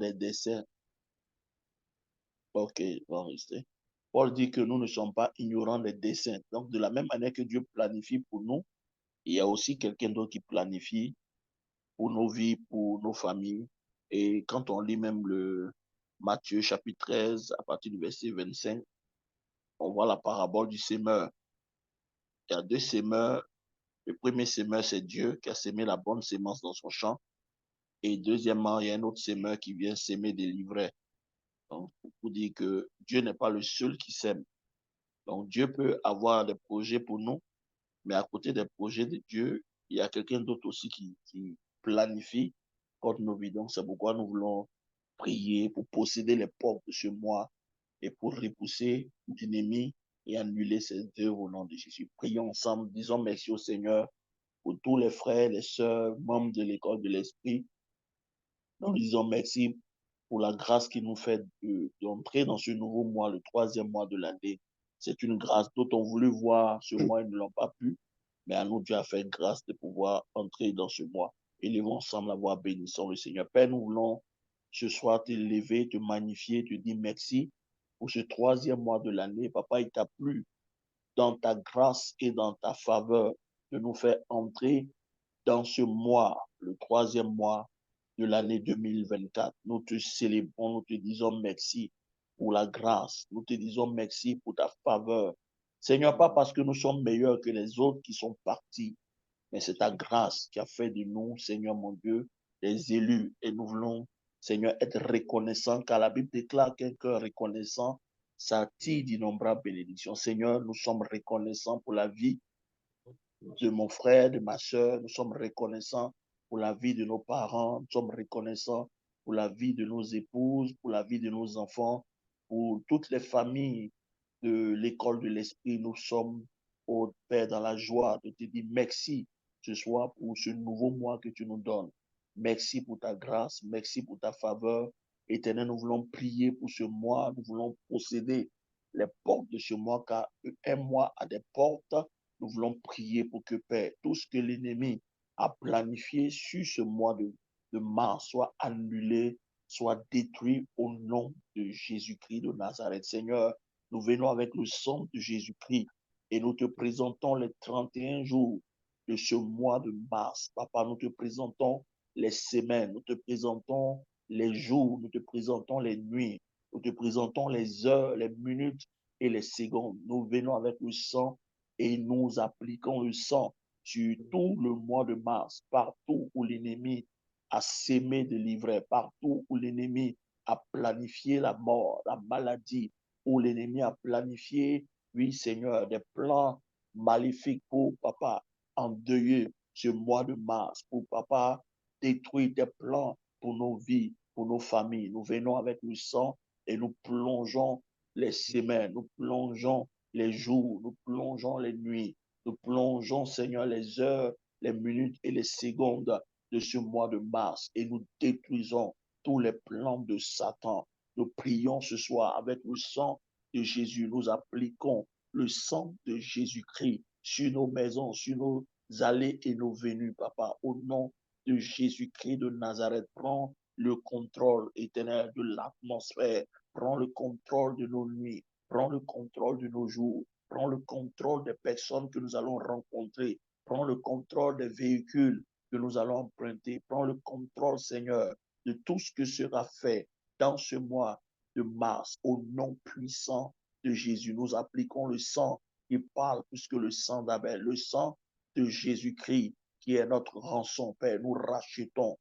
des desseins. Ok, on va rester. Paul dit que nous ne sommes pas ignorants des desseins. Donc, de la même manière que Dieu planifie pour nous, il y a aussi quelqu'un d'autre qui planifie pour nos vies, pour nos familles. Et quand on lit même le Matthieu chapitre 13, à partir du verset 25, on voit la parabole du semeur. Il y a deux semeurs. Le premier semeur, c'est Dieu qui a sémé la bonne sémence dans son champ. Et deuxièmement, il y a un autre semeur qui vient s'aimer des livrets. Donc, pour dire que Dieu n'est pas le seul qui sème. Donc, Dieu peut avoir des projets pour nous, mais à côté des projets de Dieu, il y a quelqu'un d'autre aussi qui planifie contre nos vies. Donc, c'est pourquoi nous voulons prier pour posséder les portes de ce mois et pour repousser l'ennemi et annuler ses œuvres au nom de Jésus. Prions ensemble, disons merci au Seigneur pour tous les frères, les sœurs, membres de l'école de l'Esprit. Nous disons merci pour la grâce qui nous fait d'entrer dans ce nouveau mois, le troisième mois de l'année. C'est une grâce d'autres ont voulu voir ce mois, ils ne l'ont pas pu, mais à nous, Dieu a fait grâce de pouvoir entrer dans ce mois. Élevons ensemble la voix, bénissons le Seigneur. Père, nous voulons ce soir te lever, te magnifier, te dire merci pour ce troisième mois de l'année. Papa, il t'a plu dans ta grâce et dans ta faveur de nous faire entrer dans ce mois, le troisième mois de l'année 2024. Nous te célébrons, nous te disons merci pour la grâce. Nous te disons merci pour ta faveur. Seigneur, pas parce que nous sommes meilleurs que les autres qui sont partis, mais c'est ta grâce qui a fait de nous, Seigneur mon Dieu, des élus. Et nous voulons, Seigneur, être reconnaissants, car la Bible déclare qu'un cœur reconnaissant s'attire d'innombrables bénédictions. Seigneur, nous sommes reconnaissants pour la vie de mon frère, de ma soeur. Nous sommes reconnaissants pour la vie de nos parents. Nous sommes reconnaissants pour la vie de nos épouses, pour la vie de nos enfants, pour toutes les familles de l'école de l'esprit. Nous sommes, ô Père, dans la joie de te dire merci ce soir pour ce nouveau mois que tu nous donnes. Merci pour ta grâce, merci pour ta faveur. Éternel, nous voulons prier pour ce mois, nous voulons posséder les portes de ce mois, car un mois a des portes. Nous voulons prier pour que, Père, tout ce que l'ennemi a planifié sur ce mois de mars soit annulé, soit détruit au nom de Jésus-Christ de Nazareth. Seigneur, nous venons avec le sang de Jésus-Christ et nous te présentons les 31 jours de ce mois de mars. Papa, nous te présentons les semaines, nous te présentons les jours, nous te présentons les nuits, nous te présentons les heures, les minutes et les secondes. Nous venons avec le sang et nous appliquons le sang sur tout le mois de mars, partout où l'ennemi a sémé de l'ivraie, partout où l'ennemi a planifié la mort, la maladie, où l'ennemi a planifié, oui Seigneur, des plans maléfiques pour papa endeuiller ce mois de mars, pour papa détruire des plans pour nos vies, pour nos familles. Nous venons avec le sang et nous plongeons les semaines, nous plongeons les jours, nous plongeons les nuits, nous plongeons, Seigneur, les heures, les minutes et les secondes de ce mois de mars et nous détruisons tous les plans de Satan. Nous prions ce soir avec le sang de Jésus. Nous appliquons le sang de Jésus-Christ sur nos maisons, sur nos allées et nos venues, papa. Au nom de Jésus-Christ de Nazareth, prends le contrôle éternel de l'atmosphère. Prends le contrôle de nos nuits. Prends le contrôle de nos jours. Prends le contrôle des personnes que nous allons rencontrer. Prends le contrôle des véhicules que nous allons emprunter. Prends le contrôle, Seigneur, de tout ce que sera fait dans ce mois de mars. Au nom puissant de Jésus, nous appliquons le sang qui parle plus que le sang d'Abel, le sang de Jésus-Christ qui est notre rançon, Père. Nous rachetons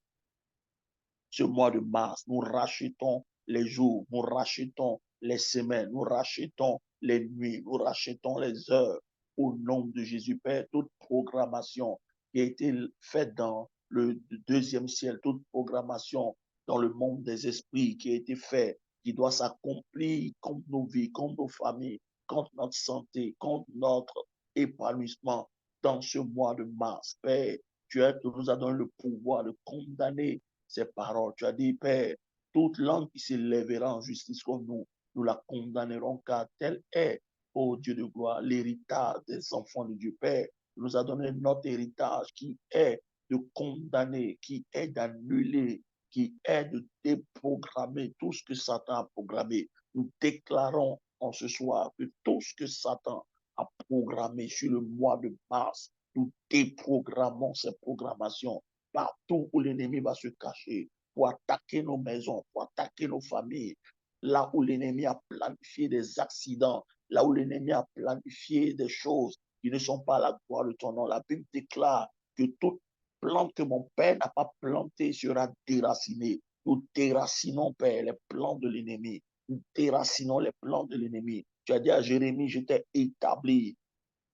ce mois de mars, nous rachetons les jours, nous rachetons les semaines, nous rachetons les nuits, nous rachetons les heures. Au nom de Jésus, Père, toute programmation qui a été faite dans le deuxième ciel, toute programmation dans le monde des esprits qui a été faite, qui doit s'accomplir contre nos vies, contre nos familles, contre notre santé, contre notre épanouissement dans ce mois de mars. Père, tu nous as donné le pouvoir de condamner ces paroles. Tu as dit, Père, toute langue qui s'élèvera en justice comme nous la condamnerons, car tel est, ô Dieu de gloire, l'héritage des enfants de Dieu. Père, tu nous a donné notre héritage qui est de condamner, qui est d'annuler, qui est de déprogrammer programmé, tout ce que Satan a programmé, nous déclarons en ce soir que tout ce que Satan a programmé sur le mois de mars, nous déprogrammons ces programmations partout où l'ennemi va se cacher pour attaquer nos maisons, pour attaquer nos familles, là où l'ennemi a planifié des accidents, là où l'ennemi a planifié des choses qui ne sont pas à la gloire de ton nom. La Bible déclare que toute plante que mon Père n'a pas plantée sera déracinée. Nous déracinons, Père, les plans de l'ennemi. Nous déracinons les plans de l'ennemi. Tu as dit à Jérémie, je t'ai établi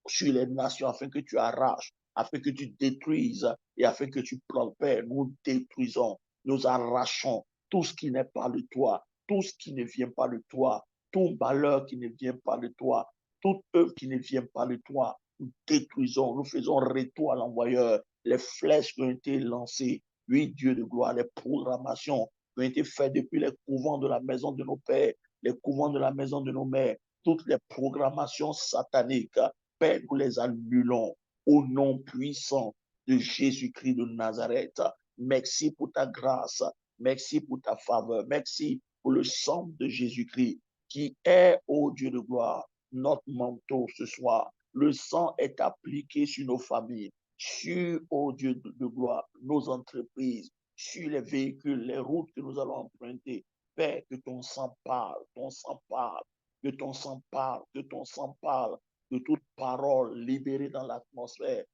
sur les nations afin que tu arraches, afin que tu détruises et afin que tu plantes, Père. Nous détruisons, nous arrachons tout ce qui n'est pas de toi, tout ce qui ne vient pas de toi, tout malheur qui ne vient pas de toi, toute œuvre qui ne vient pas de toi. Nous détruisons, nous faisons retour à l'envoyeur. Les flèches qui ont été lancées, oui, Dieu de gloire, les programmations qui ont été faites depuis les couvents de la maison de nos pères, les couvents de la maison de nos mères, toutes les programmations sataniques, Père, nous les annulons au nom puissant de Jésus-Christ de Nazareth. Merci pour ta grâce, merci pour ta faveur, merci pour le sang de Jésus-Christ qui est, ô Dieu de gloire, notre manteau ce soir. Le sang est appliqué sur nos familles, sur, ô Dieu de gloire, nos entreprises, sur les véhicules, les routes que nous allons emprunter. Père, que ton sang parle, ton sang parle, que ton sang parle, que ton sang parle de toute parole libérée dans l'atmosphère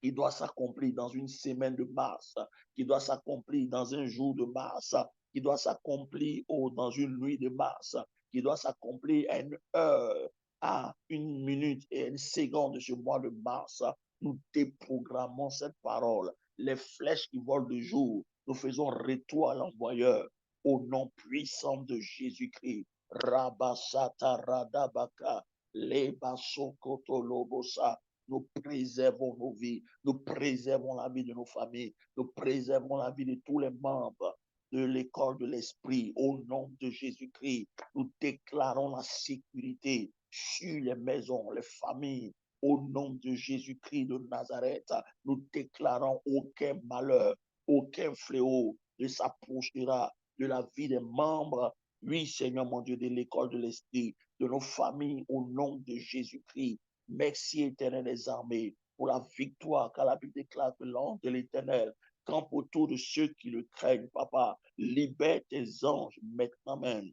qui doit s'accomplir dans une semaine de mars, qui doit s'accomplir dans un jour de mars, qui doit s'accomplir dans une nuit de mars, qui doit s'accomplir à une heure, à une minute et une seconde de ce mois de mars. Nous déprogrammons cette parole. Les flèches qui volent de jour, nous faisons retour à l'envoyeur au nom puissant de Jésus-Christ. Rabasata Radabaka, Lebasokotolobosa. Nous préservons nos vies, nous préservons la vie de nos familles, nous préservons la vie de tous les membres de l'école de l'esprit. Au nom de Jésus-Christ, nous déclarons la sécurité sur les maisons, les familles. Au nom de Jésus-Christ de Nazareth, nous déclarons aucun malheur, aucun fléau ne s'approchera de la vie des membres. Oui, Seigneur mon Dieu, de l'école de l'esprit, de nos familles, au nom de Jésus-Christ. Merci, Éternel des armées, pour la victoire, car la Bible déclare que l'ange de l'Éternel campe autour de ceux qui le craignent. Papa, libère tes anges maintenant même.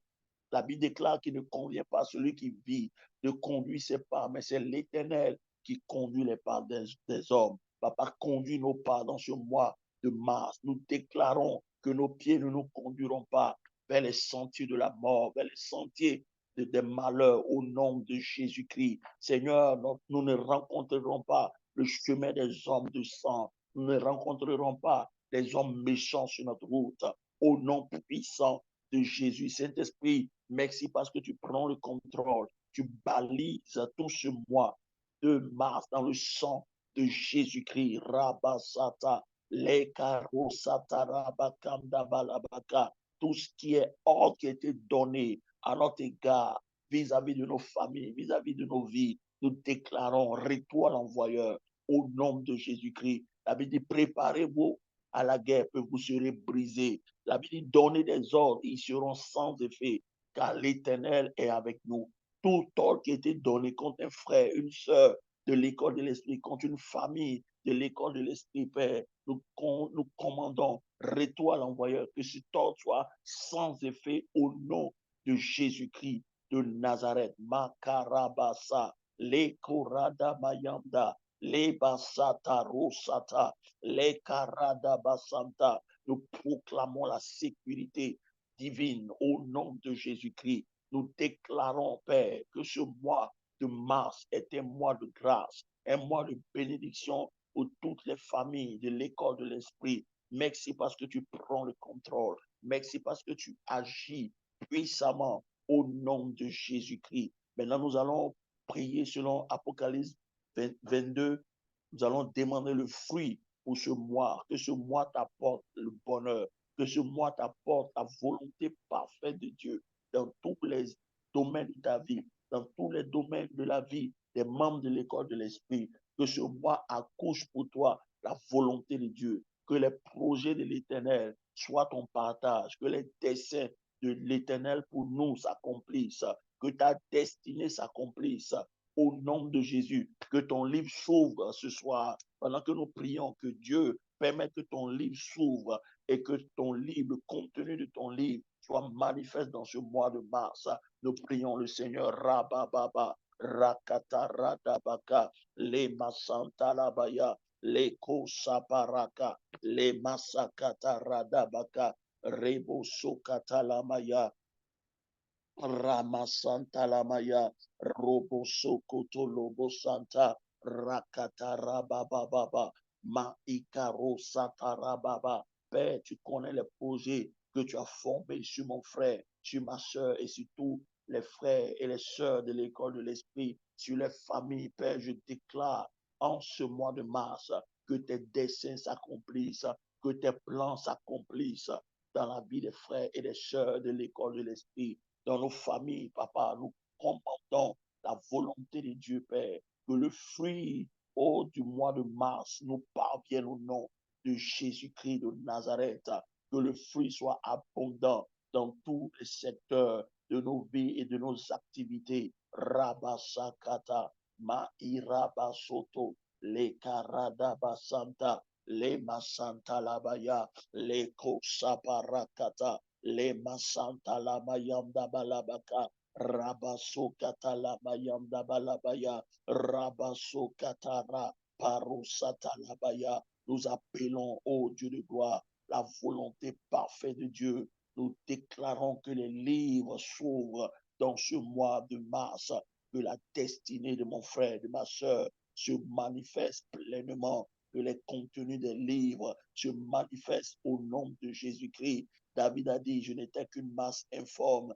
La Bible déclare qu'il ne convient pas à celui qui vit de conduire ses pas, mais c'est l'Éternel qui conduit les pas des hommes. Papa, conduis nos pas dans ce mois de mars. Nous déclarons que nos pieds ne nous conduiront pas vers les sentiers de la mort, vers les sentiers des malheurs au nom de Jésus-Christ. Seigneur, nous ne rencontrerons pas le chemin des hommes de sang. Nous ne rencontrerons pas les hommes méchants sur notre route. Au nom puissant de Jésus, Saint-Esprit, merci parce que tu prends le contrôle. Tu balises tout ce mois de mars dans le sang de Jésus-Christ. Rabasata, lekarosata, rabakamdabalabaka. Tout ce qui est ordre qui a été donné à notre égard vis-à-vis de nos familles, vis-à-vis de nos vies, nous déclarons retour à l'envoyeur au nom de Jésus-Christ. La Bible dit, préparez-vous à la guerre, que vous serez brisés. La Bible dit, donnez des ordres, ils seront sans effet, car l'Éternel est avec nous. Tout ordre qui a été donné contre un frère, une sœur de l'école de l'esprit, contre une famille de l'école de l'esprit, Père, nous commandons retour à l'envoyeur, que cet ordre soit sans effet au nom de Jésus-Christ de Nazareth. Makarabasa, le korada mayanda, le basata rosata, le karada basanta. Nous proclamons la sécurité divine au nom de Jésus-Christ. Nous déclarons, Père, que ce mois de mars est un mois de grâce, un mois de bénédiction pour toutes les familles de l'école de l'esprit. Merci parce que tu prends le contrôle. Merci parce que tu agis puissamment au nom de Jésus-Christ. Maintenant, nous allons prier selon Apocalypse 22. Nous allons demander le fruit pour ce mois. Que ce mois t'apporte le bonheur. Que ce mois t'apporte la volonté parfaite de Dieu dans tous les domaines de ta vie, dans tous les domaines de la vie des membres de l'école de l'esprit. Que ce mois accouche pour toi la volonté de Dieu. Que les projets de l'Éternel soit ton partage, que les desseins de l'Éternel pour nous s'accomplissent, que ta destinée s'accomplisse au nom de Jésus. Que ton livre s'ouvre ce soir pendant que nous prions, que Dieu permette que ton livre s'ouvre et que ton livre, le contenu de ton livre, soit manifeste dans ce mois de mars. Nous prions le Seigneur. Rabababa, Rakata, Radabaka, les Masanta Labaya, les Kosaparaka, les Masakata Radabaka, Rebo Sokata Lamaya, Ramasanta Lamaya, Robo Sokoto Lobo Santa, Rakata Rabababa, Maikaro Satarababa. Père, tu connais les projets que tu as formés sur mon frère, sur ma soeur et sur tous les frères et les sœurs de l'école de l'esprit, sur les familles. Père, je déclare en ce mois de mars que tes desseins s'accomplissent, que tes plans s'accomplissent dans la vie des frères et des sœurs de l'école de l'esprit, dans nos familles, papa. Nous commandons la volonté de Dieu, Père, que le fruit du mois de mars nous parvienne au nom de Jésus-Christ de Nazareth, que le fruit soit abondant dans tous les secteurs de nos vies et de nos activités. Rabasakata, Mairabasoto, le Karadabasanta, le Masanta Labaya, le Kosaparakata, le Masanta Lamayanda Balabaka, Rabaso Katalabayanda Balabaya, Rabaso Katara, Parusatalabaya. Nous appelons, ô Dieu de gloire, la volonté parfaite de Dieu. Nous déclarons que les livres s'ouvrent dans ce mois de mars, que la destinée de mon frère, de ma soeur, se manifeste pleinement, que les contenus des livres se manifestent au nom de Jésus-Christ. David a dit, je n'étais qu'une masse informe,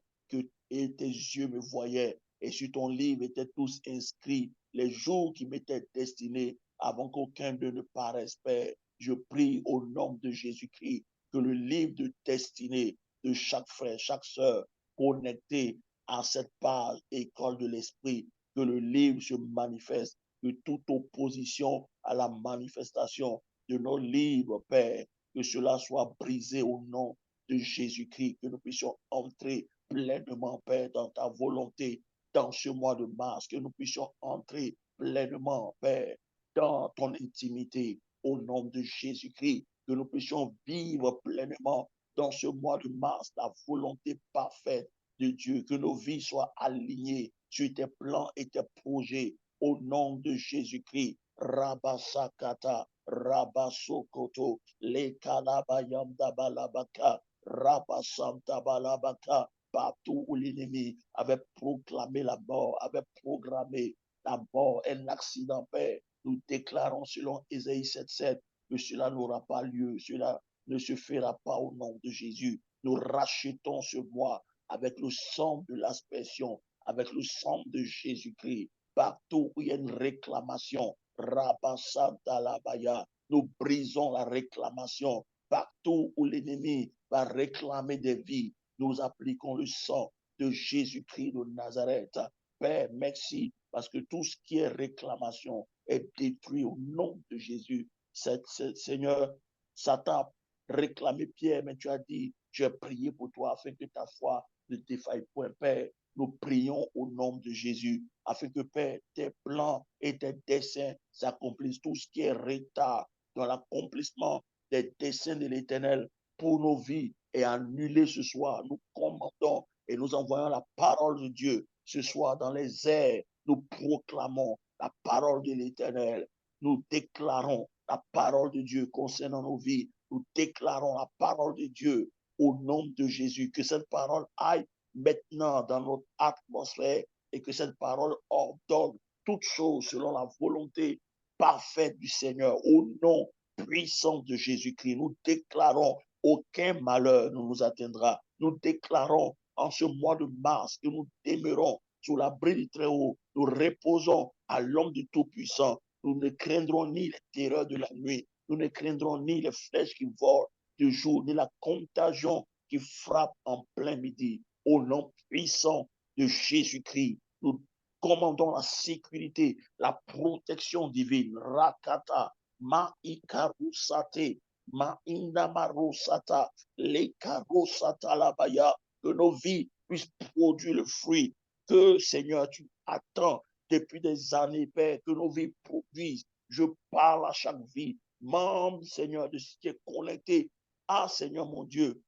et tes yeux me voyaient, et sur ton livre étaient tous inscrits les jours qui m'étaient destinés avant qu'aucun d'eux ne paraisse, Père. Je prie au nom de Jésus-Christ que le livre de destinée de chaque frère, chaque sœur connecté à cette page école de l'esprit, que le livre se manifeste, que toute opposition à la manifestation de nos livres, Père, que cela soit brisé au nom de Jésus-Christ, que nous puissions entrer pleinement, Père, dans ta volonté dans ce mois de mars, que nous puissions entrer pleinement, Père, dans ton intimité au nom de Jésus-Christ, que nous puissions vivre pleinement dans ce mois de mars la volonté parfaite de Dieu, que nos vies soient alignées sur tes plans et tes projets au nom de Jésus-Christ. Rabasakata, Rabasokoto, Le Kalabayamda Balabaka, Rabasanta Balabaka, partout où l'ennemi avait proclamé la mort, avait programmé la mort, un accident, Père. Nous déclarons selon Ésaïe 7,7 que cela n'aura pas lieu, cela ne se fera pas au nom de Jésus. Nous rachetons ce mois avec le sang de l'aspersion, avec le sang de Jésus-Christ. Partout où il y a une réclamation, Rabasanta Labaya, nous brisons la réclamation. Partout où l'ennemi va réclamer des vies, nous appliquons le sang de Jésus-Christ de Nazareth. Père, merci, parce que tout ce qui est réclamation est détruit au nom de Jésus. Seigneur, Satan a réclamé Pierre, mais tu as dit, je vais prier pour toi afin que ta foi ne défaille point. Père, nous prions au nom de Jésus, afin que, Père, tes plans et tes desseins s'accomplissent. Tout ce qui est retard dans l'accomplissement des desseins de l'Éternel pour nos vies est annulé ce soir. Nous commandons et nous envoyons la parole de Dieu ce soir dans les airs. Nous proclamons la parole de l'Éternel. Nous déclarons la parole de Dieu concernant nos vies. Nous déclarons la parole de Dieu au nom de Jésus. Que cette parole aille maintenant dans notre atmosphère et que cette parole ordonne toutes choses selon la volonté parfaite du Seigneur. Au nom puissant de Jésus-Christ, nous déclarons aucun malheur ne nous atteindra. Nous déclarons en ce mois de mars que nous demeurons sous l'abri du Très-Haut. Nous reposons à l'homme du Tout-Puissant. Nous ne craindrons ni les terreurs de la nuit. Nous ne craindrons ni les flèches qui volent de jour, ni la contagion qui frappe en plein midi. Au nom puissant de Jésus-Christ, nous commandons la sécurité, la protection divine. Rakata, Maikarusate, Maïna Marosata, les Karosata Labaya, que nos vies puissent produire le fruit que, Seigneur, tu attends depuis des années, Père, que nos vies produisent. Je parle à chaque vie, membre, Seigneur, de ce qui est connecté à, Seigneur mon Dieu,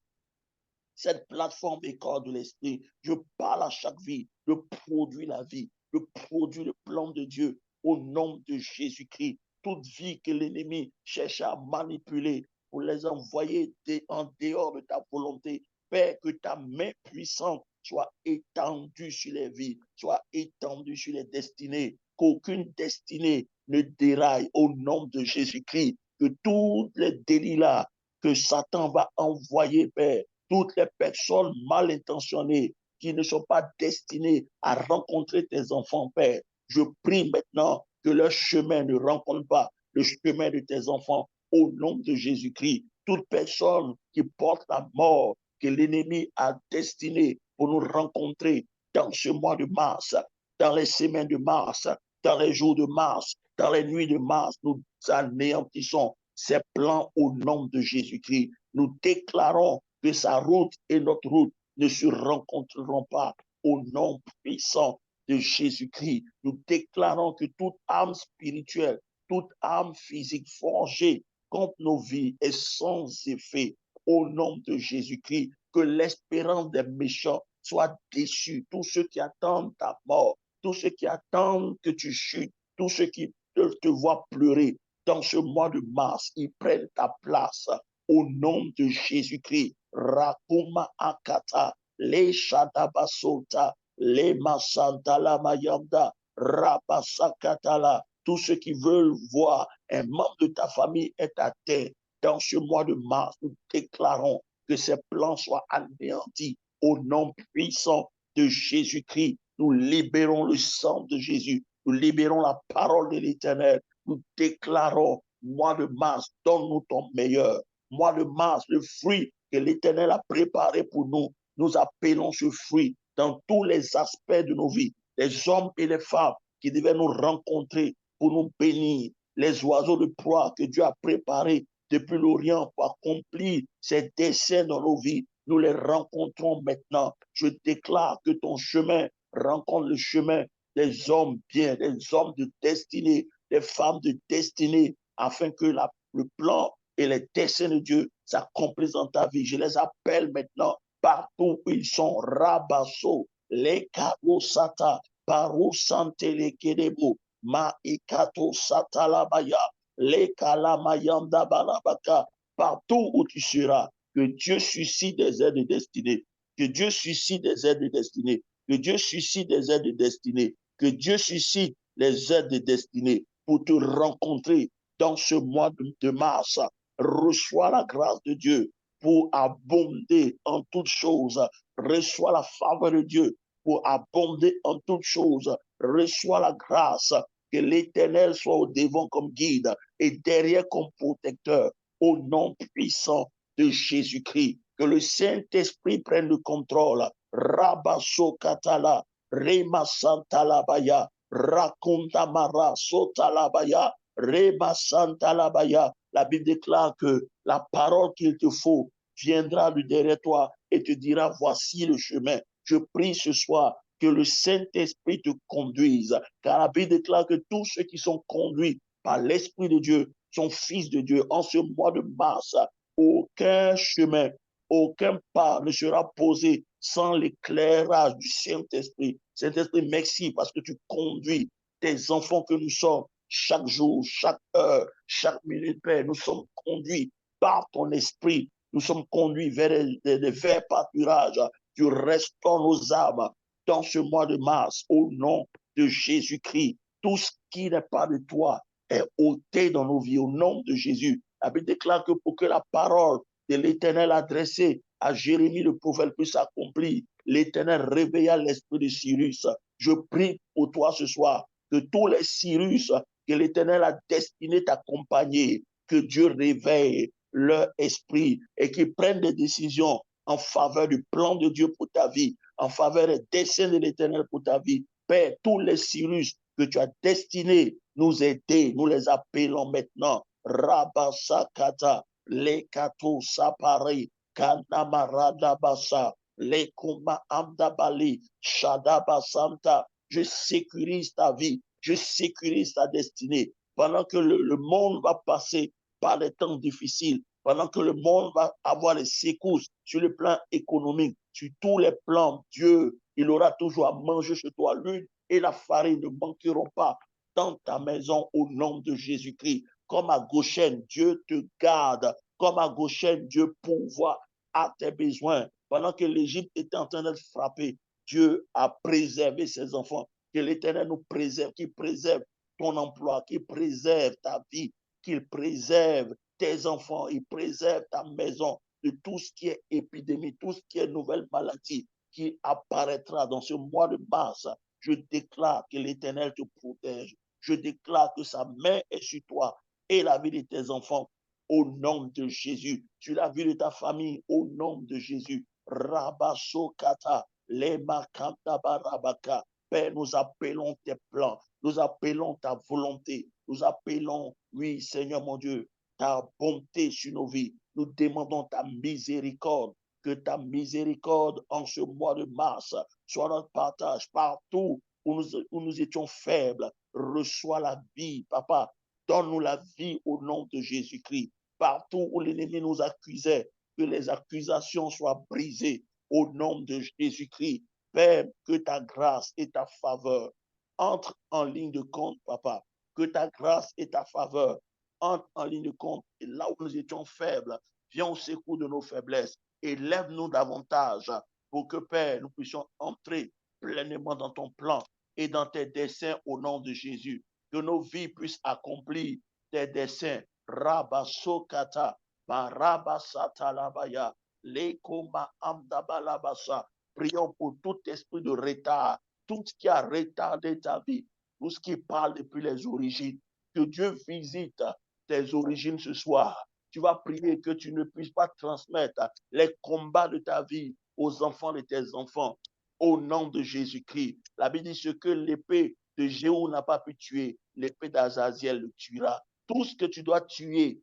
cette plateforme école de l'esprit. Je parle à chaque vie, je produis la vie, je produis le plan de Dieu au nom de Jésus-Christ. Toute vie que l'ennemi cherche à manipuler pour les envoyer en dehors de ta volonté, Père, que ta main puissante soit étendue sur les vies, soit étendue sur les destinées, qu'aucune destinée ne déraille au nom de Jésus-Christ, que tous les délits là que Satan va envoyer, Père, toutes les personnes mal intentionnées qui ne sont pas destinées à rencontrer tes enfants, Père. Je prie maintenant que leur chemin ne rencontre pas le chemin de tes enfants au nom de Jésus-Christ. Toute personne qui porte la mort que l'ennemi a destinée pour nous rencontrer dans ce mois de mars, dans les semaines de mars, dans les jours de mars, dans les nuits de mars, nous anéantissons ces plans au nom de Jésus-Christ. Nous déclarons que sa route et notre route ne se rencontreront pas au nom puissant de Jésus-Christ. Nous déclarons que toute âme spirituelle, toute âme physique forgée contre nos vies est sans effet au nom de Jésus-Christ. Que l'espérance des méchants soit déçue. Tous ceux qui attendent ta mort, tous ceux qui attendent que tu chutes, tous ceux qui te voient pleurer dans ce mois de mars, ils prennent ta place au nom de Jésus-Christ. Rakuma akata, le shadabasota, le masanta la mayanda, rabasakatala. Tous ceux qui veulent voir un membre de ta famille est à terre. Dans ce mois de mars, nous déclarons que ces plans soient anéantis au nom puissant de Jésus-Christ. Nous libérons le sang de Jésus. Nous libérons la parole de l'Éternel. Nous déclarons, mois de mars, donne-nous ton meilleur. Mois de mars, le fruit que l'Éternel a préparé pour nous. Nous appelons ce fruit dans tous les aspects de nos vies. Les hommes et les femmes qui devaient nous rencontrer pour nous bénir. Les oiseaux de proie que Dieu a préparés depuis l'Orient pour accomplir ses desseins dans nos vies. Nous les rencontrons maintenant. Je déclare que ton chemin rencontre le chemin des hommes bien, des hommes de destinée, des femmes de destinée, afin que le plan et les desseins de Dieu s'accomplissent dans ta vie. Je les appelle maintenant partout où ils sont. Rabasso, les Karosata, Paro Sante les Kedebo, Maikato Satalabaya, les Kalamayanda Balabaka, partout où tu seras, que Dieu suscite des aides de destinée, que Dieu suscite des aides de destinée, que Dieu suscite des aides de destinée, que Dieu suscite les aides de destinée pour te rencontrer dans ce mois de mars. Reçois la grâce de Dieu pour abonder en toutes choses. Reçois la faveur de Dieu pour abonder en toutes choses. Reçois la grâce. Que l'Éternel soit au devant comme guide et derrière comme protecteur. Au nom puissant de Jésus-Christ. Que le Saint-Esprit prenne le contrôle. Rabasso Katala, Rema Santalabaya, Rakonda Mara Sotalabaya, Rema Santalabaya. La Bible déclare que la parole qu'il te faut viendra de derrière toi et te dira, voici le chemin. Je prie ce soir que le Saint-Esprit te conduise, car la Bible déclare que tous ceux qui sont conduits par l'Esprit de Dieu sont fils de Dieu. En ce mois de mars, aucun chemin, aucun pas ne sera posé sans l'éclairage du Saint-Esprit. Saint-Esprit, merci parce que tu conduis tes enfants que nous sommes chaque jour, chaque heure, chaque minute, Père. Nous sommes conduits par ton esprit. Nous sommes conduits vers des verts pâturages. Tu restaures nos âmes dans ce mois de mars au nom de Jésus-Christ. Tout ce qui n'est pas de toi est ôté dans nos vies au nom de Jésus. La Bible déclare que pour que la parole de l'Éternel adressée à Jérémie le prophète puisse s'accomplir, l'Éternel réveilla l'esprit de Cyrus. Je prie pour toi ce soir que tous les Cyrus que l'Éternel a destiné t'accompagner, que Dieu réveille leur esprit et qu'ils prennent des décisions en faveur du plan de Dieu pour ta vie, en faveur des desseins de l'Éternel pour ta vie. Père, tous les Cyrus que tu as destinés nous aider, nous les appelons maintenant. Rabasakata, les kato sapare, kanamarada basa, les koma amdabali, shadaba santa. Je sécurise ta vie, je sécurise ta destinée. Pendant que le monde va passer par des temps difficiles, pendant que le monde va avoir les secousses sur le plan économique, sur tous les plans, Dieu, il aura toujours à manger chez toi. L'huile et la farine ne manqueront pas dans ta maison au nom de Jésus-Christ. Comme à Goshen, Dieu te garde. Comme à Goshen, Dieu pourvoit à tes besoins. Pendant que l'Égypte était en train d'être frappée, Dieu a préservé ses enfants. Que l'Éternel nous préserve, qu'il préserve ton emploi, qu'il préserve ta vie, qu'il préserve tes enfants, il préserve ta maison de tout ce qui est épidémie, tout ce qui est nouvelle maladie qui apparaîtra dans ce mois de mars. Je déclare que l'Éternel te protège. Je déclare que sa main est sur toi et la vie de tes enfants au nom de Jésus. Sur la vie de ta famille au nom de Jésus. Rabasokata, lema barabaka. Père, nous appelons tes plans, nous appelons ta volonté, nous appelons, oui, Seigneur mon Dieu, ta bonté sur nos vies. Nous demandons ta miséricorde, que ta miséricorde en ce mois de mars soit notre partage partout où nous étions faibles. Reçois la vie, Papa. Donne-nous la vie au nom de Jésus-Christ. Partout où l'ennemi nous accusait, que les accusations soient brisées au nom de Jésus-Christ. Père, que ta grâce et ta faveur entrent en ligne de compte, Papa. Que ta grâce et ta faveur entrent en ligne de compte. Et là où nous étions faibles, viens au secours de nos faiblesses. Élève-nous davantage pour que, Père, nous puissions entrer pleinement dans ton plan et dans tes desseins au nom de Jésus. Que nos vies puissent accomplir tes desseins. Rabasokata, Barabasata labaya, Lekoma amdabalabasa. Prions pour tout esprit de retard, tout ce qui a retardé ta vie, tout ce qui parle depuis les origines. Que Dieu visite tes origines ce soir. Tu vas prier que tu ne puisses pas transmettre les combats de ta vie aux enfants de tes enfants. Au nom de Jésus-Christ. La Bible dit ce que l'épée de Jéhu n'a pas pu tuer, l'épée d'Azaziel le tuera. Tout ce que tu dois tuer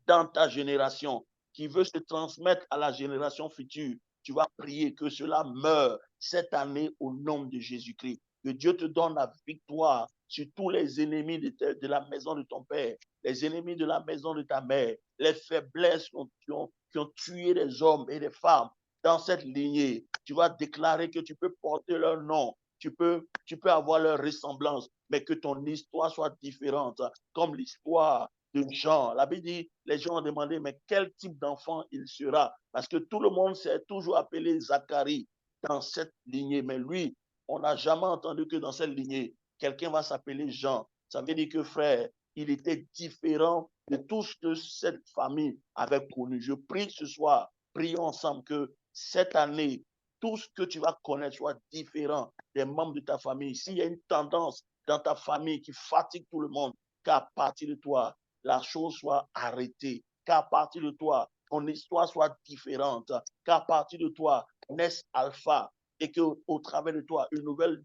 dans ta génération, qui veut se transmettre à la génération future, tu vas prier que cela meure cette année au nom de Jésus-Christ. Que Dieu te donne la victoire sur tous les ennemis de la maison de ton père, les ennemis de la maison de ta mère, les faiblesses qui ont tué les hommes et les femmes dans cette lignée. Tu vas déclarer que tu peux porter leur nom, tu peux avoir leur ressemblance, mais que ton histoire soit différente, comme l'histoire de Jean. La Bible dit, les gens ont demandé, mais quel type d'enfant il sera? Parce que tout le monde s'est toujours appelé Zacharie dans cette lignée, mais lui, on n'a jamais entendu que dans cette lignée, quelqu'un va s'appeler Jean. Ça veut dire que, frère, il était différent de tout ce que cette famille avait connu. Je prie ce soir, prions ensemble que cette année, tout ce que tu vas connaître soit différent des membres de ta famille. S'il y a une tendance dans ta famille qui fatigue tout le monde, qu'à partir de toi, la chose soit arrêtée, qu'à partir de toi, ton histoire soit différente, qu'à partir de toi, naisse Alpha, et qu'au travers de toi, une nouvelle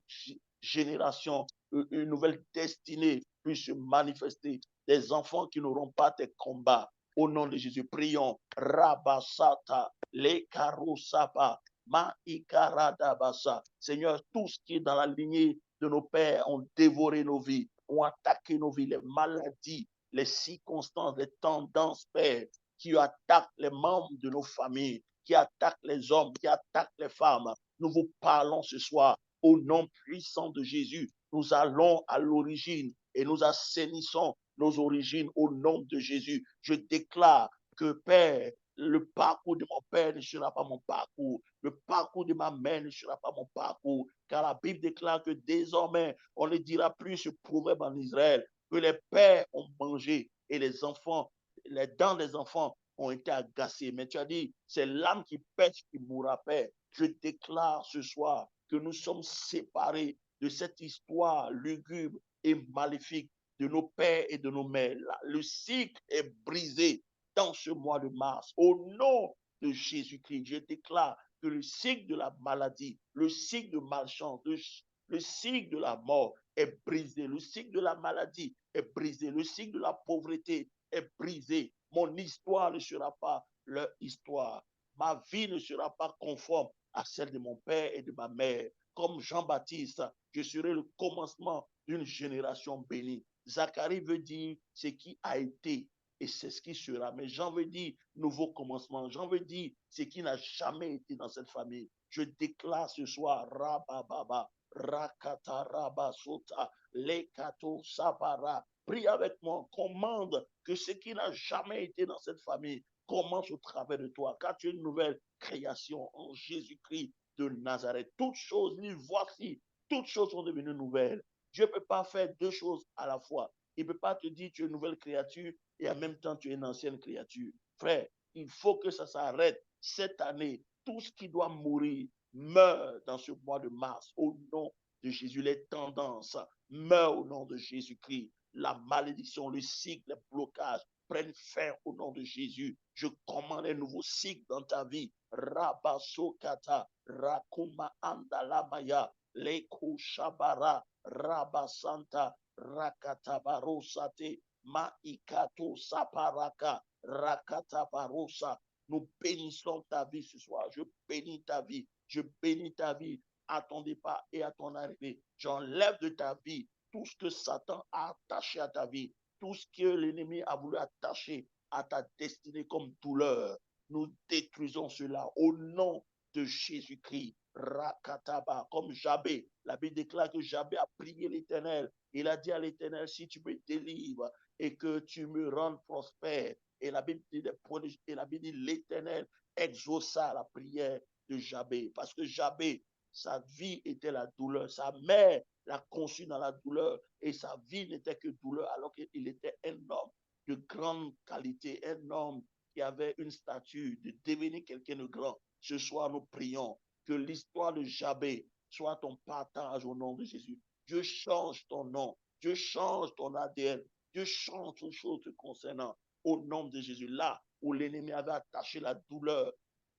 génération, une nouvelle destinée puisse se manifester. Des enfants qui n'auront pas tes combats. Au nom de Jésus, prions. Rabasata, le karosapa, ma ikaradabasa. Seigneur, tout ce qui est dans la lignée de nos pères ont dévoré nos vies, ont attaqué nos vies, les maladies, les circonstances, les tendances, Père, qui attaquent les membres de nos familles, qui attaquent les hommes, qui attaquent les femmes. Nous vous parlons ce soir au nom puissant de Jésus. Nous allons à l'origine et nous assainissons nos origines au nom de Jésus. Je déclare que, Père, le parcours de mon père ne sera pas mon parcours. Le parcours de ma mère ne sera pas mon parcours. Car la Bible déclare que désormais, on ne dira plus ce proverbe en Israël, que les pères ont mangé et les enfants, les dents des enfants ont été agacées. Mais tu as dit, c'est l'âme qui pêche qui mourra, Père. Je déclare ce soir que nous sommes séparés de cette histoire lugubre et maléfique de nos pères et de nos mères. Le cycle est brisé dans ce mois de mars. Au nom de Jésus-Christ, je déclare que le cycle de la maladie, le cycle de malchance, le cycle de la mort est brisé. Le cycle de la maladie est brisé. Le cycle de la pauvreté est brisé Mon histoire ne sera pas leur histoire. Ma vie ne sera pas conforme à celle de mon père et de ma mère. Comme Jean-Baptiste, je serai le commencement d'une génération bénie. Zacharie veut dire ce qui a été et c'est ce qui sera. Mais Jean veut dire nouveau commencement. Jean veut dire ce qui n'a jamais été dans cette famille. Je déclare ce soir, Rabababa, Rakata, Rabasota, Lekato, Sabara. Prie avec moi, commande que ce qui n'a jamais été dans cette famille commence au travers de toi, car tu es une nouvelle création en Jésus-Christ de Nazareth. Toutes choses, voici, toutes choses sont devenues nouvelles. Dieu ne peut pas faire deux choses à la fois. Il ne peut pas te dire tu es une nouvelle créature et en même temps tu es une ancienne créature. Frère, il faut que ça s'arrête cette année. Tout ce qui doit mourir meurt dans ce mois de mars au nom de Jésus. Les tendances meurent au nom de Jésus-Christ. La malédiction, le cycle, les blocages prennent fin au nom de Jésus. Je commande un nouveau cycle dans ta vie. Rabasokata, Rakuma Andalamaya, Leko Shabara, Rabasanta, Rakatabarosate, Maikato Saparaka, Rakatabarosa. Nous bénissons ta vie ce soir. Je bénis ta vie. Je bénis ta vie à ton départ et à ton arrivée. J'enlève de ta vie tout ce que Satan a attaché à ta vie, tout ce que l'ennemi a voulu attacher à ta destinée comme douleur. Nous détruisons cela au nom de Jésus-Christ. Rakataba, comme Jabé. La Bible déclare que Jabé a prié l'Éternel. Il a dit à l'Éternel, si tu me délivres et que tu me rendes prospère. Et la Bible dit, l'Éternel exauça la prière de Jabé. Parce que Jabé, sa vie était la douleur. Sa mère l'a conçu dans la douleur et sa vie n'était que douleur alors qu'il était un homme de grande qualité, un homme qui avait une stature de devenir quelqu'un de grand. Ce soir, nous prions que l'histoire de Jabé soit ton partage au nom de Jésus. Dieu change ton nom. Dieu change ton ADN. Dieu change toutes choses te concernant au nom de Jésus. Là où l'ennemi avait attaché la douleur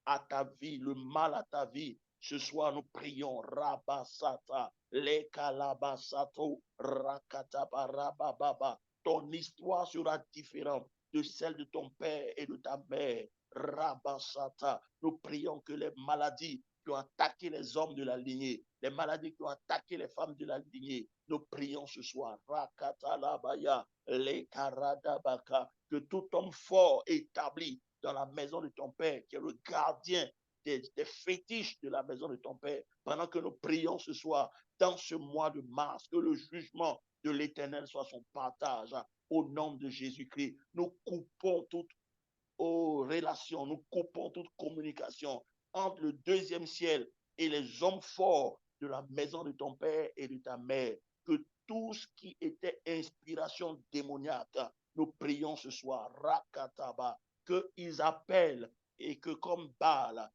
à ta vie, le mal à ta vie, ce soir, nous prions Rabasata, Lekalabasato, Rakatabarababa. Ton histoire sera différente de celle de ton père et de ta mère. Rabasata. Nous prions que les maladies qui ont attaqué les hommes de la lignée, les maladies qui ont attaqué les femmes de la lignée, nous prions ce soir. Rakatalabaya, Lekaradabaka. Que tout homme fort établi dans la maison de ton père, qui est le gardien des fétiches de la maison de ton père, pendant que nous prions ce soir, dans ce mois de mars, que le jugement de l'Éternel soit son partage. Au nom de Jésus-Christ, nous coupons toute relations, nous coupons toute communication entre le deuxième ciel et les hommes forts de la maison de ton père et de ta mère. Que tout ce qui était inspiration démoniaque, nous prions ce soir, Rakataba, qu'ils appellent et que comme Baal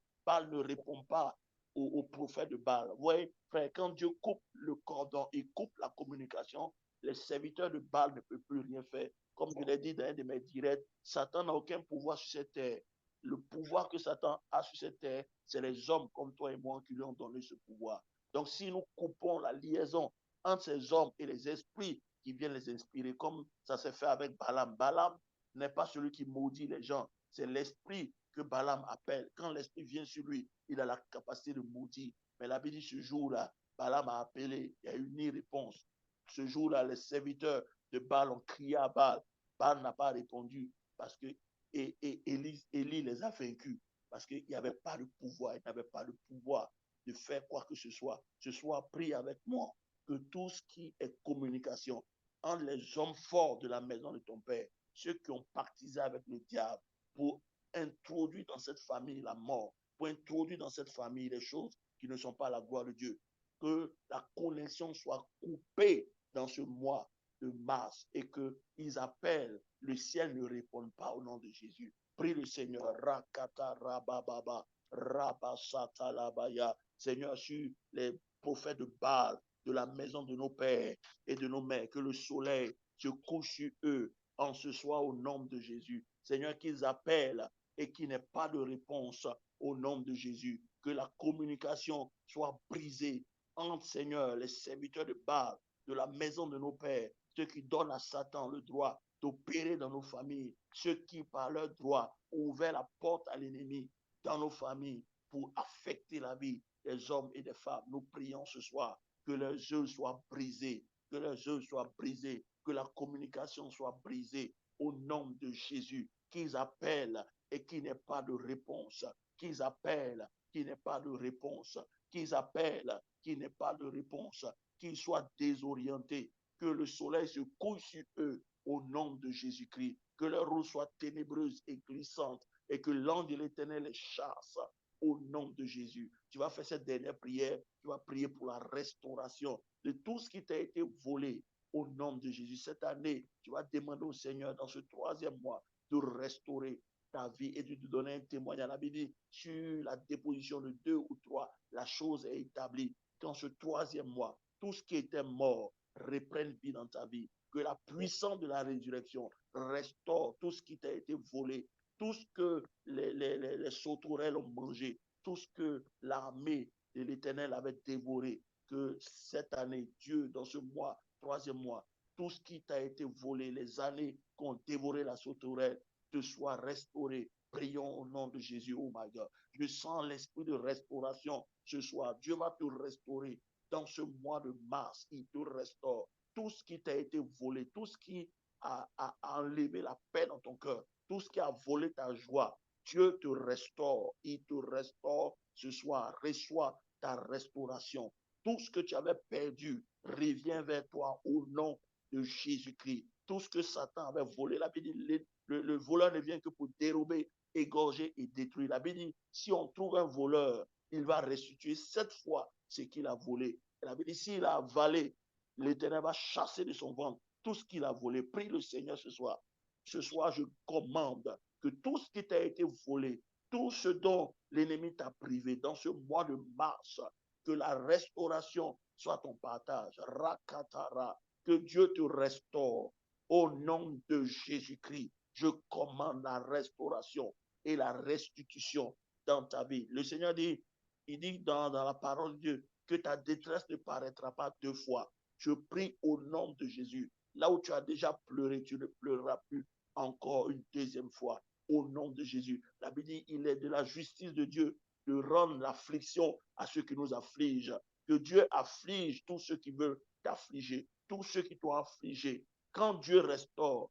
ne répond pas au prophète de Baal. Vous voyez, frère, quand Dieu coupe le cordon, il coupe la communication, les serviteurs de Baal ne peuvent plus rien faire. Comme je l'ai dit dans un de mes directs, Satan n'a aucun pouvoir sur cette terre. Le pouvoir que Satan a sur cette terre, c'est les hommes comme toi et moi qui lui ont donné ce pouvoir. Donc, si nous coupons la liaison entre ces hommes et les esprits qui viennent les inspirer, comme ça s'est fait avec Balaam. Balaam n'est pas celui qui maudit les gens, c'est l'esprit que Balaam appelle. Quand l'esprit vient sur lui, il a la capacité de maudire. Mais la Bible dit ce jour-là, Balaam a appelé, il y a eu une réponse. Ce jour-là, les serviteurs de Baal ont crié à Baal. Baal n'a pas répondu parce que Élie les a vaincus. Parce qu'il n'y avait pas de pouvoir, il n'avait pas de pouvoir de faire quoi que ce soit. Ce soit pris avec moi que tout ce qui est communication entre les hommes forts de la maison de ton père, ceux qui ont partisé avec le diable pour introduire dans cette famille la mort, pour introduire dans cette famille les choses qui ne sont pas la gloire de Dieu. Que la connexion soit coupée dans ce mois de mars et qu'ils appellent, le ciel ne répond pas au nom de Jésus. Prie le Seigneur. Rakata rabababa, rabasata labaya. Seigneur, sur les prophètes de Baal, de la maison de nos pères et de nos mères, que le soleil se couche sur eux en ce soir au nom de Jésus. Seigneur, qu'ils appellent et qu'il n'y ait pas de réponse au nom de Jésus. Que la communication soit brisée entre, Seigneur, les serviteurs de Baal, de la maison de nos pères, ceux qui donnent à Satan le droit d'opérer dans nos familles. Ceux qui, par leur droit, ont ouvert la porte à l'ennemi dans nos familles pour affecter la vie des hommes et des femmes. Nous prions ce soir que leurs œufs soient brisés, que leurs œufs soient brisés, que la communication soit brisée au nom de Jésus, qu'ils appellent et qu'il n'y ait pas de réponse, qu'ils appellent, qu'il n'y ait pas de réponse, qu'ils appellent, qu'il n'y ait pas de réponse, qu'ils soient désorientés, que le soleil se couche sur eux au nom de Jésus-Christ, que leur route soit ténébreuse et glissante et que l'ange de l'Éternel les chasse au nom de Jésus. Tu vas faire cette dernière prière, tu vas prier pour la restauration de tout ce qui t'a été volé au nom de Jésus. Cette année, tu vas demander au Seigneur dans ce 3e mois de restaurer ta vie et de te donner un témoignage. La Bible dit, sur la déposition de 2 ou 3, la chose est établie. Dans ce 3e mois, tout ce qui était mort reprenne vie dans ta vie. Que la puissance de la résurrection restaure tout ce qui t'a été volé, tout ce que les sauterelles ont mangé, tout ce que l'armée de l'Éternel avait dévoré. Que cette année, Dieu, dans ce mois, 3e mois, tout ce qui t'a été volé, les années qu'ont dévoré la sauterelle, te soit restauré. Prions au nom de Jésus, oh my God. Je sens l'esprit de restauration ce soir. Dieu va te restaurer dans ce mois de mars. Il te restaure. Tout ce qui t'a été volé, tout ce qui a enlevé la paix dans ton cœur, tout ce qui a volé ta joie, Dieu te restaure. Il te restaure ce soir. Reçois ta restauration. Tout ce que tu avais perdu revient vers toi au nom de Jésus-Christ. Tout ce que Satan avait volé, la Bible dit, le voleur ne vient que pour dérober, égorger et détruire. La Bible dit, si on trouve un voleur, il va restituer 7 fois ce qu'il a volé. La Bible dit, s'il a avalé, l'Éternel va chasser de son ventre tout ce qu'il a volé. Prie le Seigneur ce soir. Ce soir, je commande que tout ce qui t'a été volé, tout ce dont l'ennemi t'a privé dans ce mois de mars, que la restauration soit ton partage. Rakatara, que Dieu te restaure. Au nom de Jésus-Christ, je commande la restauration et la restitution dans ta vie. Le Seigneur dit, il dit dans la parole de Dieu, que ta détresse ne paraîtra pas 2 fois. Je prie au nom de Jésus. Là où tu as déjà pleuré, tu ne pleureras plus encore une 2e fois. Au nom de Jésus. La Bible dit, il est de la justice de Dieu de rendre l'affliction à ceux qui nous affligent. Que Dieu afflige tous ceux qui veulent t'affliger, tous ceux qui t'ont affligé. Quand Dieu restaure,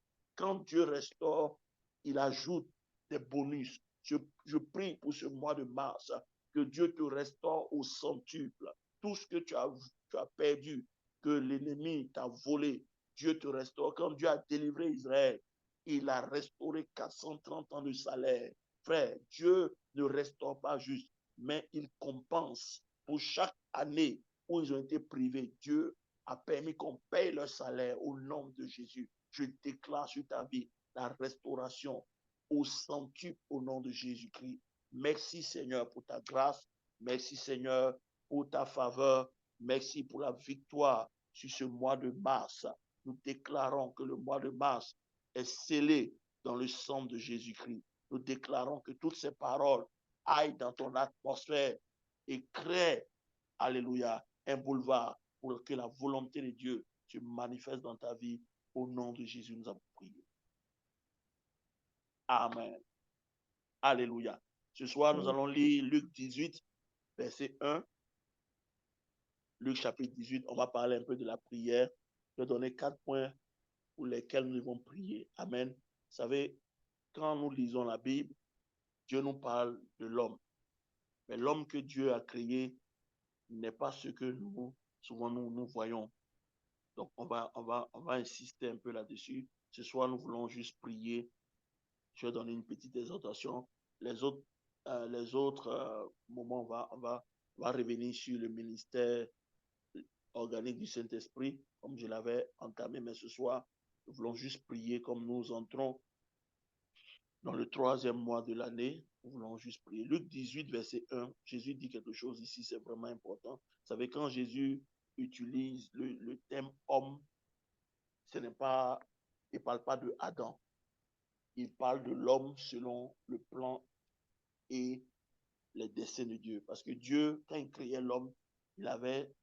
il ajoute des bonus. Je prie pour ce mois de mars, que Dieu te restaure au centuple. Tout ce que tu as perdu, que l'ennemi t'a volé, Dieu te restaure. Quand Dieu a délivré Israël, il a restauré 430 ans de salaire. Frère, Dieu ne restaure pas juste, mais il compense pour chaque année où ils ont été privés. Dieu a permis qu'on paye leur salaire au nom de Jésus. Je déclare sur ta vie la restauration au centuple au nom de Jésus-Christ. Merci Seigneur pour ta grâce. Merci Seigneur pour ta faveur. Merci pour la victoire sur ce mois de mars. Nous déclarons que le mois de mars est scellé dans le sang de Jésus-Christ. Nous déclarons que toutes ces paroles aillent dans ton atmosphère et créent, alléluia, un boulevard pour que la volonté de Dieu se manifeste dans ta vie. Au nom de Jésus, nous avons prié. Amen. Alléluia. Ce soir, nous allons lire Luc 18, verset 1. Luc chapitre 18, on va parler un peu de la prière. Je vais donner 4 points pour lesquels nous devons prier. Amen. Vous savez, quand nous lisons la Bible, Dieu nous parle de l'homme. Mais l'homme que Dieu a créé n'est pas ce que souvent nous voyons. Donc, on va insister un peu là-dessus. Ce soir, nous voulons juste prier. Je vais donner une petite exhortation. Les autres moments, on va revenir sur le ministère organique du Saint-Esprit, comme je l'avais entamé. Mais ce soir, nous voulons juste prier comme nous entrons dans le 3e mois de l'année. Nous voulons juste prier. Luc 18, verset 1, Jésus dit quelque chose ici, c'est vraiment important. Vous savez, quand Jésus utilise le thème homme, il ne parle pas de Adam. Il parle de l'homme selon le plan et les desseins de Dieu. Parce que Dieu, quand il créait l'homme, il avait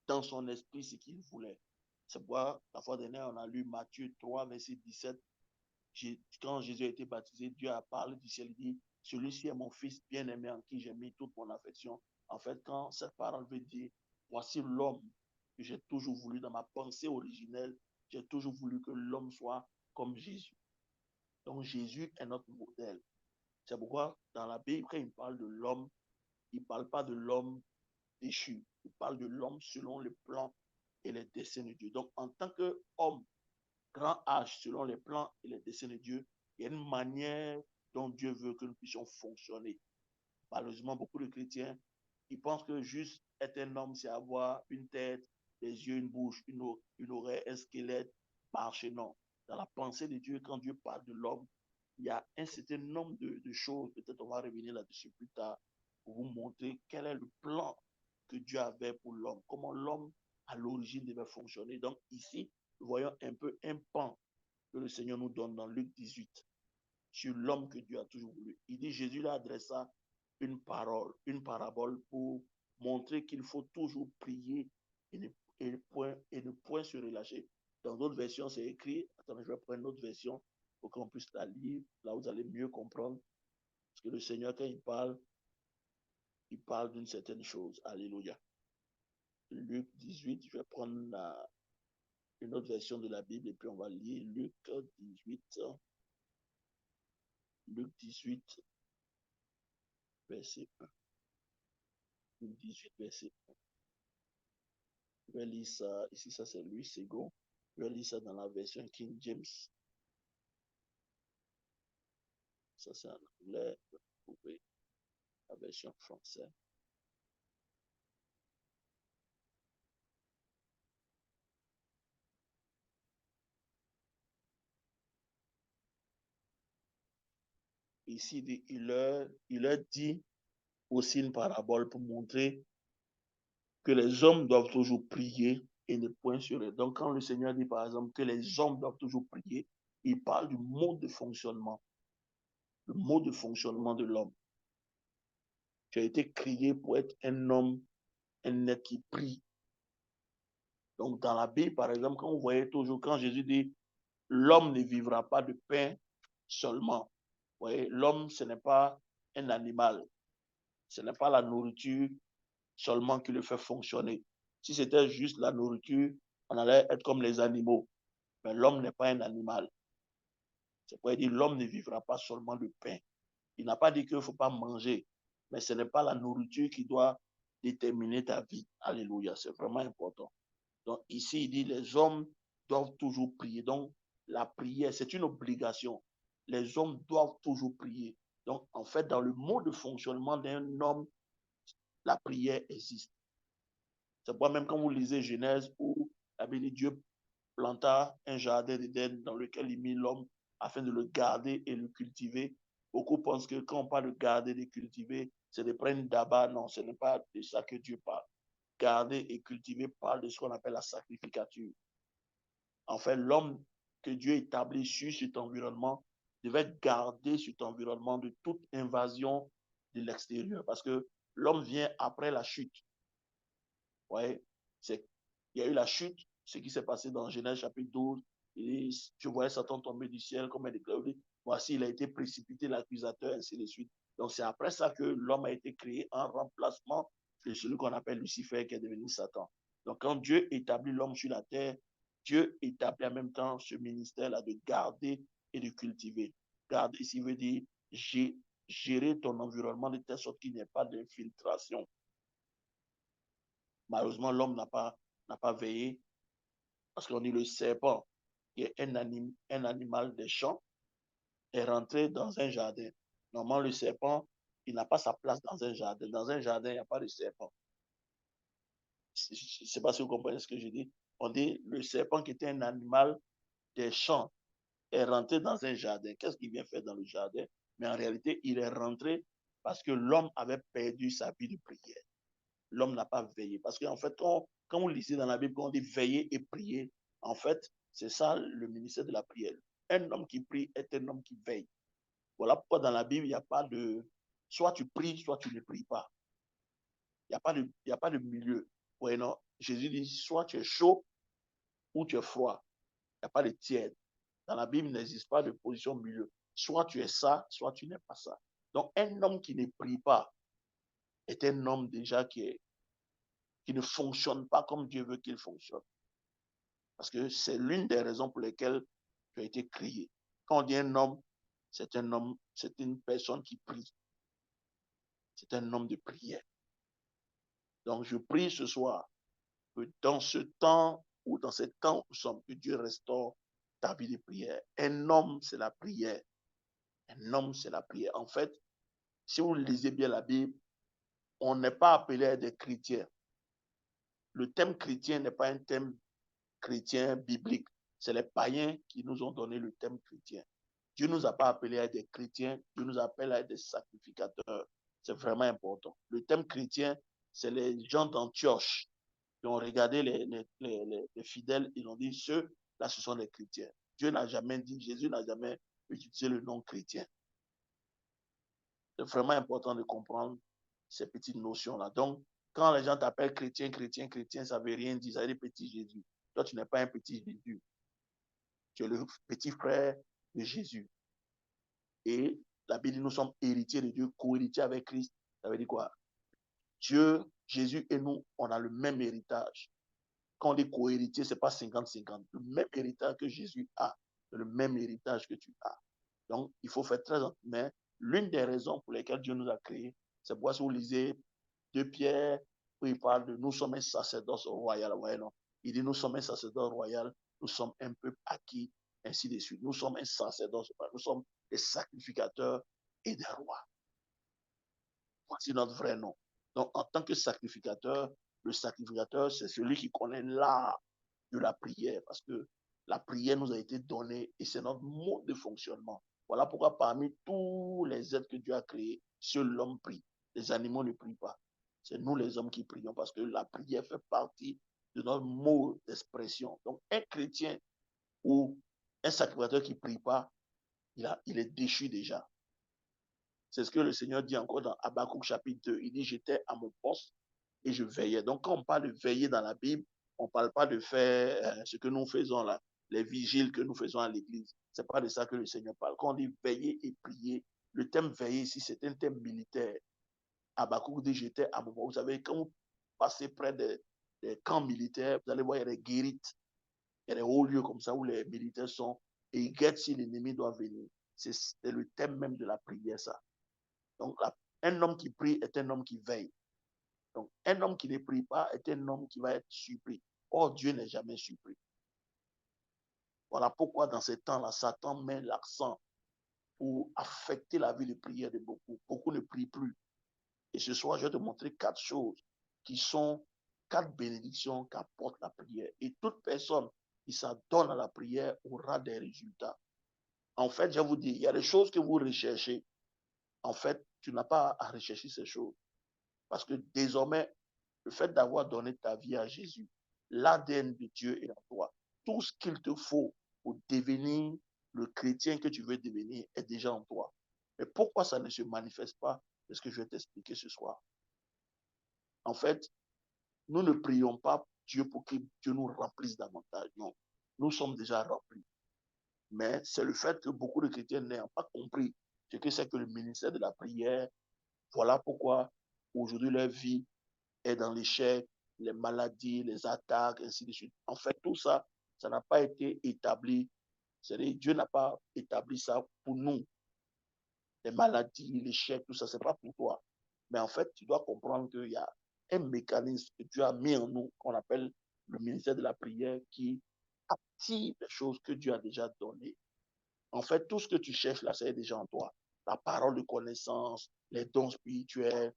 dans son esprit ce qu'il voulait. C'est pourquoi la fois dernière, on a lu Matthieu 3, verset 17. quand Jésus a été baptisé, Dieu a parlé du ciel, il dit, celui-ci est mon fils bien-aimé en qui j'ai mis toute mon affection. En fait, quand cette parole veut dire, voici l'homme que j'ai toujours voulu dans ma pensée originelle, j'ai toujours voulu que l'homme soit comme Jésus. Donc Jésus est notre modèle. C'est pourquoi dans la Bible, quand il parle de l'homme, il ne parle pas de l'homme déchu. Il parle de l'homme selon les plans et les desseins de Dieu. Donc en tant qu'homme, grand H, selon les plans et les desseins de Dieu, il y a une manière dont Dieu veut que nous puissions fonctionner. Malheureusement, beaucoup de chrétiens, ils pensent que juste être un homme, c'est avoir une tête, des yeux, une bouche, une oreille, un squelette, marcher. Non. Dans la pensée de Dieu, quand Dieu parle de l'homme, il y a un certain nombre de choses. Peut-être on va revenir là-dessus plus tard pour vous montrer quel est le plan que Dieu avait pour l'homme, comment l'homme à l'origine devait fonctionner. Donc ici, nous voyons un peu un pan que le Seigneur nous donne dans Luc 18 sur l'homme que Dieu a toujours voulu. Il dit, Jésus lui adressa une parole, une parabole pour montrer qu'il faut toujours prier et ne point se relâcher. Dans d'autres versions, c'est écrit, attendez, je vais prendre une autre version pour qu'on puisse la lire. Là, vous allez mieux comprendre. Parce que le Seigneur, quand il parle d'une certaine chose. Alléluia. Luc 18, je vais prendre une autre version de la Bible et puis on va lire Luc 18. Luc 18, verset 1. Luc 18, verset 1. Je vais lire ça. Ici, ça c'est Louis Segon. Je vais lire ça dans la version King James. Ça c'est en anglais. Vous trouvez la version française. Ici, il leur dit aussi une parabole pour montrer que les hommes doivent toujours prier et ne point sur eux. Donc, quand le Seigneur dit, par exemple, que les hommes doivent toujours prier, il parle du mode de fonctionnement, le mode de fonctionnement de l'homme. Tu as été créé pour être un homme, un être qui prie. Donc, dans la Bible, par exemple, quand vous voyez toujours, quand Jésus dit, l'homme ne vivra pas de pain seulement. Vous voyez, l'homme, ce n'est pas un animal. Ce n'est pas la nourriture seulement qui le fait fonctionner. Si c'était juste la nourriture, on allait être comme les animaux. Mais l'homme n'est pas un animal. C'est pourquoi il dit l'homme ne vivra pas seulement de pain. Il n'a pas dit qu'il ne faut pas manger, mais ce n'est pas la nourriture qui doit déterminer ta vie. Alléluia, c'est vraiment important. Donc ici, il dit les hommes doivent toujours prier. Donc la prière, c'est une obligation. Les hommes doivent toujours prier. Donc en fait, dans le mode de fonctionnement d'un homme, la prière existe. C'est pourquoi même quand vous lisez Genèse où la Bible dit Dieu planta un jardin d'Éden dans lequel il mit l'homme afin de le garder et le cultiver. Beaucoup pensent que quand on parle de garder et de cultiver, c'est de prendre d'abord. Non, ce n'est pas de ça que Dieu parle. Garder et cultiver parle de ce qu'on appelle la sacrificature. En fait, l'homme que Dieu établit sur cet environnement devait garder cet environnement de toute invasion de l'extérieur. Parce que l'homme vient après la chute. Ouais, il y a eu la chute, ce qui s'est passé dans Genèse chapitre 12. Et tu voyais Satan tomber du ciel comme un éclair. Voici, il a été précipité, l'accusateur, ainsi de suite. Donc, c'est après ça que l'homme a été créé en remplacement de celui qu'on appelle Lucifer, qui est devenu Satan. Donc, quand Dieu établit l'homme sur la terre, Dieu établit en même temps ce ministère-là de garder et de cultiver. Garder, ici veut dire gérer ton environnement de telle sorte qu'il n'y ait pas d'infiltration. Malheureusement, l'homme n'a pas veillé parce qu'on dit le serpent, qui est un animal des champs, est rentré dans un jardin. Normalement, le serpent, il n'a pas sa place dans un jardin. Dans un jardin, il n'y a pas de serpent. Je ne sais pas si vous comprenez ce que je dis. On dit le serpent qui était un animal des champs est rentré dans un jardin. Qu'est-ce qu'il vient faire dans le jardin? Mais en réalité, il est rentré parce que l'homme avait perdu sa vie de prière. L'homme n'a pas veillé. Parce qu'en fait, quand vous lisez dans la Bible, quand on dit veiller et prier, en fait, c'est ça le ministère de la prière. Un homme qui prie est un homme qui veille. Voilà pourquoi dans la Bible, il n'y a pas de... Soit tu pries, soit tu ne pries pas. Il n'y a pas de milieu. Ouais, non. Jésus dit, soit tu es chaud ou tu es froid. Il n'y a pas de tiède. Dans la Bible, il n'existe pas de position au milieu. Soit tu es ça, soit tu n'es pas ça. Donc, un homme qui ne prie pas est un homme déjà qui ne fonctionne pas comme Dieu veut qu'il fonctionne. Parce que c'est l'une des raisons pour lesquelles tu as été créé. Quand on dit un homme, c'est une personne qui prie. C'est un homme de prière. Donc, je prie ce soir que dans ce temps ou dans ces temps où nous sommes, que Dieu restaure ta vie de prière. Un homme, c'est la prière. Un homme, c'est la prière. En fait, si vous lisez bien la Bible, on n'est pas appelé à être des chrétiens. Le thème chrétien n'est pas un thème chrétien biblique. C'est les païens qui nous ont donné le thème chrétien. Dieu ne nous a pas appelés à être des chrétiens, Dieu nous appelle à être des sacrificateurs. C'est vraiment important. Le thème chrétien, c'est les gens d'Antioche qui ont regardé les fidèles, ils ont dit, ceux-là, ce sont les chrétiens. Dieu n'a jamais dit, Jésus n'a jamais utilisé le nom chrétien. C'est vraiment important de comprendre ces petites notions-là. Donc, quand les gens t'appellent chrétien, chrétien, chrétien, ça ne veut rien dire, ça veut dire petit Jésus. Toi, tu n'es pas un petit Jésus. Tu es le petit frère de Jésus. Et la Bible dit, nous sommes héritiers de Dieu, co-héritiers avec Christ. Ça veut dire quoi? Dieu, Jésus et nous, on a le même héritage. Quand on dit co-héritier, ce n'est pas 50-50. Le même héritage que Jésus a, c'est le même héritage que tu as. Donc, il faut faire très attention. Mais l'une des raisons pour lesquelles Dieu nous a créés, c'est pourquoi si vous lisez 2 Pierre, où il parle de nous sommes un sacerdoce royal. Ouais, non. Il dit nous sommes un sacerdoce royal, nous sommes un peuple acquis, ainsi de suite. Nous sommes un sacerdoce royal, nous sommes des sacrificateurs et des rois. Voici notre vrai nom. Donc, en tant que sacrificateur, le sacrificateur, c'est celui qui connaît l'art de la prière, parce que la prière nous a été donnée et c'est notre mode de fonctionnement. Voilà pourquoi parmi tous les êtres que Dieu a créés, seul l'homme prie. Les animaux ne prient pas. C'est nous les hommes qui prions parce que la prière fait partie de notre mode d'expression. Donc, un chrétien ou un sacrificateur qui ne prie pas, il est déchu déjà. C'est ce que le Seigneur dit encore dans Habakkuk chapitre 2. Il dit, j'étais à mon poste et je veillais. Donc, quand on parle de veiller dans la Bible, on ne parle pas de faire ce que nous faisons là, les vigiles que nous faisons à l'église. Ce n'est pas de ça que le Seigneur parle. Quand on dit veiller et prier, le thème veiller ici, c'est un thème militaire. Habakkuk dit, j'étais à mon poste. Vous savez, quand vous passez près des camps militaires, vous allez voir, il y a des guérites, il y a des hauts lieux comme ça où les militaires sont et ils guettent si l'ennemi doit venir. C'est le thème même de la prière, ça. Donc, un homme qui prie est un homme qui veille. Donc, un homme qui ne prie pas est un homme qui va être surpris. Or, Dieu n'est jamais surpris. Voilà pourquoi, dans ces temps-là, Satan met l'accent pour affecter la vie de prière de beaucoup. Beaucoup ne prient plus. Et ce soir, je vais te montrer 4 choses qui sont 4 bénédictions qu'apporte la prière. Et toute personne qui s'adonne à la prière aura des résultats. En fait, je vais vous dire, il y a des choses que vous recherchez. En fait, tu n'as pas à rechercher ces choses. Parce que désormais, le fait d'avoir donné ta vie à Jésus, l'ADN de Dieu est en toi. Tout ce qu'il te faut pour devenir le chrétien que tu veux devenir est déjà en toi. Mais pourquoi ça ne se manifeste pas? C'est ce que je vais t'expliquer ce soir. En fait, nous ne prions pas Dieu pour que Dieu nous remplisse davantage. Non, nous sommes déjà remplis. Mais c'est le fait que beaucoup de chrétiens n'ont pas compris ce que c'est que le ministère de la prière. Voilà pourquoi aujourd'hui leur vie est dans l'échec, les maladies, les attaques, ainsi de suite. En fait, tout ça, ça n'a pas été établi. C'est-à-dire, Dieu n'a pas établi ça pour nous. Les maladies, l'échec, tout ça, c'est pas pour toi. Mais en fait, tu dois comprendre qu'il y a un mécanisme que Dieu a mis en nous, qu'on appelle le ministère de la prière, qui active les choses que Dieu a déjà données. En fait, tout ce que tu cherches là, c'est déjà en toi. La parole de connaissance, les dons spirituels,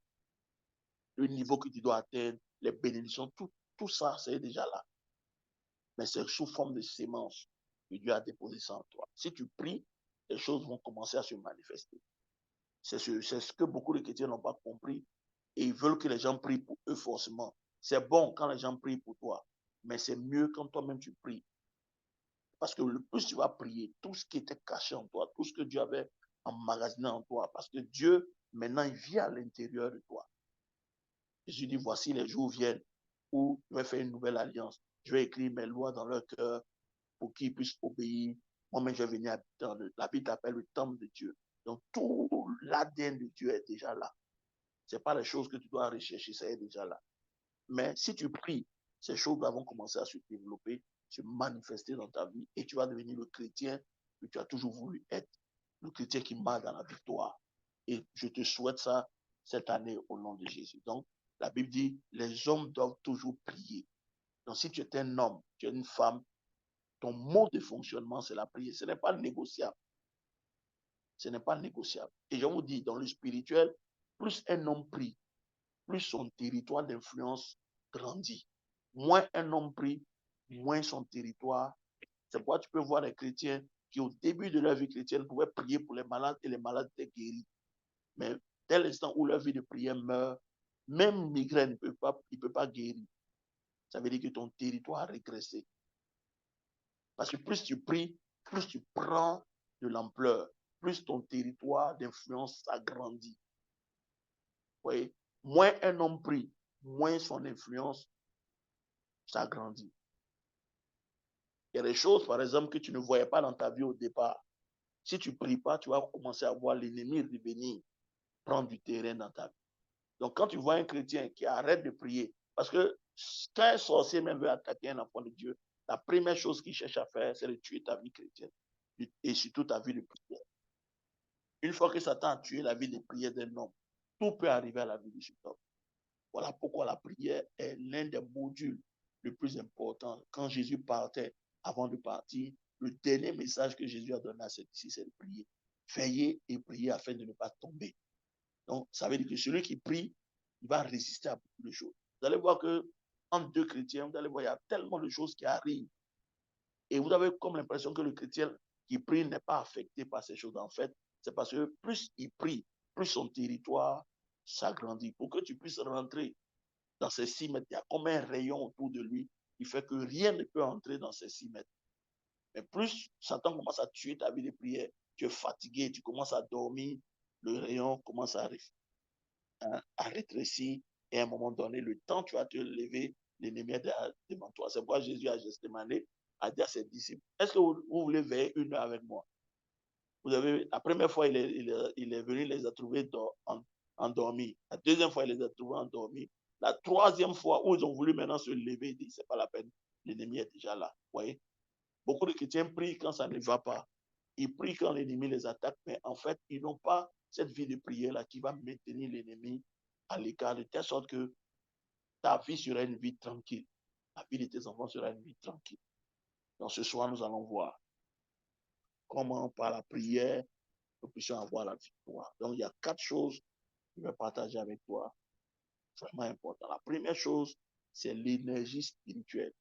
le niveau que tu dois atteindre, les bénédictions, tout ça, c'est déjà là. Mais c'est sous forme de sémence que Dieu a déposé ça en toi. Si tu pries, les choses vont commencer à se manifester. C'est ce que beaucoup de chrétiens n'ont pas compris. Et ils veulent que les gens prient pour eux forcément. C'est bon quand les gens prient pour toi, mais c'est mieux quand toi-même tu pries. Parce que le plus tu vas prier, tout ce qui était caché en toi, tout ce que Dieu avait emmagasiné en toi, parce que Dieu, maintenant, il vit à l'intérieur de toi. Jésus dit, voici les jours viennent où je vais faire une nouvelle alliance. Je vais écrire mes lois dans leur cœur pour qu'ils puissent obéir Moi-même, je vais venir habiter dans la Bible appelle le temple de Dieu. Donc, tout l'ADN de Dieu est déjà là. Ce n'est pas les choses que tu dois rechercher, ça est déjà là. Mais si tu pries, ces choses vont commencer à se développer, se manifester dans ta vie et tu vas devenir le chrétien que tu as toujours voulu être, le chrétien qui marche dans la victoire. Et je te souhaite ça cette année au nom de Jésus. Donc, la Bible dit, les hommes doivent toujours prier. Donc, si tu es un homme, tu es une femme, ton mode de fonctionnement, c'est la prière. Ce n'est pas négociable. Ce n'est pas négociable. Et je vous dis, dans le spirituel, plus un homme prie, plus son territoire d'influence grandit. Moins un homme prie, moins son territoire. C'est pourquoi tu peux voir les chrétiens qui, au début de leur vie chrétienne, pouvaient prier pour les malades et les malades étaient guéris. Mais dès l'instant où leur vie de prière meurt, même migraine ne peut pas guérir. Ça veut dire que ton territoire a régressé. Parce que plus tu pries, plus tu prends de l'ampleur, plus ton territoire d'influence s'agrandit. Vous voyez, moins un homme prie, moins son influence s'agrandit. Il y a des choses, par exemple, que tu ne voyais pas dans ta vie au départ. Si tu ne pries pas, tu vas commencer à voir l'ennemi revenir prendre du terrain dans ta vie. Donc, quand tu vois un chrétien qui arrête de prier, parce que quand un sorcier même veut attaquer un enfant de Dieu, la première chose qu'il cherche à faire, c'est de tuer ta vie chrétienne et surtout ta vie de prière. Une fois que Satan a tué la vie de prière d'un homme, tout peut arriver à la vie de cet homme. Voilà pourquoi la prière est l'un des modules le plus important. Quand Jésus partait, avant de partir, le dernier message que Jésus a donné à ses disciples, c'est de prier. Veillez et priez afin de ne pas tomber. Donc, ça veut dire que celui qui prie, il va résister à beaucoup de choses. Vous allez voir que entre deux chrétiens, vous allez voir, il y a tellement de choses qui arrivent. Et vous avez comme l'impression que le chrétien qui prie n'est pas affecté par ces choses. En fait, c'est parce que plus il prie, plus son territoire s'agrandit. Pour que tu puisses rentrer dans ces 6 mètres, il y a comme un rayon autour de lui qui fait que rien ne peut entrer dans ces 6 mètres. Mais plus Satan commence à tuer ta vie de prière, tu es fatigué, tu commences à dormir, le rayon commence à rétrécir et à un moment donné, le temps tu vas te lever, l'ennemi est devant toi. C'est pourquoi Jésus a Gethsémanée a dit à ses disciples, est-ce que vous voulez veiller 1 heure avec moi? La première fois, il est venu, il les a trouvés endormis. La deuxième fois, il les a trouvés endormis. La troisième fois, où ils ont voulu maintenant se lever, il dit, c'est pas la peine, l'ennemi est déjà là. Vous voyez? Beaucoup de chrétiens prient quand ça ne va pas. Ils prient quand l'ennemi les attaque, mais en fait, ils n'ont pas cette vie de prière-là qui va maintenir l'ennemi à l'écart, de telle sorte que ta vie sera une vie tranquille. La vie de tes enfants sera une vie tranquille. Donc ce soir, nous allons voir comment, par la prière, nous puissions avoir la victoire. Donc il y a 4 choses que je vais partager avec toi, vraiment important. La première chose, c'est l'énergie spirituelle.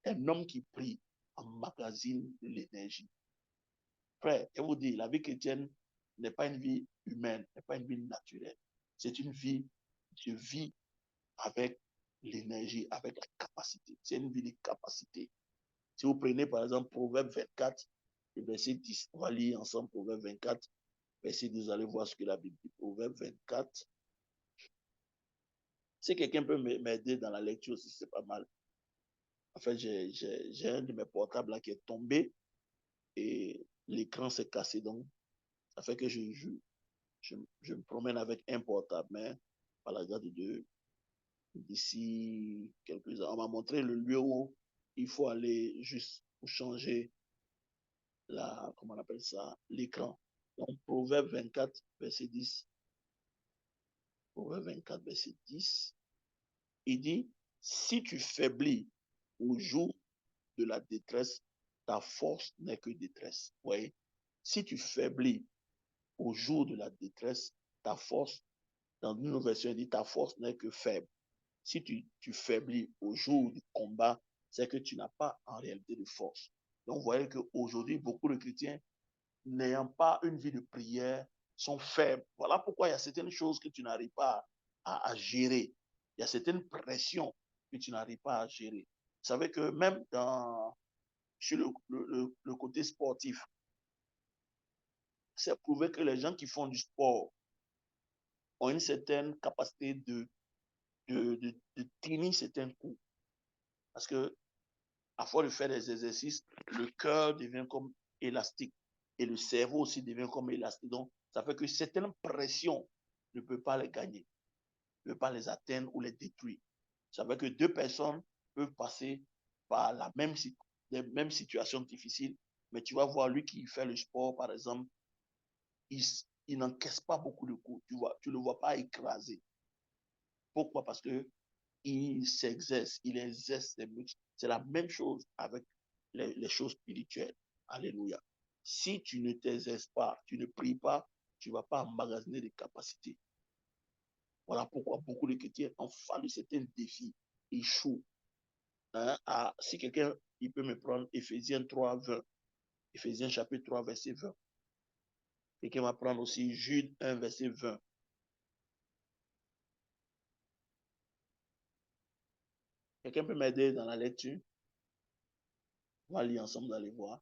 Un homme qui prie emmagasine de l'énergie. Frère, je vous dis, la vie chrétienne n'est pas une vie humaine, n'est pas une vie naturelle. C'est une vie, je vis avec l'énergie, avec la capacité. C'est une vie de capacité. Si vous prenez par exemple Proverbe 24, le verset 10, on va lire ensemble Proverbe 24, verset 10, vous allez voir ce que la Bible dit. Proverbe 24. Si quelqu'un peut m'aider dans la lecture aussi, c'est pas mal. En fait, j'ai un de mes portables là qui est tombé et l'écran s'est cassé. Donc, ça fait que je me promène avec un portable. Mais par la grâce de Dieu, d'ici quelques heures, on m'a montré le lieu où il faut aller juste pour changer comment on appelle ça, l'écran. Donc, Proverbe 24, verset 10. Proverbe 24, verset 10. Il dit, si tu faiblis au jour de la détresse, ta force n'est que détresse. Vous voyez? Si tu faiblis au jour de la détresse, ta force, dans une autre version, il dit, ta force n'est que faible. Si tu faiblis au jour du combat, c'est que tu n'as pas en réalité de force. Donc, vous voyez qu'aujourd'hui, beaucoup de chrétiens n'ayant pas une vie de prière sont faibles. Voilà pourquoi il y a certaines choses que tu n'arrives pas à gérer. Il y a certaines pressions que tu n'arrives pas à gérer. Vous savez que même sur le côté sportif, c'est prouvé que les gens qui font du sport ont une certaine capacité de tenir certains coups. Parce que à force de faire des exercices, le cœur devient comme élastique. Et le cerveau aussi devient comme élastique. Donc, ça fait que certaines pressions ne peuvent pas les gagner, ne peuvent pas les atteindre ou les détruire. Ça fait que deux personnes peuvent passer par les mêmes situations difficiles, mais tu vas voir lui qui fait le sport, par exemple, il n'encaisse pas beaucoup de coups, tu ne le vois pas écraser. Pourquoi? Parce que il s'exerce, il exerce ses muscles. C'est la même chose avec les choses spirituelles. Alléluia. Si tu ne t'exerces pas, tu ne pries pas, tu ne vas pas emmagasiner des capacités. Voilà pourquoi beaucoup de chrétiens ont fallu certains défis, échouent. Hein, si quelqu'un, il peut me prendre Éphésiens 3, 20. Éphésiens chapitre 3, verset 20. Quelqu'un va prendre aussi Jude 1, verset 20. Quelqu'un peut m'aider dans la lecture? On va lire ensemble, d'aller voir.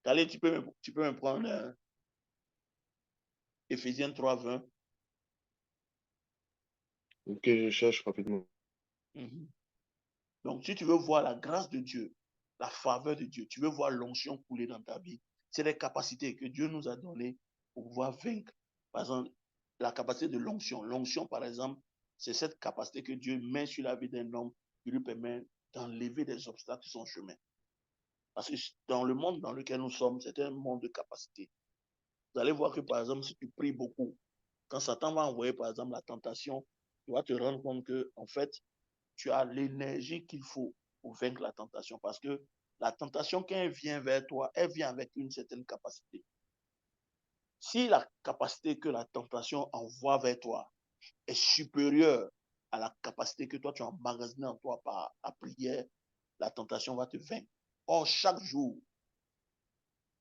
Allez, tu peux me prendre Éphésiens 3, 20. Ok, je cherche rapidement. Mhm. Donc, si tu veux voir la grâce de Dieu, la faveur de Dieu, tu veux voir l'onction couler dans ta vie, c'est les capacités que Dieu nous a données pour pouvoir vaincre. Par exemple, la capacité de l'onction. L'onction, par exemple, c'est cette capacité que Dieu met sur la vie d'un homme qui lui permet d'enlever des obstacles sur son chemin. Parce que dans le monde dans lequel nous sommes, c'est un monde de capacité. Vous allez voir que, par exemple, si tu pries beaucoup, quand Satan va envoyer, par exemple, la tentation, tu vas te rendre compte que, en fait, tu as l'énergie qu'il faut pour vaincre la tentation. Parce que la tentation, quand elle vient vers toi, elle vient avec une certaine capacité. Si la capacité que la tentation envoie vers toi est supérieure à la capacité que toi tu as emmagasinée en toi par la prière, la tentation va te vaincre. Or, chaque jour,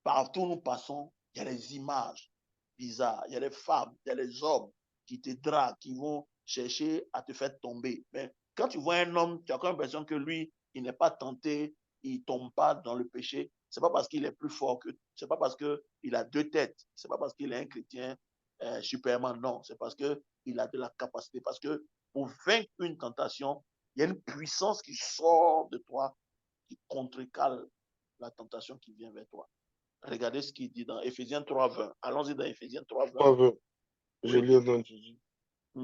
partout où nous passons, il y a des images bizarres, il y a des femmes, il y a des hommes qui te draguent, qui vont chercher à te faire tomber. Mais quand tu vois un homme, tu as comme l'impression que lui, il n'est pas tenté, il ne tombe pas dans le péché. Ce n'est pas parce qu'il est plus fort que, c'est pas parce qu'il a deux têtes, c'est pas parce qu'il est un chrétien Superman, non, c'est parce qu'il a de la capacité. Parce que pour vaincre une tentation, il y a une puissance qui sort de toi, qui contrecale la tentation qui vient vers toi. Regardez ce qu'il dit dans Éphésiens 3, 20. Allons-y dans Éphésiens 3, 20. 3, 20. Je Oui. lis dans Jésus.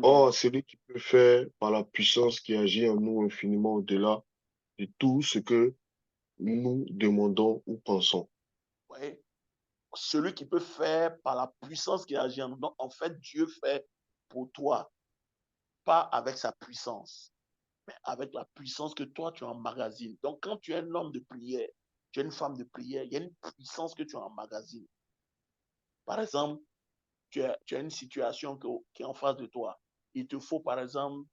Or, celui qui peut faire par la puissance qui agit en nous infiniment au-delà de tout ce que nous demandons ou pensons. Oui. Celui qui peut faire par la puissance qui agit en nous. Donc, en fait, Dieu fait pour toi, pas avec sa puissance, mais avec la puissance que toi, tu emmagasines. Donc, quand tu es un homme de prière, tu es une femme de prière, il y a une puissance que tu emmagasines. Par exemple, tu as une situation qui est en face de toi. Il te faut, par exemple,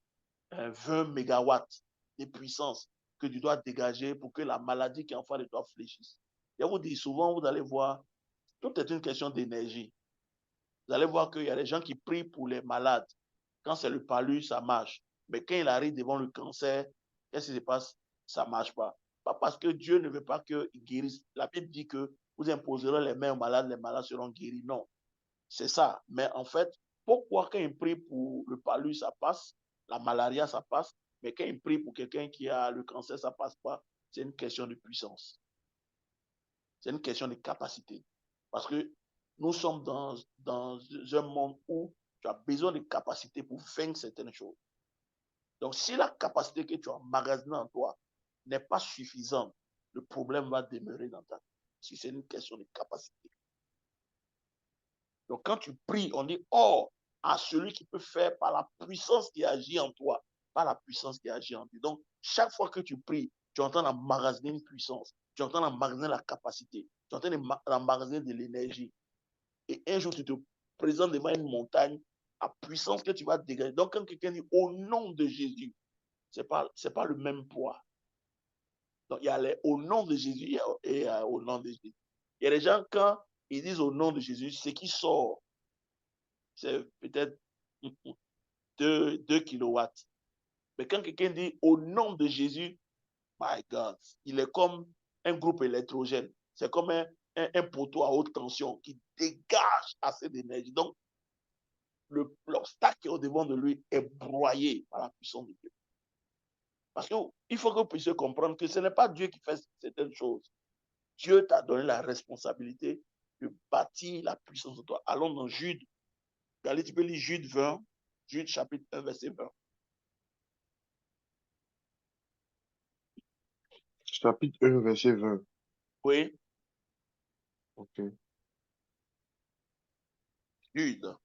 20 mégawatts de puissance que tu dois dégager pour que la maladie qui est en face de toi fléchisse. Je vous dis, souvent, vous allez voir, tout est une question d'énergie. Vous allez voir qu'il y a des gens qui prient pour les malades. Quand c'est le palu, ça marche. Mais quand il arrive devant le cancer, qu'est-ce qui se passe? Ça ne marche pas. Pas parce que Dieu ne veut pas qu'il guérisse. La Bible dit que vous imposerez les mains aux malades, les malades seront guéris. Non, c'est ça. Mais en fait, pourquoi quand il prie pour le palu, ça passe, la malaria, ça passe, mais quand il prie pour quelqu'un qui a le cancer, ça ne passe pas? C'est une question de puissance. C'est une question de capacité. Parce que nous sommes dans un monde où tu as besoin de capacité pour vaincre certaines choses. Donc, si la capacité que tu as emmagasinée en toi n'est pas suffisante, le problème va demeurer dans ta vie. Si c'est une question de capacité. Donc, quand tu pries, on dit, oh, à celui qui peut faire par la puissance qui agit en toi, par la puissance qui agit en Dieu. Donc, chaque fois que tu pries, tu entends emmagasiner une puissance, tu entends emmagasiner la capacité, tu entends emmagasiner de l'énergie. Et un jour, tu te présentes devant une montagne à puissance que tu vas dégager. Donc, quand quelqu'un dit au nom de Jésus, ce n'est pas le même poids. Donc, il y a au nom de Jésus et au nom de Jésus. Il y a des gens, quand ils disent au nom de Jésus, ce qui sort, c'est peut-être 2 kilowatts. Mais quand quelqu'un dit au nom de Jésus, my God, il est comme un groupe électrogène. C'est comme un poteau à haute tension qui dégage assez d'énergie. Donc, l'obstacle qui est au devant de lui est broyé par la puissance de Dieu. Parce qu'il faut que vous puissiez comprendre que ce n'est pas Dieu qui fait certaines choses. Dieu t'a donné la responsabilité de bâtir la puissance de toi. Allons dans Jude. Allez, tu peux lire Jude 20, Jude chapitre 1, verset 20. Chapitre 1, verset 20. Oui, Ok. Jude.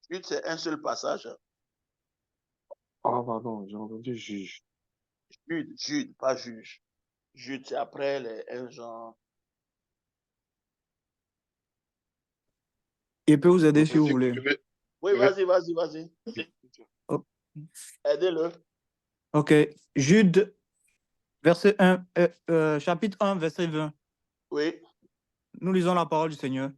Jude, c'est un seul passage. Ah, pardon, j'ai entendu juge. Jude, pas juge. Jude, c'est après les 1 Jean. Il peut vous aider si vous Vas-y, voulez. Oui, vas-y. Oh, Aidez-le. ok. Jude, chapitre 1, verset 20. Oui, Nous lisons la parole du Seigneur.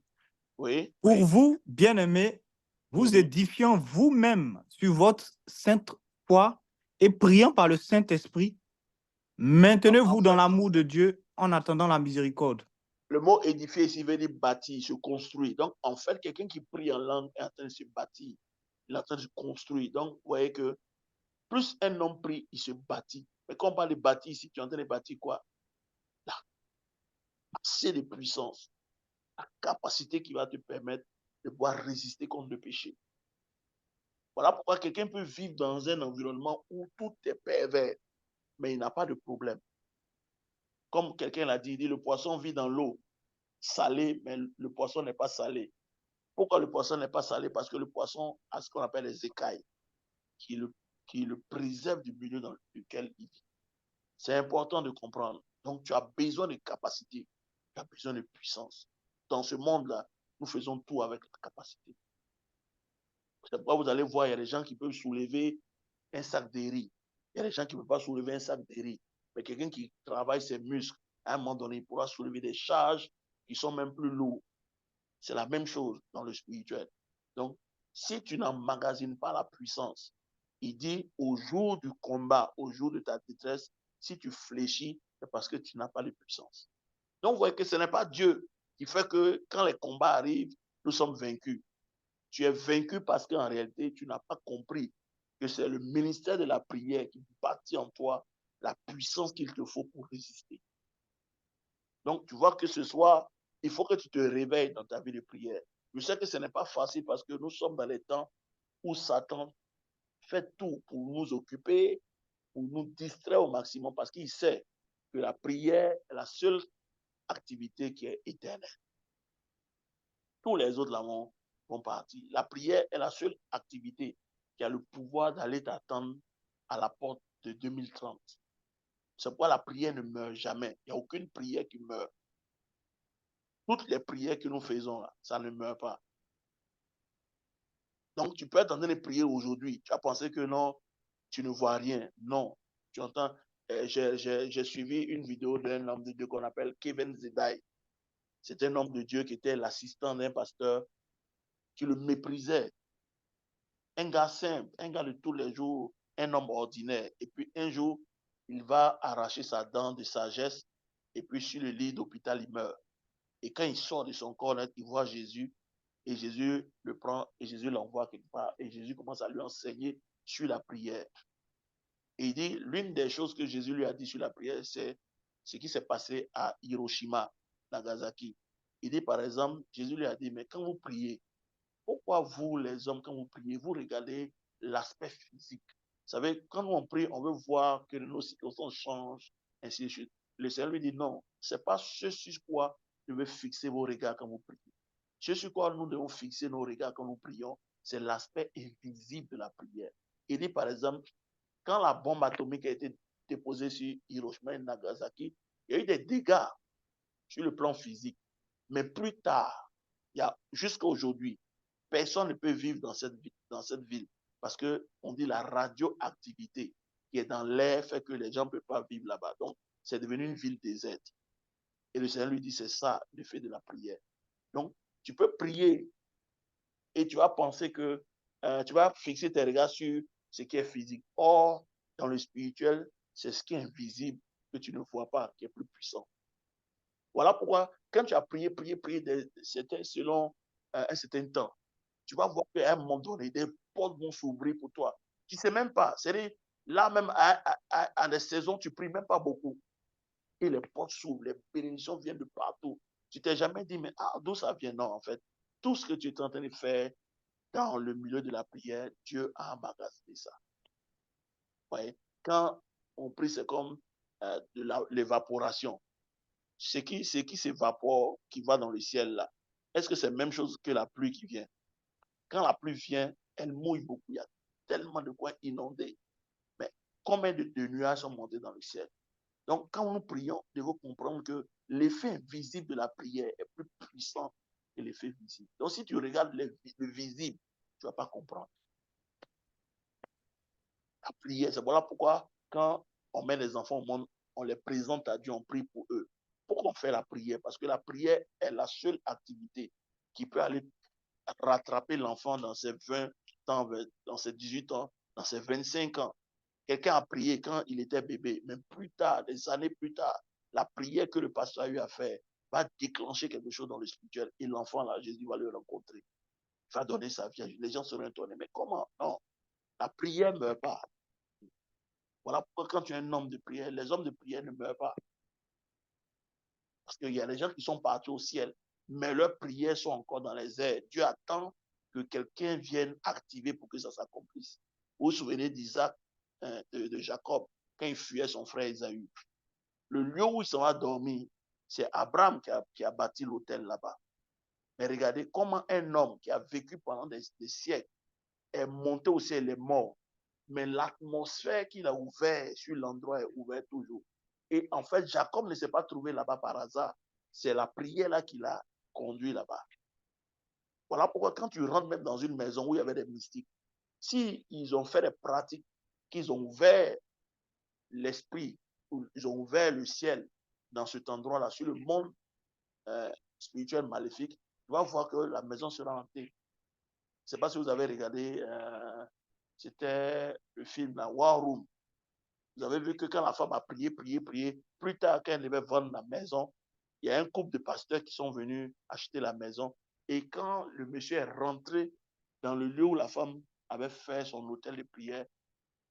oui. Pour vous, bien-aimés, vous Mhm. édifiant vous-même sur votre sainte foi et priant par le Saint-Esprit, maintenez-vous dans l'amour de Dieu en attendant la miséricorde. Le mot édifier ici veut dire bâtir, se construire. Donc, en fait, quelqu'un qui prie en langue est en train de se bâtir. Il est en train de se construire. Donc, vous voyez que plus un homme prie, il se bâtit. Mais quand on parle de bâtir ici, tu es en train de bâtir quoi? Là, assez de puissance, la capacité qui va te permettre de pouvoir résister contre le péché. Voilà pourquoi quelqu'un peut vivre dans un environnement où tout est pervers, mais il n'a pas de problème. Comme quelqu'un l'a dit, il dit le poisson vit dans l'eau salée, mais le poisson n'est pas salé. Pourquoi le poisson n'est pas salé? Parce que le poisson a ce qu'on appelle les écailles, qui le préservent du milieu dans lequel il vit. C'est important de comprendre. Donc, tu as besoin de capacité, tu as besoin de puissance. Dans ce monde-là, nous faisons tout avec la capacité. C'est pourquoi vous allez voir, il y a des gens qui peuvent soulever un sac de riz. Il y a des gens qui ne peuvent pas soulever un sac de riz. Mais quelqu'un qui travaille ses muscles, à un moment donné, il pourra soulever des charges qui sont même plus lourdes. C'est la même chose dans le spirituel. Donc, si tu n'emmagasines pas la puissance, il dit au jour du combat, au jour de ta détresse, si tu fléchis, c'est parce que tu n'as pas de puissance. Donc, vous voyez que ce n'est pas Dieu qui fait que quand les combats arrivent, nous sommes vaincus. Tu es vaincu parce qu'en réalité, tu n'as pas compris que c'est le ministère de la prière qui bâtit en toi la puissance qu'il te faut pour résister. Donc, tu vois que ce soir, il faut que tu te réveilles dans ta vie de prière. Je sais que ce n'est pas facile parce que nous sommes dans les temps où Satan fait tout pour nous occuper, pour nous distraire au maximum parce qu'il sait que la prière est la seule activité qui est éternelle. Tous les autres là vont partir. La prière est la seule activité qui a le pouvoir d'aller t'attendre à la porte de 2030. C'est pourquoi la prière ne meurt jamais. Il n'y a aucune prière qui meurt. Toutes les prières que nous faisons là, ça ne meurt pas. Donc, tu peux être en train de prier aujourd'hui. Tu as pensé que non, tu ne vois rien. Non. Tu entends, j'ai suivi une vidéo d'un homme de Dieu qu'on appelle Kevin Zedai. C'est un homme de Dieu qui était l'assistant d'un pasteur qui le méprisait. Un gars simple, un gars de tous les jours, un homme ordinaire. Et puis un jour, il va arracher sa dent de sagesse et puis sur le lit d'hôpital, il meurt. Et quand il sort de son corps, il voit Jésus et Jésus le prend et Jésus l'envoie quelque part et Jésus commence à lui enseigner sur la prière. Et il dit, l'une des choses que Jésus lui a dit sur la prière, c'est ce qui s'est passé à Hiroshima, Nagasaki. Il dit, par exemple, Jésus lui a dit, mais quand vous priez, pourquoi vous, les hommes, quand vous priez, vous regardez l'aspect physique? Vous savez, quand on prie, on veut voir que nos situations changent, ainsi de suite. Le Seigneur lui dit, non, ce n'est pas ce sur quoi vous devez fixer vos regards quand vous priez. Ce sur quoi nous devons fixer nos regards quand nous prions, c'est l'aspect invisible de la prière. Il dit, par exemple, quand la bombe atomique a été déposée sur Hiroshima et Nagasaki, il y a eu des dégâts sur le plan physique. Mais plus tard, jusqu'à aujourd'hui, personne ne peut vivre dans cette ville parce qu'on dit la radioactivité qui est dans l'air fait que les gens ne peuvent pas vivre là-bas. Donc, c'est devenu une ville déserte. Et le Seigneur lui dit, c'est ça l'effet de la prière. Donc, tu peux prier et tu vas penser que tu vas fixer tes regards sur ce qui est physique. Or, dans le spirituel, c'est ce qui est invisible que tu ne vois pas, qui est plus puissant. Voilà pourquoi, quand tu as prié selon un certain temps, tu vas voir qu'à un moment donné, des portes vont s'ouvrir pour toi. Tu ne sais même pas. C'est-à-dire, Là même, à des saisons, tu ne pries même pas beaucoup. Et les portes s'ouvrent, les bénédictions viennent de partout. Tu t'es jamais dit, mais d'où ça vient? Non, en fait, tout ce que tu es en train de faire dans le milieu de la prière, Dieu a emmagasiné ça. Ouais. Quand on prie, c'est comme de l'évaporation. Ce qui s'évapore, qui va dans le ciel là, est-ce que c'est la même chose que la pluie qui vient? Quand la pluie vient, elle mouille beaucoup. Il y a tellement de quoi inonder. Mais combien de nuages sont montés dans le ciel? Donc, quand nous prions, nous devons comprendre que l'effet invisible de la prière est plus puissant que l'effet visible. Donc, si tu regardes le visible, tu ne vas pas comprendre. La prière, c'est voilà pourquoi quand on met les enfants au monde, on les présente à Dieu, on prie pour eux. Pourquoi on fait la prière? Parce que la prière est la seule activité qui peut aller rattraper l'enfant dans ses 20 ans, dans ses 18 ans, dans ses 25 ans. Quelqu'un a prié quand il était bébé, mais plus tard, des années plus tard, la prière que le pasteur a eu à faire va déclencher quelque chose dans le spirituel et l'enfant, là, Jésus va le rencontrer. Il va donner sa vie. Les gens seront étonnés. Mais comment? Non, la prière ne meurt pas. Voilà pourquoi quand tu es un homme de prière, les hommes de prière ne meurent pas. Parce qu'il y a des gens qui sont partis au ciel, mais leurs prières sont encore dans les airs. Dieu attend que quelqu'un vienne activer pour que ça s'accomplisse. Vous vous souvenez d'Isaac, de Jacob, quand il fuyait son frère Esaü. Le lieu où il s'en va dormir, c'est Abraham qui a bâti l'autel là-bas. Mais regardez comment un homme qui a vécu pendant des siècles est monté au ciel, est mort. Mais l'atmosphère qu'il a ouverte sur l'endroit est ouverte toujours. Et en fait, Jacob ne s'est pas trouvé là-bas par hasard. C'est la prière là qui l'a conduit là-bas. Voilà pourquoi quand tu rentres même dans une maison où il y avait des mystiques, si ils ont fait des pratiques, qu'ils ont ouvert l'esprit, ils ont ouvert le ciel dans cet endroit-là, sur le monde spirituel maléfique, tu vas voir que la maison sera hantée. Je ne sais pas si vous avez regardé, c'était le film la War Room. Vous avez vu que quand la femme a prié, plus tard, quand elle devait vendre la maison, il y a un couple de pasteurs qui sont venus acheter la maison. Et quand le monsieur est rentré dans le lieu où la femme avait fait son hôtel de prière,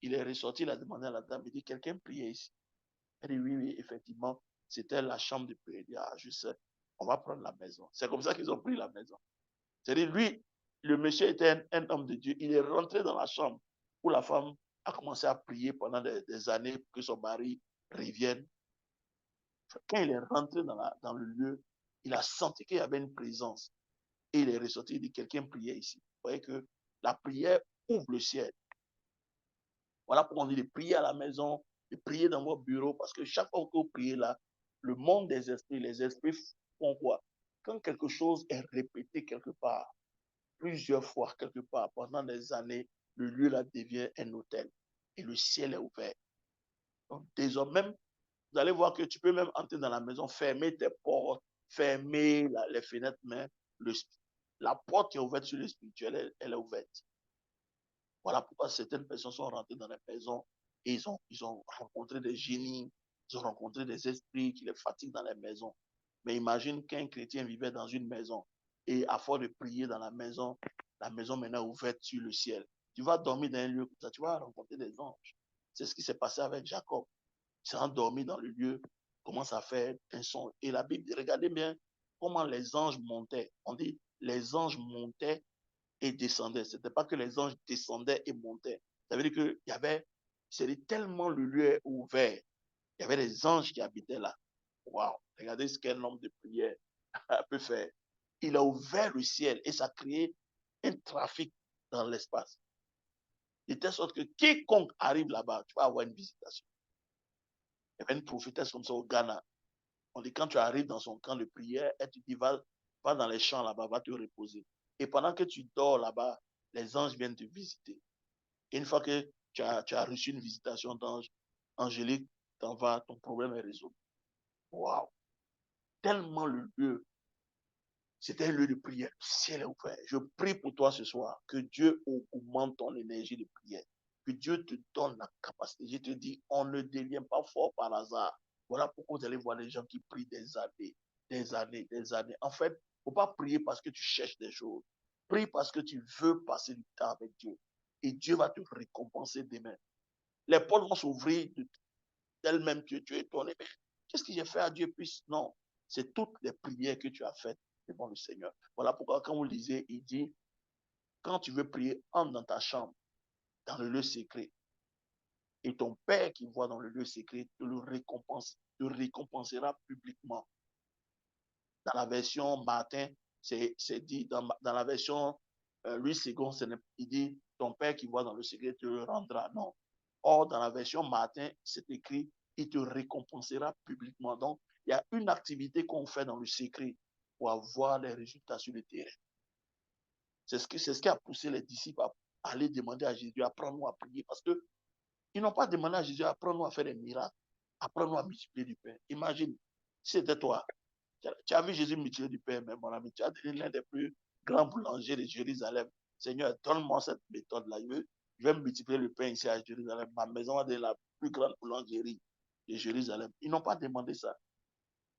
il est ressorti, il a demandé à la dame, il dit, quelqu'un priait ici? Elle dit, oui, effectivement, c'était la chambre de prière. Il dit, je sais, on va prendre la maison. C'est comme ça qu'ils ont pris la maison. C'est-à-dire, lui, le monsieur était un homme de Dieu. Il est rentré dans la chambre où la femme a commencé à prier pendant des années pour que son mari revienne. Quand il est rentré dans le lieu, il a senti qu'il y avait une présence. Et il est ressorti, il dit, quelqu'un priait ici. Vous voyez que la prière ouvre le ciel. Voilà pourquoi on dit de prier à la maison, de prier dans vos bureaux, parce que chaque fois que vous priez là, le monde des esprits, les esprits font quoi? Quand quelque chose est répété quelque part, plusieurs fois quelque part, pendant des années, le lieu là devient un hôtel et le ciel est ouvert. Donc, désormais, vous allez voir que tu peux même entrer dans la maison, fermer tes portes, fermer les fenêtres, mais la porte qui est ouverte sur le spirituel, elle est ouverte. Voilà pourquoi certaines personnes sont rentrées dans les maisons et ils ont rencontré des génies, ils ont rencontré des esprits qui les fatiguent dans les maisons. Mais imagine qu'un chrétien vivait dans une maison et à force de prier dans la maison maintenant est ouverte sur le ciel. Tu vas dormir dans un lieu comme ça, tu vas rencontrer des anges. C'est ce qui s'est passé avec Jacob. Il s'est endormi dans le lieu, commence à faire un son. Et la Bible, regardez bien comment les anges montaient. On dit les anges montaient et descendaient. Ce n'était pas que les anges descendaient et montaient. Ça veut dire qu'il y avait, c'était tellement le lieu ouvert. Il y avait des anges qui habitaient là. Waouh! Regardez ce qu'un homme de prière peut faire. Il a ouvert le ciel et ça a créé un trafic dans l'espace. De telle sorte que quiconque arrive là-bas, tu vas avoir une visitation. Il y avait une prophétesse comme ça au Ghana. On dit quand tu arrives dans son camp de prière, elle te dit va dans les champs là-bas, va te reposer. Et pendant que tu dors là-bas, les anges viennent te visiter. Et une fois que tu as reçu une visitation d'ange angélique, t'en vas, ton problème est résolu. Waouh! Tellement le lieu, c'était un lieu de prière. Le ciel est ouvert. Je prie pour toi ce soir, que Dieu augmente ton énergie de prière. Que Dieu te donne la capacité. Je te dis, on ne devient pas fort par hasard. Voilà pourquoi vous allez voir les gens qui prient des années, des années, des années. En fait, il ne faut pas prier parce que tu cherches des choses. Prie parce que tu veux passer du temps avec Dieu. Et Dieu va te récompenser demain. les portes vont s'ouvrir d'elles-mêmes. Tu es étonné. Mais qu'est-ce que j'ai fait à Dieu puisse? Non, c'est toutes les prières que tu as faites devant le Seigneur. Voilà pourquoi quand vous lisez, il dit, quand tu veux prier, entre dans ta chambre, dans le lieu secret. Et ton Père qui voit dans le lieu secret te récompensera publiquement. Dans la version Martin, c'est dit, dans la version Louis II, il dit, ton Père qui voit dans le secret te le rendra. Non. Or, dans la version Martin, c'est écrit, il te récompensera publiquement. Donc, il y a une activité qu'on fait dans le secret pour avoir les résultats sur le terrain. C'est ce qui a poussé les disciples à aller demander à Jésus, apprends-nous à prier. Parce qu'ils n'ont pas demandé à Jésus, apprends-nous à faire des miracles, apprends-nous à multiplier du pain. Imagine, si c'était toi, tu as vu Jésus multiplier du pain, mais mon ami, tu as devenu l'un des plus grands boulangers de Jérusalem. Seigneur, donne-moi cette méthode-là. Je vais multiplier le pain ici à Jérusalem. Ma maison va devenir la plus grande boulangerie de Jérusalem. Ils n'ont pas demandé ça.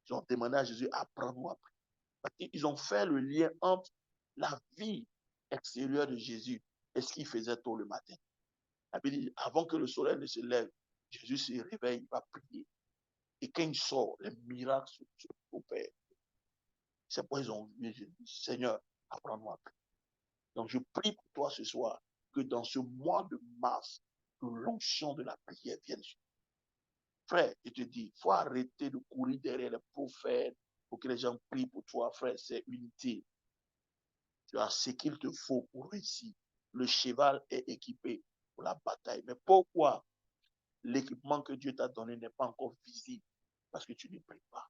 Ils ont demandé à Jésus, apprends-nous à prier. Parce qu'ils ont fait le lien entre la vie extérieure de Jésus et ce qu'il faisait tôt le matin. La Bible dit, avant que le soleil ne se lève, Jésus se réveille, il va prier. Et quand il sort, les miracles s'opèrent. C'est pourquoi ils ont vu Jésus. Seigneur, apprends-nous à prier. Donc je prie pour toi ce soir que dans ce mois de mars, que l'onction de la prière vienne sur toi. Frère, je te dis, il faut arrêter de courir derrière les prophètes pour que les gens prient pour toi, frère. C'est unité. Tu as ce qu'il te faut pour réussir. Le cheval est équipé pour la bataille. Mais pourquoi l'équipement que Dieu t'a donné n'est pas encore visible? Parce que tu ne pries pas.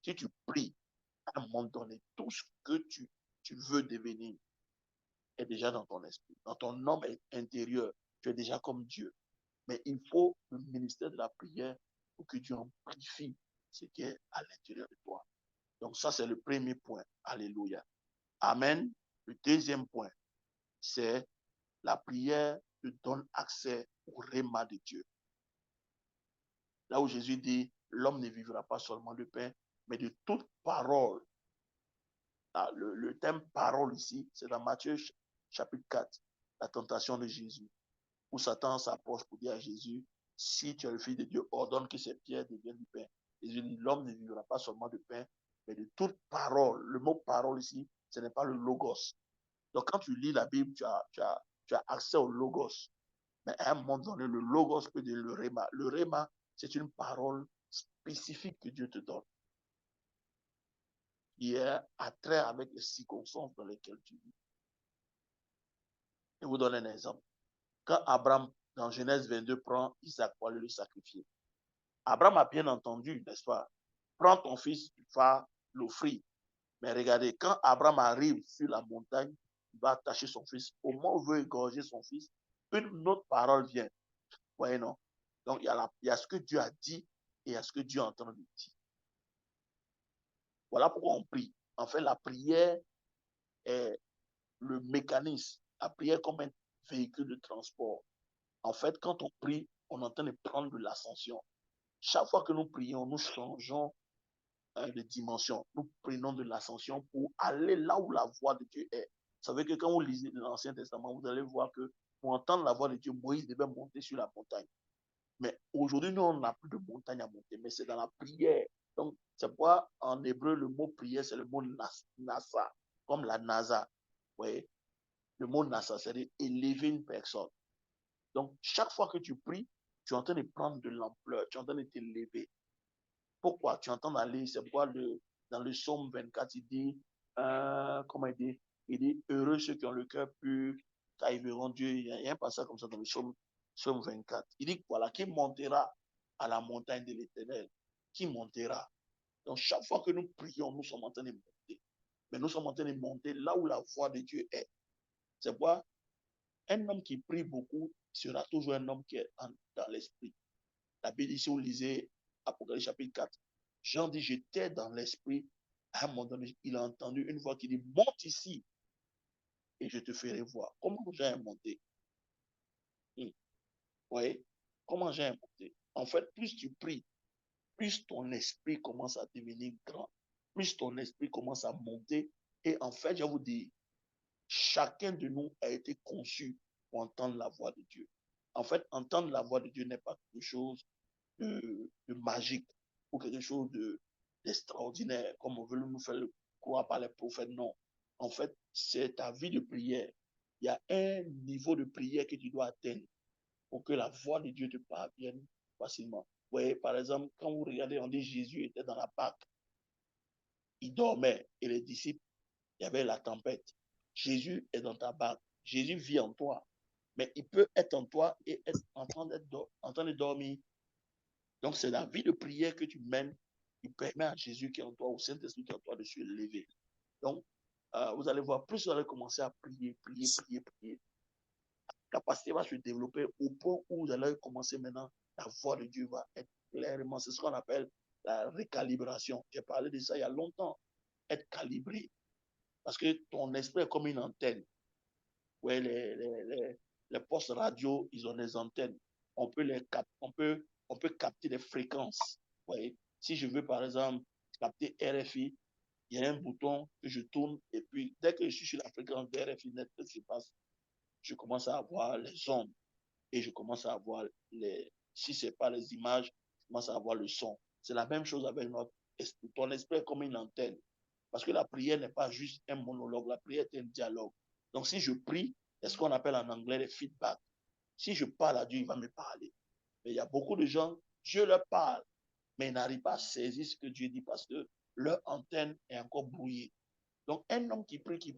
Si tu pries, à un moment donné, tout ce que tu veux devenir est déjà dans ton esprit, dans ton homme intérieur. Tu es déjà comme Dieu. Mais il faut le ministère de la prière pour que Dieu amplifie ce qui est à l'intérieur de toi. Donc ça, c'est le premier point. Alléluia. Amen. Le deuxième point, c'est la prière te donne accès au réma de Dieu. Là où Jésus dit, l'homme ne vivra pas seulement de pain, mais de toute parole. Ah, le thème parole ici, c'est dans Matthieu chapitre 4, la tentation de Jésus, où Satan s'approche pour dire à Jésus, si tu es le Fils de Dieu, ordonne que ces pierres deviennent du pain. Jésus dit, l'homme ne vivra pas seulement de pain, mais de toute parole. Le mot parole ici, ce n'est pas le logos. Donc quand tu lis la Bible, tu as accès au logos. Mais à un moment donné, le logos peut dire le réma. Le réma, c'est une parole spécifique que Dieu te donne, qui est à trait avec les circonstances dans lesquelles tu vis. Je vous donne un exemple. Quand Abraham, dans Genèse 22, prend Isaac pour aller le sacrifier, Abraham a bien entendu, n'est-ce pas? Prends ton fils, tu vas l'offrir. Mais regardez, quand Abraham arrive sur la montagne, il va attacher son fils. Au moment où il veut égorger son fils, une autre parole vient. Vous voyez, non? Donc, il y a ce que Dieu a dit et il y a ce que Dieu est en train de dire. Voilà pourquoi on prie. En fait, la prière est le mécanisme. La prière comme un véhicule de transport. En fait, quand on prie, on est en train de prendre de l'ascension. Chaque fois que nous prions, nous changeons de dimension. Nous prenons de l'ascension pour aller là où la voix de Dieu est. Vous savez que quand vous lisez l'Ancien Testament, vous allez voir que pour entendre la voix de Dieu, Moïse devait monter sur la montagne. Mais aujourd'hui, nous, on n'a plus de montagne à monter, mais c'est dans la prière. Donc, c'est pourquoi en hébreu, le mot prière, c'est le mot nasa, comme la NASA. Vous voyez? Le mot nasa, c'est élever une personne. Donc, chaque fois que tu pries, tu es en train de prendre de l'ampleur, tu es en train de t'élever. Pourquoi? Tu entends aller, c'est pourquoi dans le psaume 24, il dit, comment il dit? Il dit, heureux ceux qui ont le cœur pur, car ils verront Dieu. Il y a un passage comme ça dans le psaume 24. Il dit, voilà, qui montera à la montagne de l'Éternel? Qui montera? Donc, chaque fois que nous prions, nous sommes en train de monter. Mais nous sommes en train de monter là où la voix de Dieu est. C'est pourquoi un homme qui prie beaucoup sera toujours un homme qui est dans l'esprit. La Bible, ici, vous lisez Apocalypse chapitre 4. Jean dit, j'étais dans l'esprit. À un moment donné, il a entendu une voix qui dit, monte ici et je te ferai voir. Comment Jean est monté? Vous voyez? Comment Jean est monté? En fait, plus tu pries, plus ton esprit commence à devenir grand, plus ton esprit commence à monter. Et en fait, je vous dis, chacun de nous a été conçu pour entendre la voix de Dieu. En fait, entendre la voix de Dieu n'est pas quelque chose de magique ou quelque chose d'extraordinaire, comme on veut nous faire le croire par les prophètes. Non. En fait, c'est ta vie de prière. Il y a un niveau de prière que tu dois atteindre pour que la voix de Dieu te parvienne facilement. Vous voyez, par exemple, quand vous regardez, on dit Jésus était dans la barque. Il dormait et les disciples, il y avait la tempête. Jésus est dans ta barque. Jésus vit en toi. Mais il peut être en toi et être en train de dormir. Donc, c'est la vie de prière que tu mènes qui permet à Jésus qui est en toi, au Saint-Esprit qui est en toi, de se lever. Donc, vous allez voir, plus vous allez commencer à prier, prier, prier, prier, la capacité va se développer au point où vous allez commencer maintenant, la voix de Dieu va être clairement, c'est ce qu'on appelle la récalibration. J'ai parlé de ça il y a longtemps, être calibré. Parce que ton esprit est comme une antenne. Ouais, les postes radio, ils ont des antennes. On peut capter des fréquences. Ouais. Si je veux, par exemple, capter RFI, il y a un bouton que je tourne et puis dès que je suis sur la fréquence de RFI net, qu'est-ce qui se passe? Je commence à avoir les ondes et je commence à avoir si ce n'est pas les images, je commence à avoir le son. C'est la même chose avec notre esprit. Ton esprit est comme une antenne. Parce que la prière n'est pas juste un monologue, la prière est un dialogue. Donc si je prie, c'est ce qu'on appelle en anglais le feedback. Si je parle à Dieu, il va me parler. Mais il y a beaucoup de gens, Dieu leur parle, mais ils n'arrivent pas à saisir ce que Dieu dit parce que leur antenne est encore brouillée. Donc un homme qui prie, qui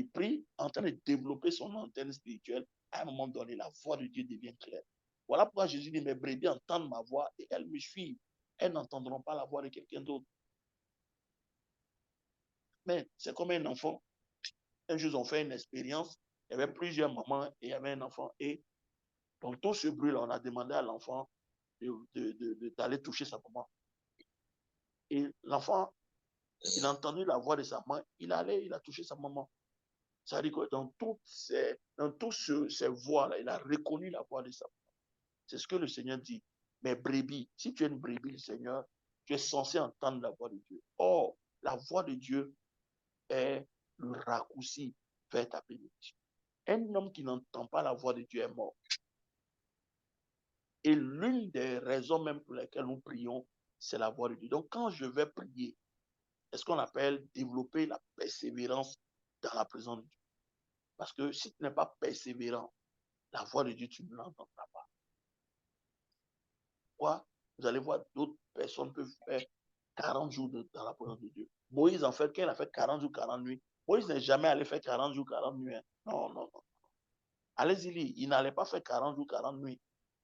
prie, en train de développer son antenne spirituelle, à un moment donné, la voix de Dieu devient claire. Voilà pourquoi Jésus dit, mes brebis entendent ma voix et elles me suivent. Elles n'entendront pas la voix de quelqu'un d'autre. Mais c'est comme un enfant. Un jour, ils ont fait une expérience. Il y avait plusieurs mamans et il y avait un enfant. Et dans tout ce bruit-là, on a demandé à l'enfant d'aller toucher sa maman. Et l'enfant, il a entendu la voix de sa maman. Il a touché sa maman. Ça veut dire que dans toutes ces voix-là, il a reconnu la voix de sa maman. C'est ce que le Seigneur dit. Mais brebis, si tu es une brebis, le Seigneur, tu es censé entendre la voix de Dieu. Or, la voix de Dieu est le raccourci vers ta bénédiction. Un homme qui n'entend pas la voix de Dieu est mort. Et l'une des raisons même pour lesquelles nous prions, c'est la voix de Dieu. Donc, quand je vais prier, c'est ce qu'on appelle développer la persévérance dans la présence de Dieu. Parce que si tu n'es pas persévérant, la voix de Dieu, tu ne l'entendras pas. Pourquoi? Vous allez voir, d'autres personnes peuvent faire 40 jours dans la présence de Dieu. Moïse, en fait, quand il a fait 40 jours, 40 nuits, Moïse n'est jamais allé faire 40 jours, 40 nuits. Hein. Non, non, non. Allez-y, il n'allait pas faire 40 jours, 40 nuits.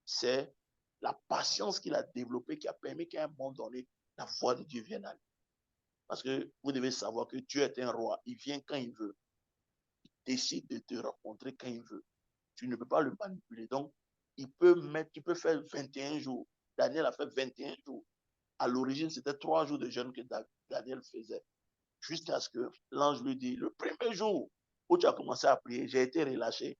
C'est la patience qu'il a développée qui a permis qu'à un moment donné, la voix de Dieu vienne à lui. Parce que vous devez savoir que Dieu est un roi. Il vient quand il veut. Il décide de te rencontrer quand il veut. Tu ne peux pas le manipuler. Donc, tu peux faire 21 jours. Daniel a fait 21 jours. À l'origine, c'était 3 jours de jeûne que Daniel faisait. Jusqu'à ce que l'ange lui dit, le premier jour où tu as commencé à prier, j'ai été relâché.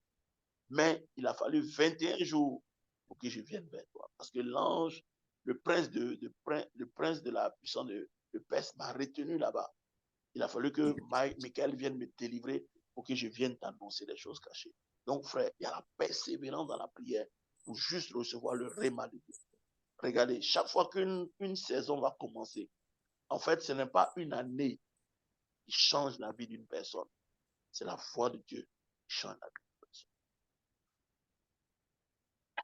Mais il a fallu 21 jours pour que je vienne vers toi. Parce que l'ange, le prince de la puissance de Perse m'a retenu là-bas. Il a fallu que Michael vienne me délivrer pour que je vienne t'annoncer des choses cachées. Donc, frère, il y a la persévérance dans la prière pour juste recevoir le réma de Dieu. Regardez, chaque fois qu'une saison va commencer, en fait, ce n'est pas une année qui change la vie d'une personne. C'est la foi de Dieu qui change la vie d'une personne.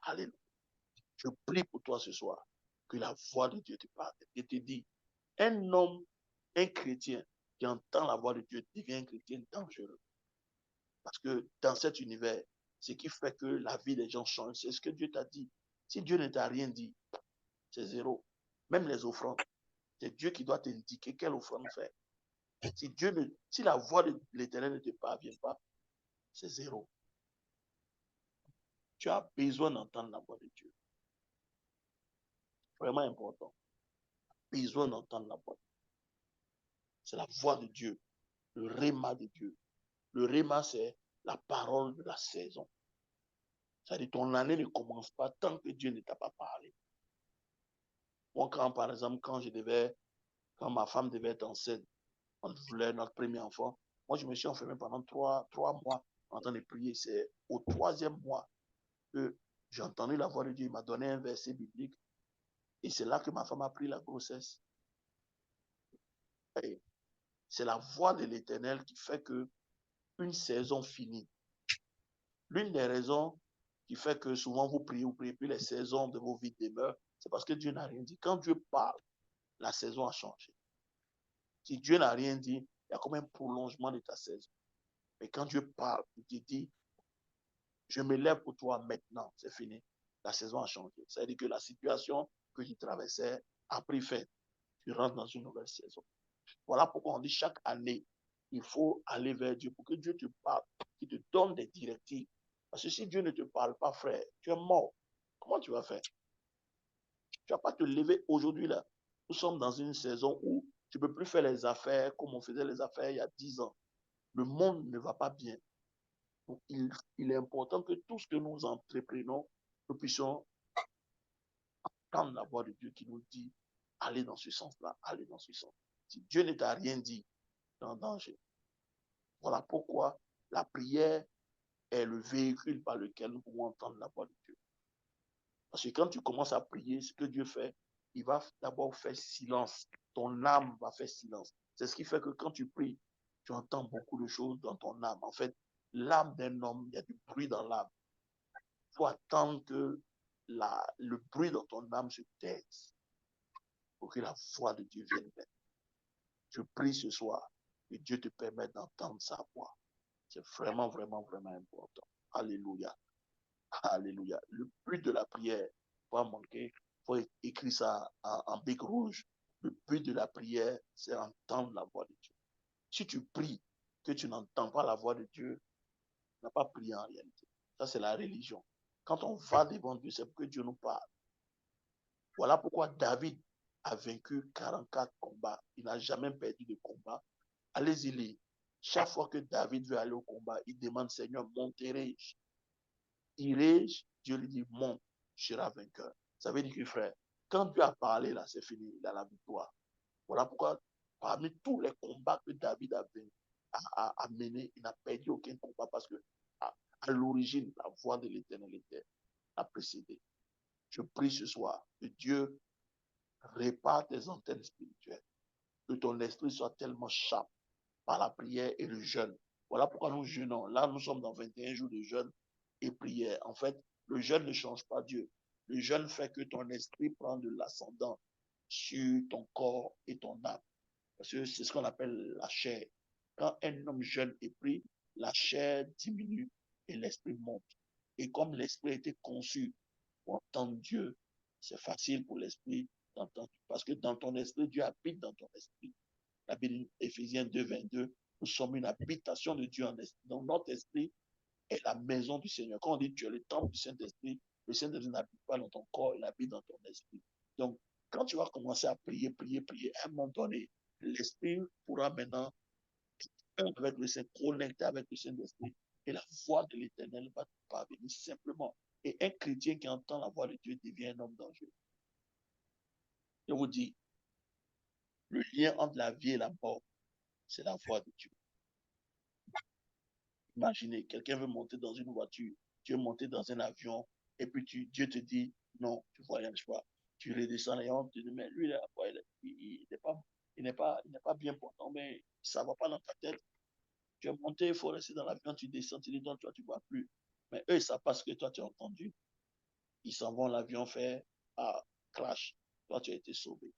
Alléluia. Je prie pour toi ce soir que la voix de Dieu te parle et te dit, un homme, un chrétien qui entend la voix de Dieu devient un chrétien dangereux. Parce que dans cet univers, ce qui fait que la vie des gens change, c'est ce que Dieu t'a dit. Si Dieu ne t'a rien dit, c'est zéro. Même les offrandes, c'est Dieu qui doit t'indiquer quelle offrande faire. Si la voix de l'Éternel ne te parvient pas, c'est zéro. Tu as besoin d'entendre la voix de Dieu. Vraiment important. Besoin d'entendre la voix. C'est la voix de Dieu, le réma de Dieu. Le réma, c'est la parole de la saison. C'est-à-dire ton année ne commence pas tant que Dieu ne t'a pas parlé. Moi, par exemple, quand ma femme devait être enceinte, on voulait notre premier enfant, moi, je me suis enfermé pendant trois mois en train de prier. C'est au 3e mois que j'ai entendu la voix de Dieu, il m'a donné un verset biblique. Et c'est là que ma femme a pris la grossesse. C'est la voix de l'Éternel qui fait que une saison finit. L'une des raisons qui fait que souvent vous priez, puis les saisons de vos vies demeurent, c'est parce que Dieu n'a rien dit. Quand Dieu parle, la saison a changé. Si Dieu n'a rien dit, il y a comme un prolongement de ta saison. Mais quand Dieu parle, il te dit, je me lève pour toi maintenant, c'est fini. La saison a changé. Ça veut dire que la situation que tu traversais a pris fin. Tu rentres dans une nouvelle saison. Voilà pourquoi on dit chaque année, il faut aller vers Dieu pour que Dieu te parle, qu'il te donne des directives. Parce que si Dieu ne te parle pas, frère, tu es mort. Comment tu vas faire? Tu ne vas pas te lever aujourd'hui là. Nous sommes dans une saison où tu ne peux plus faire les affaires comme on faisait les affaires il y a 10 ans. Le monde ne va pas bien. Donc, il est important que tout ce que nous entreprenons, nous puissions entendre la voix de Dieu qui nous dit, allez dans ce sens-là, allez dans ce sens. Si Dieu ne t'a rien dit, tu es en danger. Voilà pourquoi la prière est le véhicule par lequel nous pouvons entendre la voix de Dieu. Parce que quand tu commences à prier, ce que Dieu fait, il va d'abord faire silence. Ton âme va faire silence. C'est ce qui fait que quand tu pries, tu entends beaucoup de choses dans ton âme. En fait, l'âme d'un homme, il y a du bruit dans l'âme. Il faut attendre que le bruit dans ton âme se taise pour que la voix de Dieu vienne. Je prie ce soir que Dieu te permette d'entendre sa voix. C'est vraiment, vraiment, vraiment important. Alléluia. Alléluia. Le but de la prière, pas manquer, il faut écrire ça en bic rouge. Le but de la prière, c'est entendre la voix de Dieu. Si tu pries que tu n'entends pas la voix de Dieu, tu n'as pas prié en réalité. Ça, c'est la religion. Quand on va devant Dieu, c'est pour que Dieu nous parle. Voilà pourquoi David a vaincu 44 combats. Il n'a jamais perdu de combat. Allez-y lire. Chaque fois que David veut aller au combat, il demande, Seigneur, monterai-je? Irai-je? Dieu lui dit, monte, tu seras vainqueur. Ça veut dire que, frère, quand Dieu a parlé, là, c'est fini, il a la victoire. Voilà pourquoi, parmi tous les combats que David a menés, il n'a perdu aucun combat parce que, à l'origine, la voix de l'Éternel a précédé. Je prie ce soir que Dieu répare tes antennes spirituelles, que ton esprit soit tellement sharp par la prière et le jeûne. Voilà pourquoi nous jeûnons. Là, nous sommes dans 21 jours de jeûne et prière. En fait, le jeûne ne change pas Dieu. Le jeûne fait que ton esprit prend de l'ascendant sur ton corps et ton âme. Parce que c'est ce qu'on appelle la chair. Quand un homme jeûne et prie, la chair diminue et l'esprit monte. Et comme l'esprit a été conçu pour entendre Dieu, c'est facile pour l'esprit d'entendre. Parce que dans ton esprit, Dieu habite dans ton esprit. La Bible, Éphésiens 2, 22, nous sommes une habitation de Dieu en esprit. Donc notre esprit est la maison du Seigneur. Quand on dit tu es le temple du Saint-Esprit, le Saint-Esprit n'habite pas dans ton corps, il habite dans ton esprit. Donc, quand tu vas commencer à prier, à un moment donné, l'esprit pourra maintenant être avec le Saint, connecter avec le Saint-Esprit. Et la voix de l'Éternel va te parvenir simplement. Et un chrétien qui entend la voix de Dieu devient un homme dangereux. Je vous dis, le lien entre la vie et la mort, c'est la voix de Dieu. Imaginez, quelqu'un veut monter dans une voiture, tu veux monter dans un avion, et puis Dieu te dit, non, tu voyages pas. Tu redescends et on te dit, mais lui, là, il n'est pas bien portant, mais ça ne va pas dans ta tête. Tu es monté, il faut rester dans l'avion, tu descends, tu dis, non, toi, tu ne vois plus. Mais eux, ils savent pas ce que toi, tu as entendu. Ils s'en vont, l'avion fait crash. Toi, tu as été sauvé.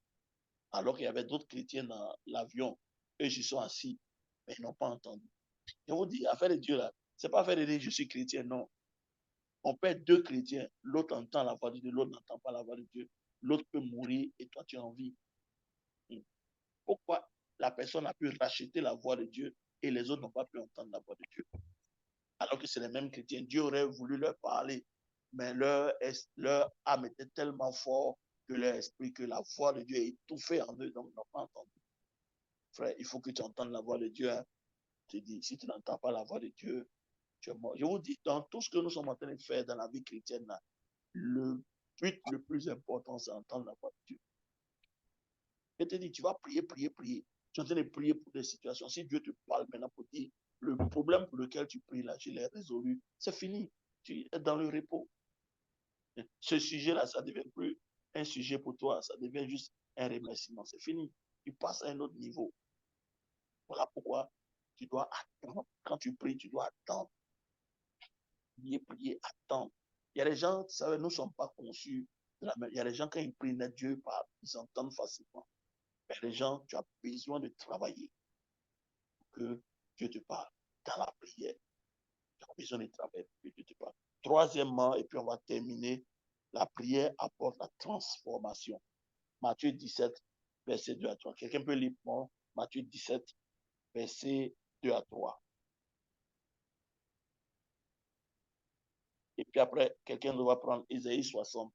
Alors qu'il y avait d'autres chrétiens dans l'avion. Eux, ils sont assis, mais ils n'ont pas entendu. Je vous dis, affaire de Dieu, là, c'est pas affaire de dire je suis chrétien, non. On peut être deux chrétiens, l'autre entend la voix de Dieu, l'autre n'entend pas la voix de Dieu. L'autre peut mourir et toi, tu as envie. Pourquoi la personne a pu racheter la voix de Dieu et les autres n'ont pas pu entendre la voix de Dieu? Alors que c'est les mêmes chrétiens. Dieu aurait voulu leur parler, mais leur âme était tellement forte que leur esprit, que la voix de Dieu est étouffée en eux, donc ils n'ont pas entendu. Frère, il faut que tu entendes la voix de Dieu. Hein. Je te dis, si tu n'entends pas la voix de Dieu, tu es mort. Je vous dis, dans tout ce que nous sommes en train de faire dans la vie chrétienne, là, le but le plus important, c'est entendre la voix de Dieu. Je te dis, tu vas prier. Tu es en train de prier pour des situations. Si Dieu te parle maintenant pour dire, le problème pour lequel tu pries là, je l'ai résolu, c'est fini. Tu es dans le repos. Ce sujet-là, ça ne devient plus un sujet pour toi, ça devient juste un remerciement. C'est fini. Tu passes à un autre niveau. Voilà pourquoi tu dois attendre. Quand tu pries, tu dois attendre. Prier, attendre. Il y a des gens, vous savez, nous ne sommes pas conçus de la même. Il y a des gens, quand ils prient, Dieu parle, ils entendent facilement. Mais les gens, tu as besoin de travailler pour que Dieu te parle dans la prière. Tu as besoin de travailler pour que Dieu te parle. Troisièmement, et puis on va terminer, la prière apporte la transformation. Matthieu 17, verset 2 à 3. Quelqu'un peut lire pour Matthieu 17, verset 2 à 3. Et puis après, quelqu'un doit prendre Ésaïe 60.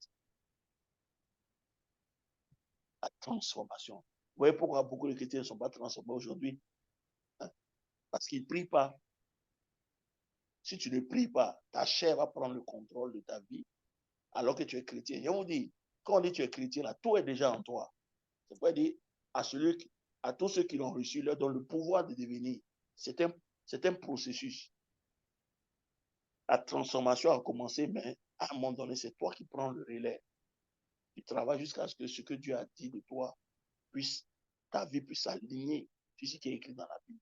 La transformation. Vous voyez pourquoi beaucoup de chrétiens ne sont pas transformés aujourd'hui? Parce qu'ils ne prient pas. Si tu ne pries pas, ta chair va prendre le contrôle de ta vie alors que tu es chrétien. Je vous dis, quand on dit que tu es chrétien, là, tout est déjà en toi. C'est pas dire à tous ceux qui l'ont reçu, leur donne le pouvoir de devenir. C'est un processus. La transformation a commencé, mais à un moment donné, c'est toi qui prends le relais. Tu travailles jusqu'à ce que ce que Dieu a dit de toi ta vie puisse s'aligner sur ce qui est écrit dans la Bible.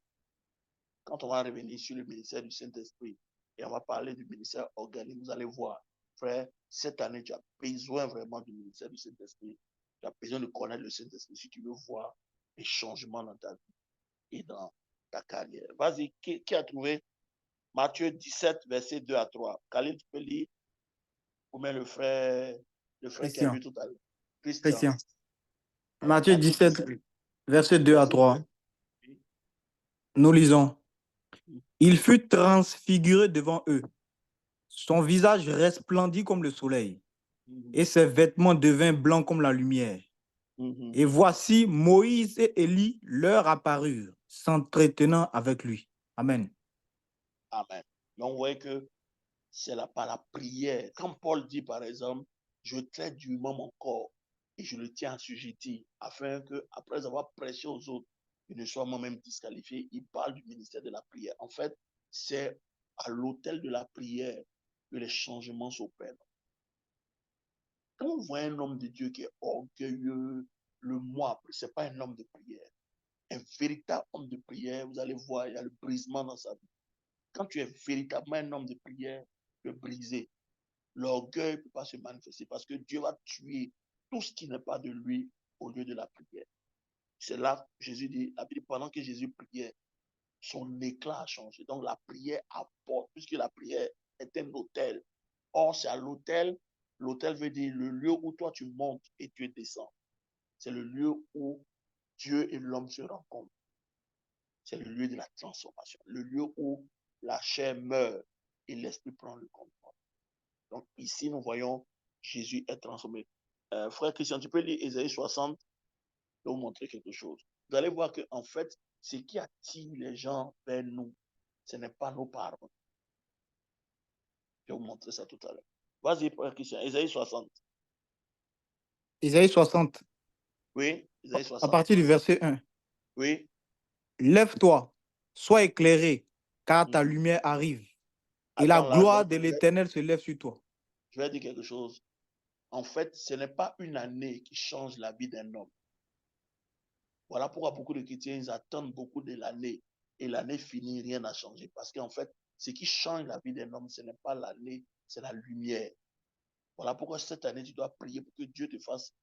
Quand on va revenir sur le ministère du Saint-Esprit et on va parler du ministère organique, vous allez voir, frère, cette année, tu as besoin vraiment du ministère du Saint-Esprit. Tu as besoin de connaître le Saint-Esprit si tu veux voir les changements dans ta vie et dans ta carrière. Vas-y, qui a trouvé Matthieu 17, verset 2 à 3? Khalid, tu peux lire? Ou même le frère qui a lu tout à l'heure. Christian. Matthieu 17, verset 2 à 3. Nous lisons. Il fut transfiguré devant eux. Son visage resplendit comme le soleil, et ses vêtements devinrent blancs comme la lumière. Et voici, Moïse et Élie leur apparurent, s'entretenant avec lui. Amen. Amen. Donc, vous voyez que c'est par la prière. Quand Paul dit, par exemple, je traite durement mon corps et je le tiens assujetti, afin que, après avoir prêché aux autres, je ne sois moi-même disqualifié, il parle du ministère de la prière. En fait, c'est à l'autel de la prière que les changements s'opèrent. Quand on voit un homme de Dieu qui est orgueilleux, le moi, ce n'est pas un homme de prière. Un véritable homme de prière, vous allez voir, il y a le brisement dans sa vie. Quand tu es véritablement un homme de prière, tu es brisé. L'orgueil ne peut pas se manifester parce que Dieu va tuer tout ce qui n'est pas de lui au lieu de la prière. C'est là que Jésus dit, la Bible, pendant que Jésus priait, son éclat a changé. Donc la prière apporte, puisque la prière est un autel. Or, c'est à l'autel. L'autel veut dire le lieu où toi tu montes et tu descends. C'est le lieu où Dieu et l'homme se rencontrent. C'est le lieu de la transformation. Le lieu où la chair meurt et l'esprit prend le contrôle. Donc ici, nous voyons Jésus être transformé. Frère Christian, tu peux lire Ésaïe 60 pour vous montrer quelque chose. Vous allez voir qu'en fait, ce qui attire les gens vers nous, ce n'est pas nos paroles. Je vais vous montrer ça tout à l'heure. Vas-y, frère Christian, Ésaïe 60. Ésaïe 60. Oui, Ésaïe 60. À partir du verset 1. Oui. Lève-toi, sois éclairé, car ta lumière arrive, et la gloire de l'Éternel se lève sur toi. Je vais dire quelque chose. En fait, ce n'est pas une année qui change la vie d'un homme. Voilà pourquoi beaucoup de chrétiens ils attendent beaucoup de l'année. Et l'année finie, rien n'a changé. Parce qu'en fait, ce qui change la vie d'un homme, ce n'est pas l'année, c'est la lumière. Voilà pourquoi cette année, tu dois prier pour que Dieu te fasse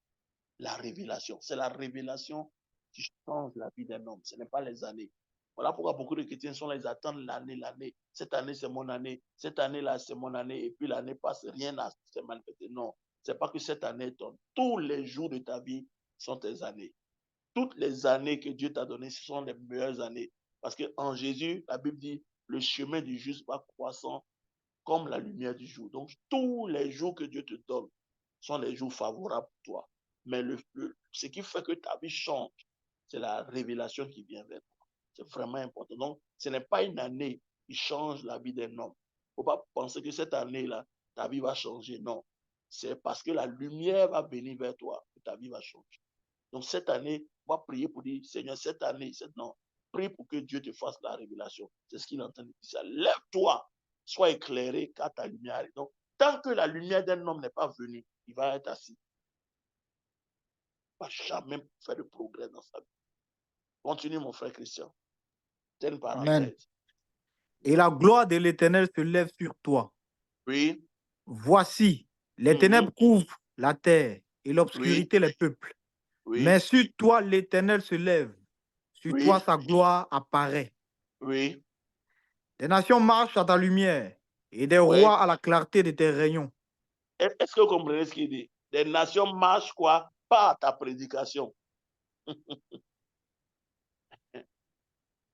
la révélation. C'est la révélation qui change la vie d'un homme. Ce n'est pas les années. Voilà pourquoi beaucoup de chrétiens sont là, ils attendent l'année. Cette année, c'est mon année. Cette année-là, c'est mon année. Et puis l'année passe, rien n'a se manifesté. Non, c'est pas que cette année est ton. Tous les jours de ta vie sont tes années. Toutes les années que Dieu t'a données, ce sont les meilleures années. Parce qu'en Jésus, la Bible dit, le chemin du juste va croissant comme la lumière du jour. Donc, tous les jours que Dieu te donne sont les jours favorables pour toi. Mais ce qui fait que ta vie change, c'est la révélation qui vient vers toi. C'est vraiment important. Donc, ce n'est pas une année qui change la vie d'un homme. Il ne faut pas penser que cette année-là, ta vie va changer. Non. C'est parce que la lumière va venir vers toi que ta vie va changer. Donc, cette année, on va prier pour dire, Seigneur, cette année, non, prie pour que Dieu te fasse la révélation. C'est ce qu'il est en train de dire. Lève-toi, sois éclairé, car ta lumière arrive. Donc, tant que la lumière d'un homme n'est pas venue, il va être assis. Il ne va jamais faire de progrès dans sa vie. Continue, mon frère Christian. C'est une Amen. parenthèse. Et la gloire de l'Éternel se lève sur toi. Oui, Voici, les ténèbres couvrent la terre et l'obscurité les peuples. Mais oui, sur toi, l'Éternel se lève. Sur oui, toi, sa gloire apparaît. oui. Des nations marchent à ta lumière et des Ouais. rois à la clarté de tes rayons. Est-ce que vous comprenez ce qu'il dit? Les nations marchent quoi? Pas à ta prédication.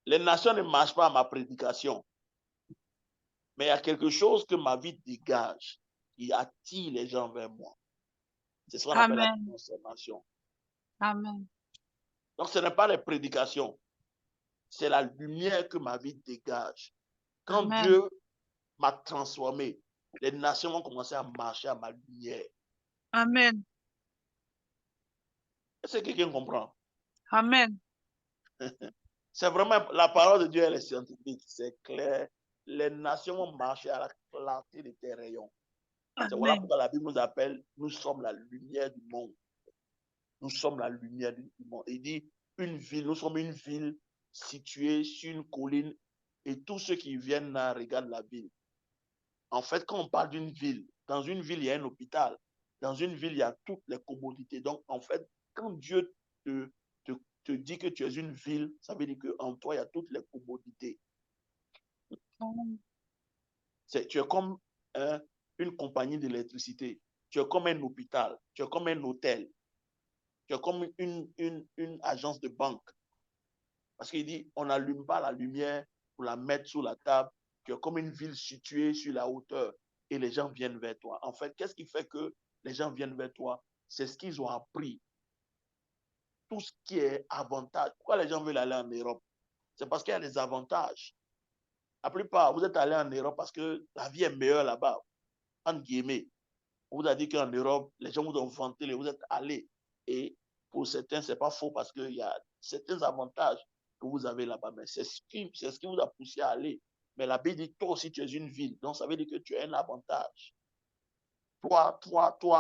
Les nations ne marchent pas à ma prédication. Mais il y a quelque chose que ma vie dégage qui attire les gens vers moi. C'est ce qu'on appelle la Amen. transformation. Amen. Donc, ce n'est pas les prédications. C'est la lumière que ma vie dégage. Quand Amen. Dieu m'a transformé, les nations vont commencer à marcher à ma lumière. Amen. Est-ce que quelqu'un comprend? Amen. C'est vraiment, la parole de Dieu, elle est scientifique, c'est clair. Les nations vont marcher à la clarté de tes rayons. C'est voilà Amen. pourquoi la Bible nous appelle, nous sommes la lumière du monde. Nous sommes la lumière du monde. Il dit, une ville, nous sommes une ville située sur une colline et tous ceux qui viennent là regardent la ville. En fait, quand on parle d'une ville, dans une ville, il y a un hôpital. Dans une ville, il y a toutes les commodités. Donc, en fait, quand Dieu te dit que tu es une ville, ça veut dire qu'en toi, il y a toutes les commodités. Amen. Tu es comme une compagnie d'électricité. Tu es comme un hôpital. Tu es comme un hôtel. Tu es comme une agence de banque. Parce qu'il dit, on n'allume pas la lumière pour la mettre sous la table. Tu es comme une ville située sur la hauteur et les gens viennent vers toi. En fait, qu'est-ce qui fait que les gens viennent vers toi? C'est ce qu'ils ont appris. Tout ce qui est avantage. Pourquoi les gens veulent aller en Europe? C'est parce qu'il y a des avantages. La plupart, vous êtes allés en Europe parce que la vie est meilleure là-bas, entre guillemets. On vous a dit qu'en Europe, les gens vous ont vanté, vous êtes allés. Et pour certains, ce n'est pas faux parce qu'il y a certains avantages que vous avez là-bas. Mais c'est ce qui vous a poussé à aller. Mais la Bible dit, toi aussi, tu es une ville. Donc, ça veut dire que tu as un avantage. Toi,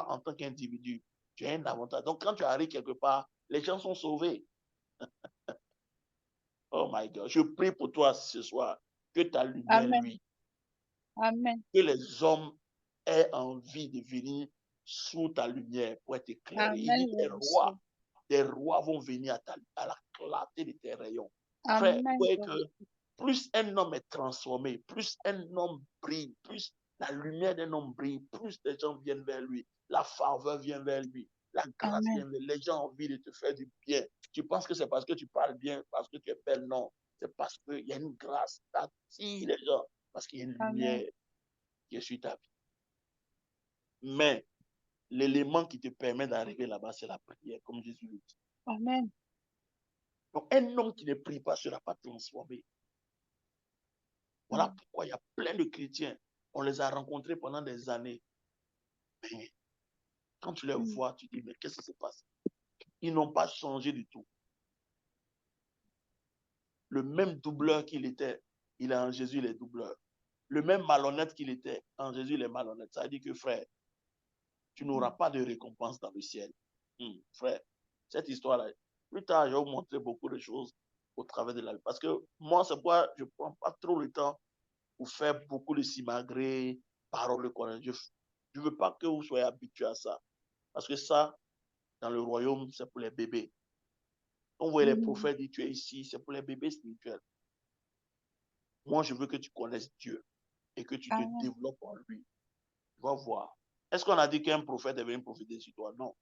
en tant qu'individu, tu as un avantage. Donc, quand tu arrives quelque part, les gens sont sauvés. Oh my God. Je prie pour toi ce soir que ta lumière, Amen. lui, Amen. que les hommes aient envie de venir sous ta lumière pour être éclairés. Il dit Amen. des rois vont venir à la clarté de tes rayons. Frère, vous Amen. voyez que plus un homme est transformé, plus un homme brille, plus la lumière d'un homme brille, plus les gens viennent vers lui, la faveur vient vers lui, la grâce Amen. vient vers lui, les gens ont envie de te faire du bien. Tu penses que c'est parce que tu parles bien, parce que tu es belle, non. C'est parce qu'il y a une grâce qui attire les gens, parce qu'il y a une lumière qui est sur ta vie. Mais l'élément qui te permet d'arriver là-bas, c'est la prière, comme Jésus le dit. Amen. Donc, un homme qui ne prie pas ne sera pas transformé. Voilà pourquoi il y a plein de chrétiens. On les a rencontrés pendant des années. Mais quand tu les vois, tu dis, mais qu'est-ce qui se passe? Ils n'ont pas changé du tout. Le même doubleur qu'il était, il est en Jésus, il est doubleur. Le même malhonnête qu'il était, en Jésus, il est malhonnête. Ça veut dire que, frère, tu n'auras pas de récompense dans le ciel. Frère, cette histoire-là, plus tard, je vais vous montrer beaucoup de choses au travers de la vie. Parce que moi, c'est pourquoi je ne prends pas trop le temps pour faire beaucoup de simagrées, paroles de Coran. Je ne veux pas que vous soyez habitués à ça. Parce que ça, dans le royaume, c'est pour les bébés. On voit les prophètes dire tu es ici, c'est pour les bébés spirituels. Moi, je veux que tu connaisses Dieu et que tu te développes en lui. Tu vas voir. Est-ce qu'on a dit qu'un prophète est venu prophéter sur toi? Non.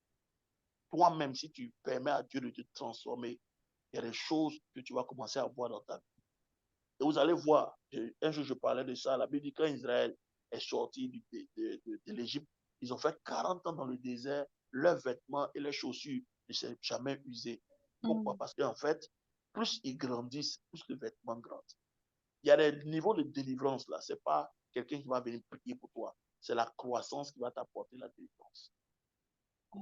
Toi-même, si tu permets à Dieu de te transformer, il y a des choses que tu vas commencer à voir dans ta vie. Et vous allez voir, un jour je parlais de ça, la Bible dit quand Israël est sorti de l'Égypte, ils ont fait 40 ans dans le désert, leurs vêtements et leurs chaussures ne s'est jamais usés. Pourquoi? Parce qu'en fait, plus ils grandissent, plus le vêtement grandit. Il y a des niveaux de délivrance là, c'est pas quelqu'un qui va venir prier pour toi, c'est la croissance qui va t'apporter la délivrance.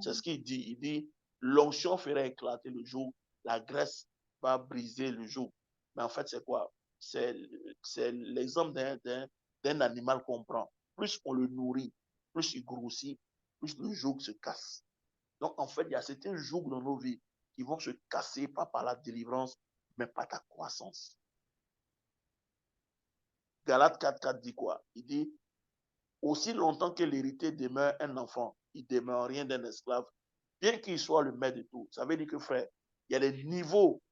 C'est ce qu'il dit. Il dit, l'onction fera éclater le jour, la graisse va briser le jour. Mais en fait, c'est quoi? C'est l'exemple d'un animal qu'on prend. Plus on le nourrit, plus il grossit, plus le joug se casse. Donc, en fait, il y a certains jougs dans nos vies qui vont se casser, pas par la délivrance, mais par ta croissance. Galates 4.4 dit quoi? Il dit, aussi longtemps que l'héritier demeure un enfant, il demeure rien d'un esclave, bien qu'il soit le maître de tout. Ça veut dire que, frère, il y a des niveaux.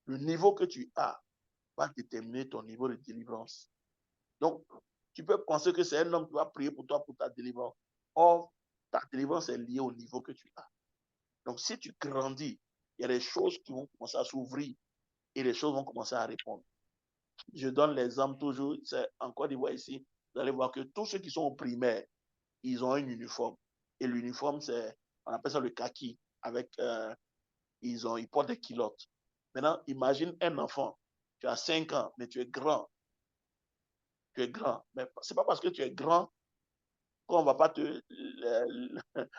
Le niveau que tu as va déterminer ton niveau de délivrance. Donc, tu peux penser que c'est un homme qui va prier pour toi pour ta délivrance. Or, ta délivrance est liée au niveau que tu as. Donc, si tu grandis, il y a des choses qui vont commencer à s'ouvrir et les choses vont commencer à répondre. Je donne l'exemple toujours, c'est en Côte d'Ivoire ici, vous allez voir que tous ceux qui sont au primaire, ils ont un uniforme. Et l'uniforme, c'est, on appelle ça le kaki, avec, ils portent des culottes. Maintenant, imagine un enfant, tu as 5 ans, mais tu es grand. Tu es grand. Mais c'est pas parce que tu es grand qu'on va pas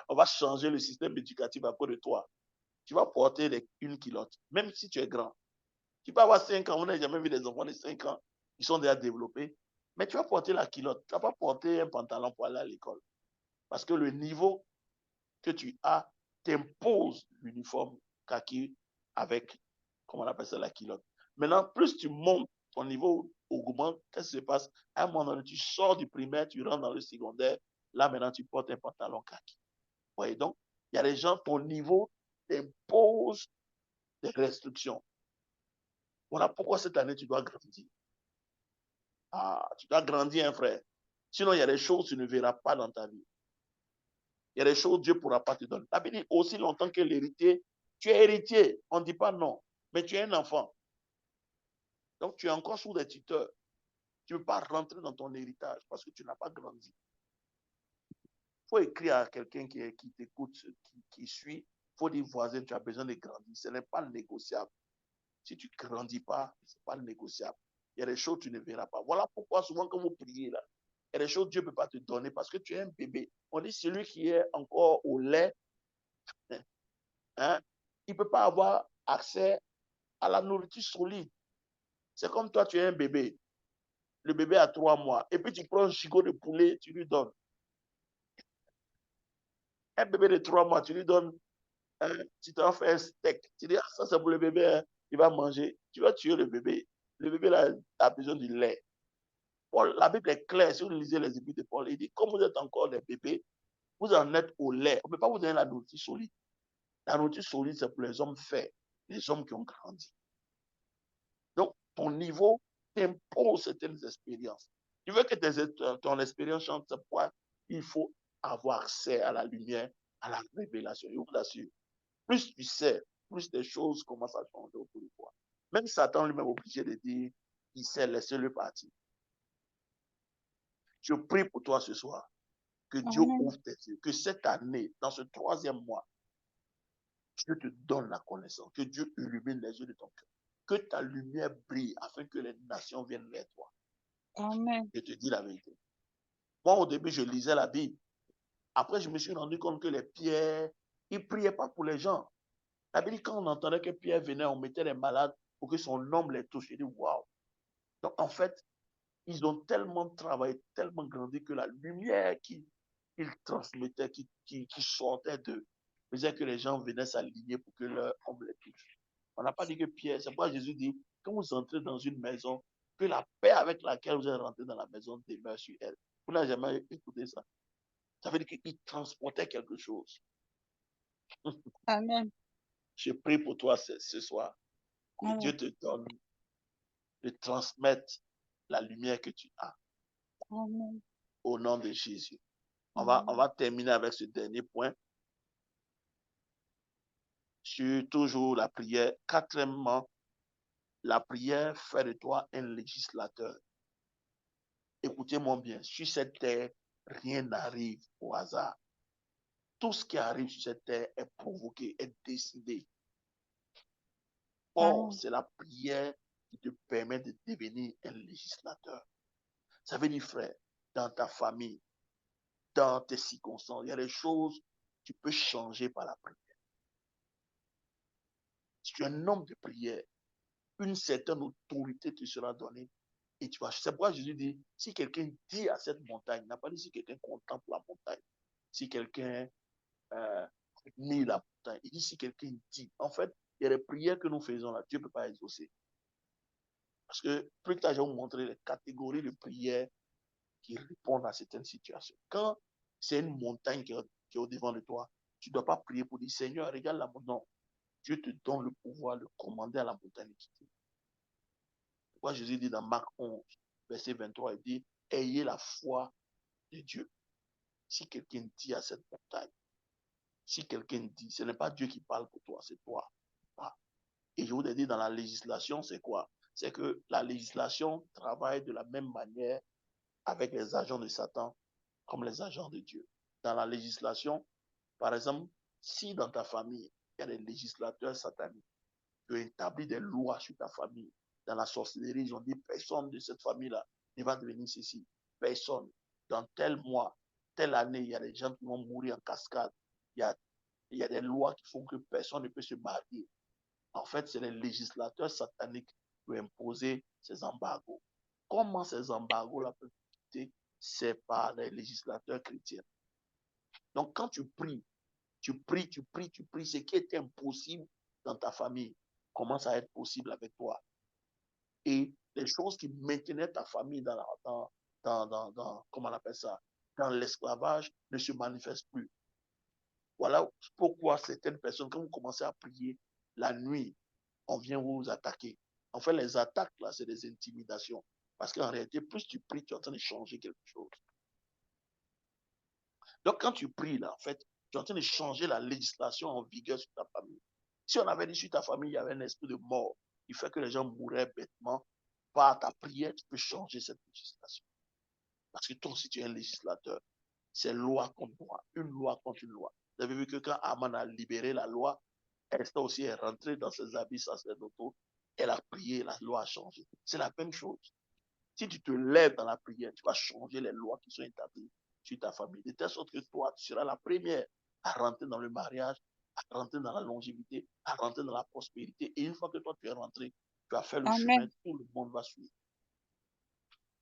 on va changer le système éducatif à cause de toi. Tu vas porter une culotte, même si tu es grand. Tu peux avoir 5 ans, on n'a jamais vu des enfants de 5 ans qui sont déjà développés, mais tu vas porter la culotte. Tu vas pas porter un pantalon pour aller à l'école. Parce que le niveau que tu as t'impose l'uniforme kaki avec, comment on appelle ça, la culotte. Maintenant, plus tu montes, ton niveau augmente, qu'est-ce qui se passe? À un moment donné, tu sors du primaire, tu rentres dans le secondaire, là maintenant, tu portes un pantalon kaki. Vous voyez donc, il y a des gens, ton niveau t'impose des restrictions. Voilà pourquoi cette année, tu dois grandir. Ah, tu dois grandir, hein, frère. Sinon, il y a des choses que tu ne verras pas dans ta vie. Il y a des choses que Dieu ne pourra pas te donner. La Bible dit aussi longtemps que l'héritier, tu es héritier. On ne dit pas non, mais tu es un enfant. Donc, tu es encore sous des tuteurs. Tu ne peux pas rentrer dans ton héritage parce que tu n'as pas grandi. Il faut écrire à quelqu'un qui t'écoute, qui suit. Il faut dire, voisin, tu as besoin de grandir. Ce n'est pas négociable. Si tu ne grandis pas, ce n'est pas négociable. Il y a des choses que tu ne verras pas. Voilà pourquoi souvent quand vous priez là, il y a des choses que Dieu ne peut pas te donner parce que tu es un bébé. On dit celui qui est encore au lait, hein, il ne peut pas avoir accès à la nourriture solide. C'est comme toi, tu es un bébé. Le bébé a 3 mois. Et puis tu prends un gigot de poulet, tu lui donnes. Un bébé de 3 mois, tu lui donnes, tu t'en fais un steak. Tu dis, ah, ça c'est pour le bébé, hein, il va manger. Tu vas tuer le bébé. Le bébé là, a besoin du lait. Paul, la Bible est claire. Si vous lisez les épîtres de Paul, il dit, comme vous êtes encore des bébés, vous en êtes au lait. On ne peut pas vous donner la nourriture solide. La nourriture solide, c'est pour les hommes faits, les hommes qui ont grandi. Donc, ton niveau t'impose certaines expériences. Tu veux que ton expérience chante, c'est pourquoi il faut avoir accès à la lumière, à la révélation. Je vous assure, plus tu sais, plus des choses commencent à changer autour de toi. Même Satan lui-même est obligé de dire, il sait, laissez-le partir. Je prie pour toi ce soir, que Dieu Amen. ouvre tes yeux, que cette année, dans ce 3e mois, Dieu te donne la connaissance, que Dieu illumine les yeux de ton cœur, que ta lumière brille afin que les nations viennent vers toi. Amen. Je te dis la vérité. Moi, au début, je lisais la Bible. Après, je me suis rendu compte que les Pierre, ils ne priaient pas pour les gens. La Bible, quand on entendait que Pierre venait, on mettait les malades pour que son homme les touche. Je dis, waouh. Donc, en fait, ils ont tellement travaillé, tellement grandi que la lumière qu'ils transmettaient, qui sortait d'eux, faisait que les gens venaient s'aligner pour que leur homme les touche. On n'a pas dit que Pierre, c'est pourquoi Jésus dit, quand vous entrez dans une maison, que la paix avec laquelle vous êtes rentré dans la maison demeure sur elle. Vous n'avez jamais écouté ça. Ça veut dire qu'il transportait quelque chose. Amen. Je prie pour toi ce soir. Que Amen. Dieu te donne de transmettre la lumière que tu as. Amen. Au nom de Jésus. On Amen. va terminer avec ce dernier point. Sur toujours la prière. 4e, la prière fait de toi un législateur. Écoutez-moi bien. Sur cette terre, rien n'arrive au hasard. Tout ce qui arrive sur cette terre est provoqué, est décidé. Or, c'est la prière qui te permet de devenir un législateur. Ça veut dire, frère, dans ta famille, dans tes circonstances, il y a des choses que tu peux changer par la prière. Si tu es un homme de prière, une certaine autorité te sera donnée Et tu vois, c'est pourquoi Jésus dit, si quelqu'un dit à cette montagne, il n'a pas dit si quelqu'un contemple la montagne, si quelqu'un nie la montagne, il dit si quelqu'un dit. En fait, il y a des prières que nous faisons là, Dieu ne peut pas exaucer. Parce que plus tard, je vais vous montrer les catégories de prières qui répondent à certaines situations. Quand c'est une montagne qui est au devant de toi, tu ne dois pas prier pour dire, Seigneur, regarde la montagne. Non, Dieu te donne le pouvoir de commander à la montagne de quitter. Pourquoi Jésus dit dans Marc 11, verset 23, il dit, ayez la foi de Dieu. Si quelqu'un dit à cette montagne, si quelqu'un dit, ce n'est pas Dieu qui parle pour toi, c'est toi. Et je vous ai dit, dans la législation, c'est quoi? C'est que la législation travaille de la même manière avec les agents de Satan comme les agents de Dieu. Dans la législation, par exemple, si dans ta famille, il y a des législateurs sataniques, tu établis des lois sur ta famille. Dans la sorcellerie, ils ont dit, personne de cette famille-là ne va devenir ceci. Personne. Dans tel mois, telle année, il y a des gens qui vont mourir en cascade. Il y a des lois qui font que personne ne peut se marier. En fait, c'est les législateurs sataniques qui ont imposé ces embargos. Comment ces embargos-là peuvent être quitter? C'est par les législateurs chrétiens. Donc, quand tu pries, ce qui est impossible dans ta famille commence à être possible avec toi. Et les choses qui maintenaient ta famille comment on appelle ça, dans l'esclavage ne se manifestent plus. Voilà pourquoi certaines personnes, quand vous commencez à prier la nuit, on vient vous attaquer. En fait, les attaques, là, c'est des intimidations. Parce qu'en réalité, plus tu pries, tu es en train de changer quelque chose. Donc, quand tu pries, là, en fait, tu es en train de changer la législation en vigueur sur ta famille. Si on avait dit sur ta famille, il y avait un esprit de mort qui fait que les gens mourraient bêtement, par ta prière, tu peux changer cette législation. Parce que toi aussi, tu es un législateur. C'est loi contre loi, une loi contre une loi. Vous avez vu que quand Aman a libéré la loi, Esther aussi est rentrée dans ses habits sacerdotaux. Elle a prié, la loi a changé. C'est la même chose. Si tu te lèves dans la prière, tu vas changer les lois qui sont établies sur ta famille. De telle sorte que toi, tu seras la première à rentrer dans le mariage, à rentrer dans la longévité, à rentrer dans la prospérité. Et une fois que toi, tu es rentré, tu as fait le chemin, Amen. tout le monde va suivre.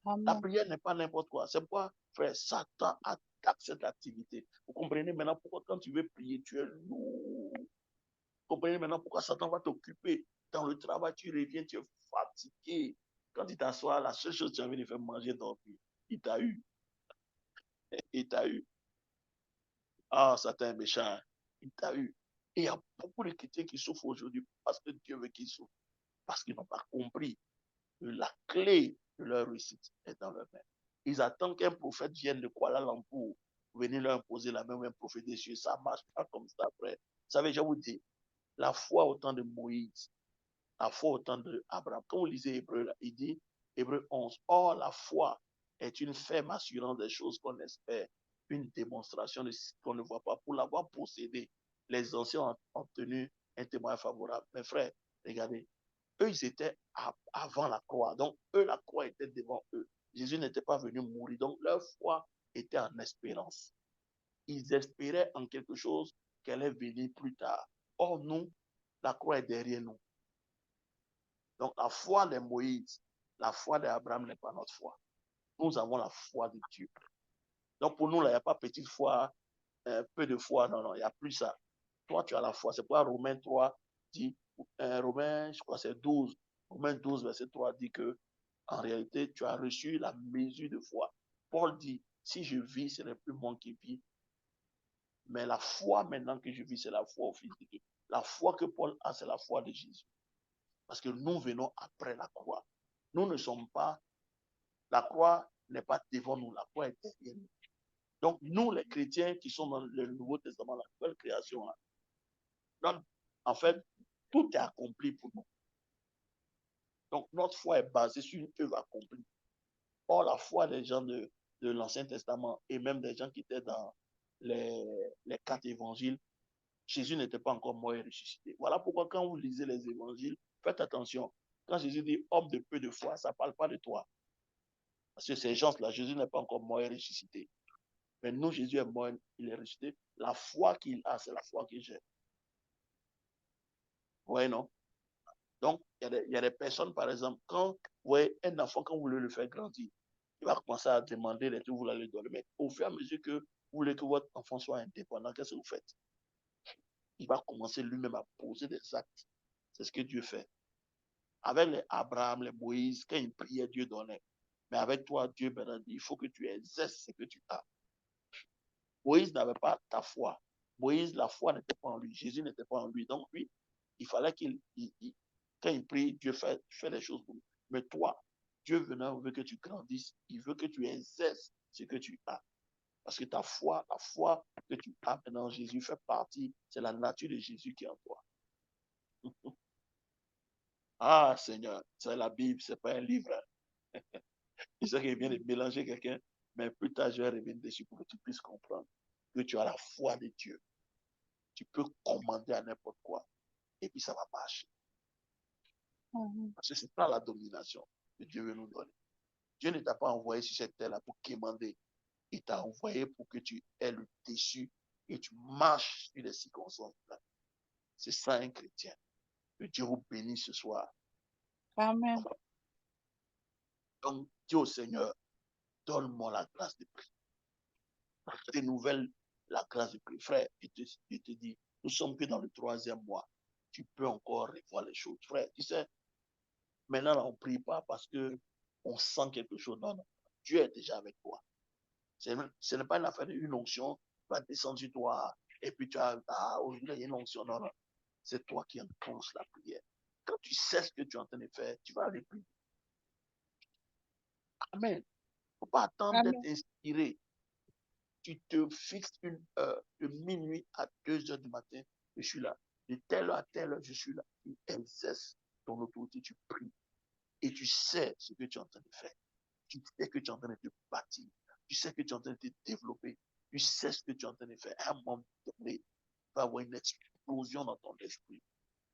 La Amen. prière n'est pas n'importe quoi. C'est pourquoi, frère, Satan attaque cette activité. Vous comprenez maintenant pourquoi quand tu veux prier, tu es lourd. Vous comprenez maintenant pourquoi Satan va t'occuper. Dans le travail, tu reviens, tu es fatigué. Quand tu t'assois, la seule chose que tu as envie de faire, manger, dormir. Il t'a eu. Il t'a eu. Ah, Satan est méchant. Il t'a eu. Et il y a beaucoup de chrétiens qui souffrent aujourd'hui parce que Dieu veut qu'ils souffrent. Parce qu'ils n'ont pas compris que la clé de leur réussite est dans leur main. Ils attendent qu'un prophète vienne de Kuala Lumpur pour venir leur imposer la main ou un prophète des cieux. Ça ne marche pas comme ça, frère. Vous savez, je vous dis, la foi au temps de Moïse, la foi au temps d'Abraham. Quand vous lisez Hébreu, là, il dit, Hébreu 11, or la foi est une ferme assurance des choses qu'on espère, une démonstration de ce qu'on ne voit pas. Pour l'avoir possédé, les anciens ont obtenu un témoignage favorable. Mes frères, regardez, eux, ils étaient avant la croix. Donc, eux, la croix était devant eux. Jésus n'était pas venu mourir. Donc, leur foi était en espérance. Ils espéraient en quelque chose qui allait venir plus tard. Or, nous, la croix est derrière nous. Donc, la foi de Moïse, la foi d'Abraham n'est pas notre foi. Nous avons la foi de Dieu. Donc, pour nous, là, il n'y a pas petite foi, peu de foi. Non, non, il n'y a plus ça. Toi, tu as la foi. C'est pourquoi Romains 3 dit, Romains, je crois que c'est 12, Romains 12, verset 3 dit que, en réalité, tu as reçu la mesure de foi. Paul dit, si je vis, ce n'est plus moi qui vis, mais la foi maintenant que je vis, c'est la foi au Fils de Dieu. La foi que Paul a, c'est la foi de Jésus. Parce que nous venons après la croix. Nous ne sommes pas, la croix n'est pas devant nous, la croix est derrière nous. Donc, nous, les chrétiens qui sont dans le Nouveau Testament, la nouvelle création, là, donc, en fait, tout est accompli pour nous. Donc, notre foi est basée sur une œuvre accomplie. Or, la foi des gens de l'Ancien Testament et même des gens qui étaient dans les 4 évangiles, Jésus n'était pas encore mort et ressuscité. Voilà pourquoi quand vous lisez les évangiles, faites attention. Quand Jésus dit homme de peu de foi, ça ne parle pas de toi. Parce que ces gens-là, Jésus n'est pas encore mort et ressuscité. Mais nous, Jésus est mort, il est ressuscité. La foi qu'il a, c'est la foi que j'ai. Vous voyez, non? Donc, il y a des personnes, par exemple, quand vous voyez un enfant, quand vous voulez le faire grandir, il va commencer à demander les trucs, vous allez le donner. Mais au fur et à mesure que vous voulez que votre enfant soit indépendant, qu'est-ce que vous faites? Il va commencer lui-même à poser des actes. C'est ce que Dieu fait. Avec les Abraham, les Moïse, quand ils priaient, Dieu donnait. Mais avec toi, Dieu maintenant dit, il faut que tu exerces ce que tu as. Moïse n'avait pas ta foi. Moïse, la foi n'était pas en lui. Jésus n'était pas en lui. Donc, lui, il fallait quand il prie, Dieu fait les choses pour lui. Mais toi, Dieu venant veut que tu grandisses. Il veut que tu exerces ce que tu as. Parce que ta foi, la foi que tu as maintenant en Jésus fait partie, c'est la nature de Jésus qui est en toi. Ah, Seigneur, c'est la Bible, c'est pas un livre. Je sais qu'il vient de mélanger quelqu'un, mais plus tard, je vais revenir dessus pour que tu puisses comprendre que tu as la foi de Dieu. Tu peux commander à n'importe quoi et puis ça va marcher. Parce que c'est pas la domination que Dieu veut nous donner. Dieu ne t'a pas envoyé sur cette terre-là pour commander. Il t'a envoyé pour que tu aies le dessus et tu marches sur les circonstances-là. C'est ça un chrétien. Que Dieu vous bénisse ce soir. Amen. Donc, dis au Seigneur, donne-moi la grâce de prier. Renouvelle la grâce de prier. Frère, je te dis, nous sommes que dans le 3e mois. Tu peux encore revoir les choses. Frère, tu sais, maintenant, là, on ne prie pas parce que on sent quelque chose. Non, non. Dieu est déjà avec toi. Ce n'est pas une affaire d'une onction. Tu vas descendre sur toi et puis tu as, aujourd'hui, il y a une onction. Non, non. C'est toi qui imposes la prière. Quand tu sais ce que tu es en train de faire, tu vas aller prier. Amen. Il ne faut pas attendre d'être inspiré. Tu te fixes une heure, de minuit à 2 heures du matin, je suis là. De telle heure à telle heure, je suis là. Tu exerces ton autorité, tu pries. Et tu sais ce que tu es en train de faire. Tu sais que tu es en train de te bâtir. Tu sais que tu es en train de te développer. Tu sais ce que tu es en train de faire. À un moment donné, il va y avoir une explosion dans ton esprit.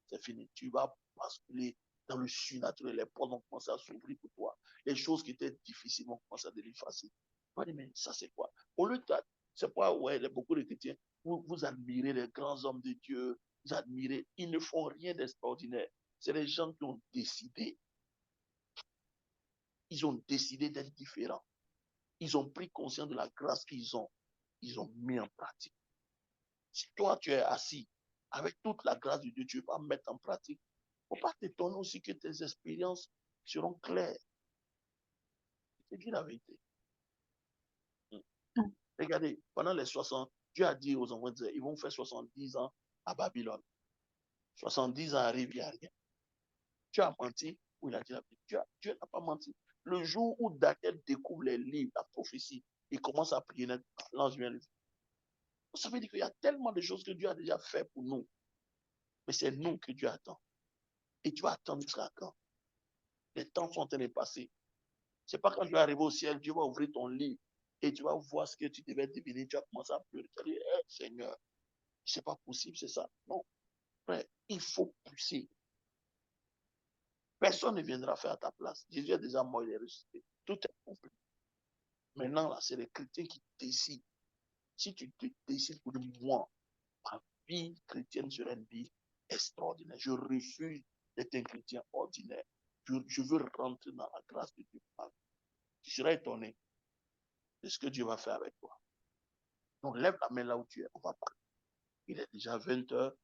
C'est fini. Tu vas basculer dans le surnaturel. Les portes vont commencer à s'ouvrir pour toi. Les choses qui étaient difficiles vont commencer à devenir faciles. Tu vas dire, mais ça, c'est quoi? Au lieu de c'est pas, ouais, il y a beaucoup de chrétiens. Vous admirez les grands hommes de Dieu. Vous admirez. Ils ne font rien d'extraordinaire. C'est les gens qui ont décidé. Ils ont décidé d'être différents. Ils ont pris conscience de la grâce qu'ils ont. Ils ont mis en pratique. Si toi, tu es assis avec toute la grâce de Dieu, tu ne vas pas mettre en pratique. Il ne faut pas t'étonner aussi que tes expériences seront claires. C'est dit la vérité. Regardez, pendant les 60, Dieu a dit aux enfants d'Israël, ils vont faire 70 ans à Babylone. 70 ans arrivent, il n'y a rien. Tu as menti ou il a dit la vérité. Dieu n'a pas menti. Le jour où Daniel découvre les livres, la prophétie, il commence à prier, l'ange vient le dire. Ça veut dire qu'il y a tellement de choses que Dieu a déjà fait pour nous. Mais c'est nous que Dieu attend. Et tu vas attendre jusqu'à quand? Les temps sont en train de passer. C'est pas quand tu vas arriver au ciel, Dieu va ouvrir ton livre et tu vas voir ce que tu devais deviner. Tu vas commencer à pleurer. Tu vas dire, hey, Seigneur, c'est pas possible, c'est ça. Non, frère, il faut pousser. Personne ne viendra faire à ta place. Jésus est déjà mort, il est ressuscité. Tout est compris. Maintenant, là, c'est les chrétiens qui décident. Si tu te décides pour dire, moi, ma vie chrétienne sera une vie extraordinaire. Je refuse d'être un chrétien ordinaire. Je veux rentrer dans la grâce de Dieu. Tu seras étonné de ce que Dieu va faire avec toi. Donc, lève la main là où tu es. On va prier. Il est déjà 20 heures.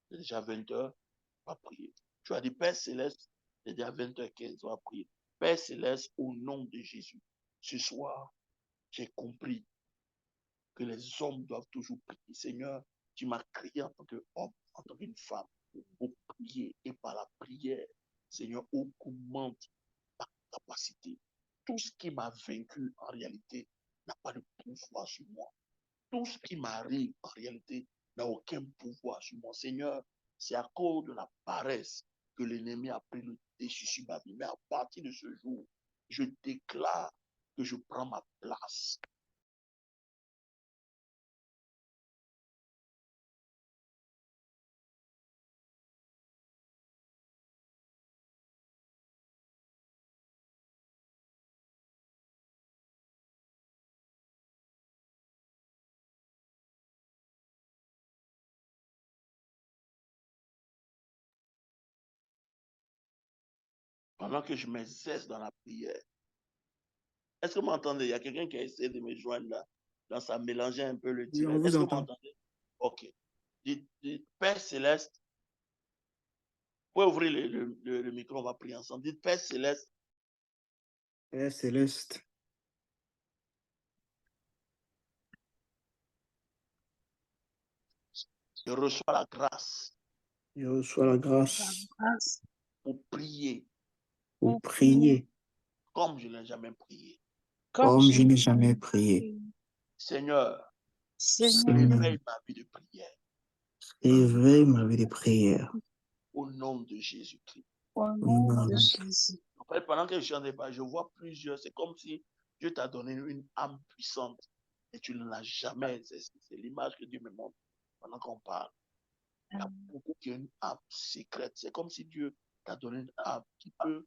Il est déjà 20 heures. On va prier. Tu as dit, Père Céleste, il est déjà 20h15. On va prier. Père Céleste, au nom de Jésus, ce soir, j'ai compris que les hommes doivent toujours prier. Seigneur, tu m'as créé en tant qu'homme, en tant qu'une femme, pour prier. Et par la prière, Seigneur, augmente ta capacité. Tout ce qui m'a vaincu, en réalité, n'a pas de pouvoir sur moi. Tout ce qui m'arrive, en réalité, n'a aucun pouvoir sur moi. Seigneur, c'est à cause de la paresse que l'ennemi a pris le dessus sur ma vie. Mais à partir de ce jour, je déclare que je prends ma place. pendant que je m'exerce dans la prière. Est-ce que vous m'entendez? Il y a quelqu'un qui a essayé de me joindre là, dans ça, mélanger un peu le Oui, direct. on vous Est-ce que vous entend. m'entendez? Ok. Dites, Père Céleste, vous pouvez ouvrir le micro, on va prier ensemble. Dites, Père Céleste, Père céleste, je reçois la grâce je reçois la La grâce grâce pour prier pour prier comme je n'ai jamais prié. comme je n'ai jamais prié. prié. Seigneur, Seigneur, réveille ma vie de prière Éveille ma vie de prière. au nom de Jésus-Christ. au nom Amen. de Jésus. En fait, pendant que je suis en débat, je vois plusieurs. C'est comme si Dieu t'a donné une âme puissante et tu ne l'as jamais exercée. C'est l'image que Dieu me montre pendant qu'on parle. Il y a beaucoup qui ont une âme secrète. C'est comme si Dieu t'a donné une âme qui peut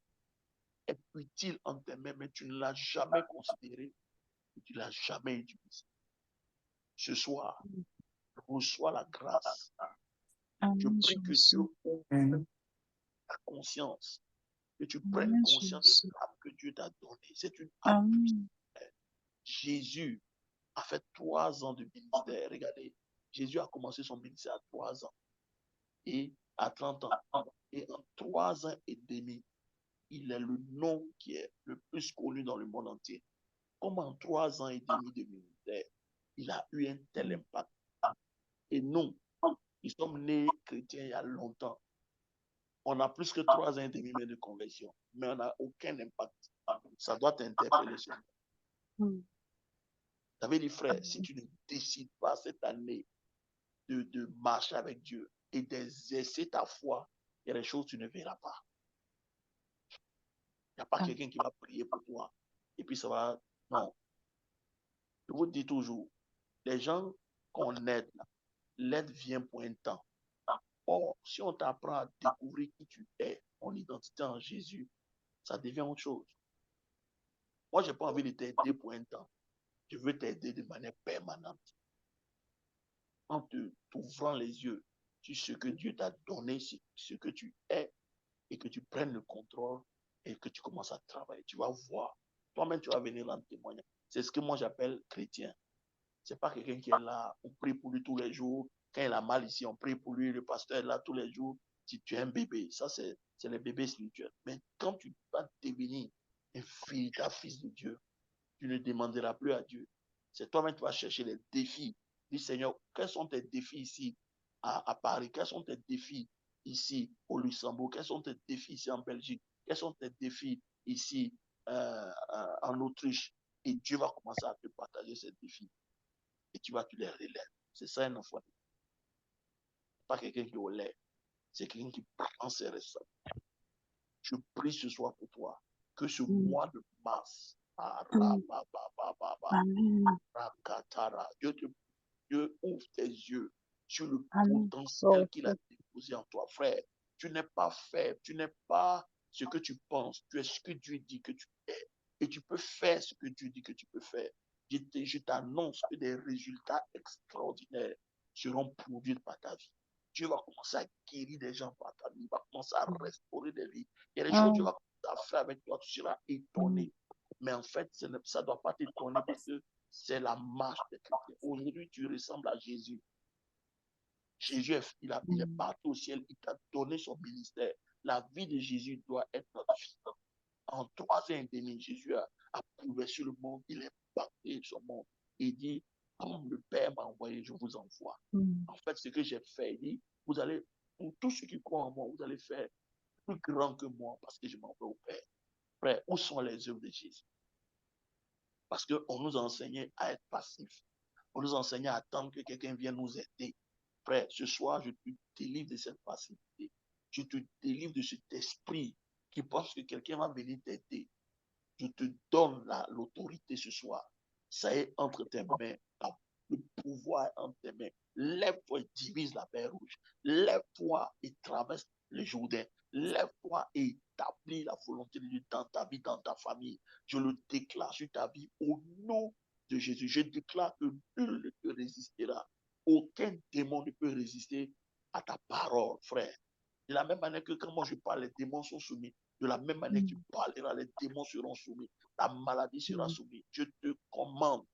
être utile en tes mains, mais tu ne l'as jamais considérée et tu ne l'as jamais utilisée. Ce soir, reçois la grâce. Je Amen, prie que Jésus. Dieu ouvre Amen. ta conscience, que tu prennes Amen, conscience de Jésus. l'âme que Dieu t'a donnée. C'est une âme puissante. Amen. Jésus a fait 3 ans de ministère. Regardez, Jésus a commencé son ministère à 3 ans et à 30 ans. Et en 3 ans et demi, il est le nom qui est le plus connu dans le monde entier. Comme en 3 ans et demi de ministère, il a eu un tel impact. Et nous, qui sommes nés chrétiens il y a longtemps, on a plus que 3 ans et demi de conversion, mais on n'a aucun impact. Ça doit t'interpeller. Mm. Ça veut dire, frère, si tu ne décides pas cette année de marcher avec Dieu et d'exercer ta foi, il y a des choses que tu ne verras pas. Il n'y a pas quelqu'un qui va prier pour toi. Et puis ça va. Non. Je vous dis toujours, les gens qu'on aide, l'aide vient pour un temps. Or, si on t'apprend à découvrir qui tu es, ton identité en Jésus, ça devient autre chose. Moi, je n'ai pas envie de t'aider pour un temps. Je veux t'aider de manière permanente. En t'ouvrant les yeux sur ce que Dieu t'a donné, ce que tu es, et que tu prennes le contrôle et que tu commences à travailler. Tu vas voir. Toi-même, tu vas venir en témoigner. C'est ce que moi j'appelle chrétien. C'est pas quelqu'un qui est là, on prie pour lui tous les jours. Quand il a mal ici, on prie pour lui. Le pasteur est là tous les jours. Si tu es un bébé, ça c'est les bébés spirituels. Mais quand tu vas devenir un véritable fils de Dieu, tu ne demanderas plus à Dieu. C'est toi-même qui vas chercher les défis. Dis Seigneur, quels sont tes défis ici à Paris? Quels sont tes défis ici au Luxembourg? Quels sont tes défis ici en Belgique? Quels sont tes défis ici en Autriche? Et Dieu va commencer à te partager ces défis. Et tu vas te les relèver. C'est ça un enfant. Pas quelqu'un qui relève. C'est quelqu'un qui prend ses responsabilités. Je prie ce soir pour toi que ce mois de mars, Amen. Dieu ouvre tes yeux sur le Amen. potentiel qu'il a déposé en toi, frère. Tu n'es pas faible, tu n'es pas ce que tu penses, tu es ce que Dieu dit que tu es. Et tu peux faire ce que Dieu dit que tu peux faire. Je t'annonce que des résultats extraordinaires seront produits par ta vie. Dieu va commencer à guérir des gens par ta vie. Il va commencer à restaurer des vies. Il y a des choses que Dieu va commencer à faire avec toi. Tu seras étonné. Mais en fait, ça ne doit pas t'étonner parce que c'est la marche des chrétiens. Aujourd'hui, tu ressembles à Jésus. Jésus, il est parti au ciel. Il t'a donné son ministère. La vie de Jésus doit être notre vie. En 3 ans et demi, Jésus a prouvé sur le monde. Il est parti sur le monde. Il dit, comme le Père m'a envoyé, je vous envoie. En fait, ce que j'ai fait, il dit, vous allez, pour tous ceux qui croient en moi, vous allez faire plus grand que moi parce que je m'en vais au Père. Frère, où sont les œuvres de Jésus? Parce qu'on nous a enseigné à être passifs. On nous a enseigné à attendre que quelqu'un vienne nous aider. Frère, ce soir, je te délivre de cette passivité. Je te délivre de cet esprit qui pense que quelqu'un va venir t'aider. Je te donne l'autorité ce soir. Ça est entre tes mains. Le pouvoir est entre tes mains. Lève-toi et divise la mer Rouge. Lève-toi et traverse le Jourdain. Lève-toi et établis la volonté de Dieu dans ta vie, dans ta famille. Je le déclare sur ta vie au nom de Jésus. Je déclare que nul ne te résistera. Aucun démon ne peut résister à ta parole, frère. De la même manière que quand moi je parle, les démons sont soumis. De la même manière que tu parleras, les démons seront soumis, la maladie sera soumise. Je te commande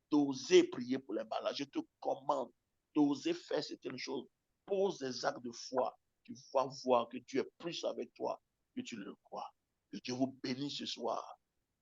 d'oser prier pour les malades. Je te commande d'oser faire certaines choses. Pose des actes de foi. Tu vas voir que Dieu est plus avec toi que tu le crois. Que Dieu vous bénisse ce soir.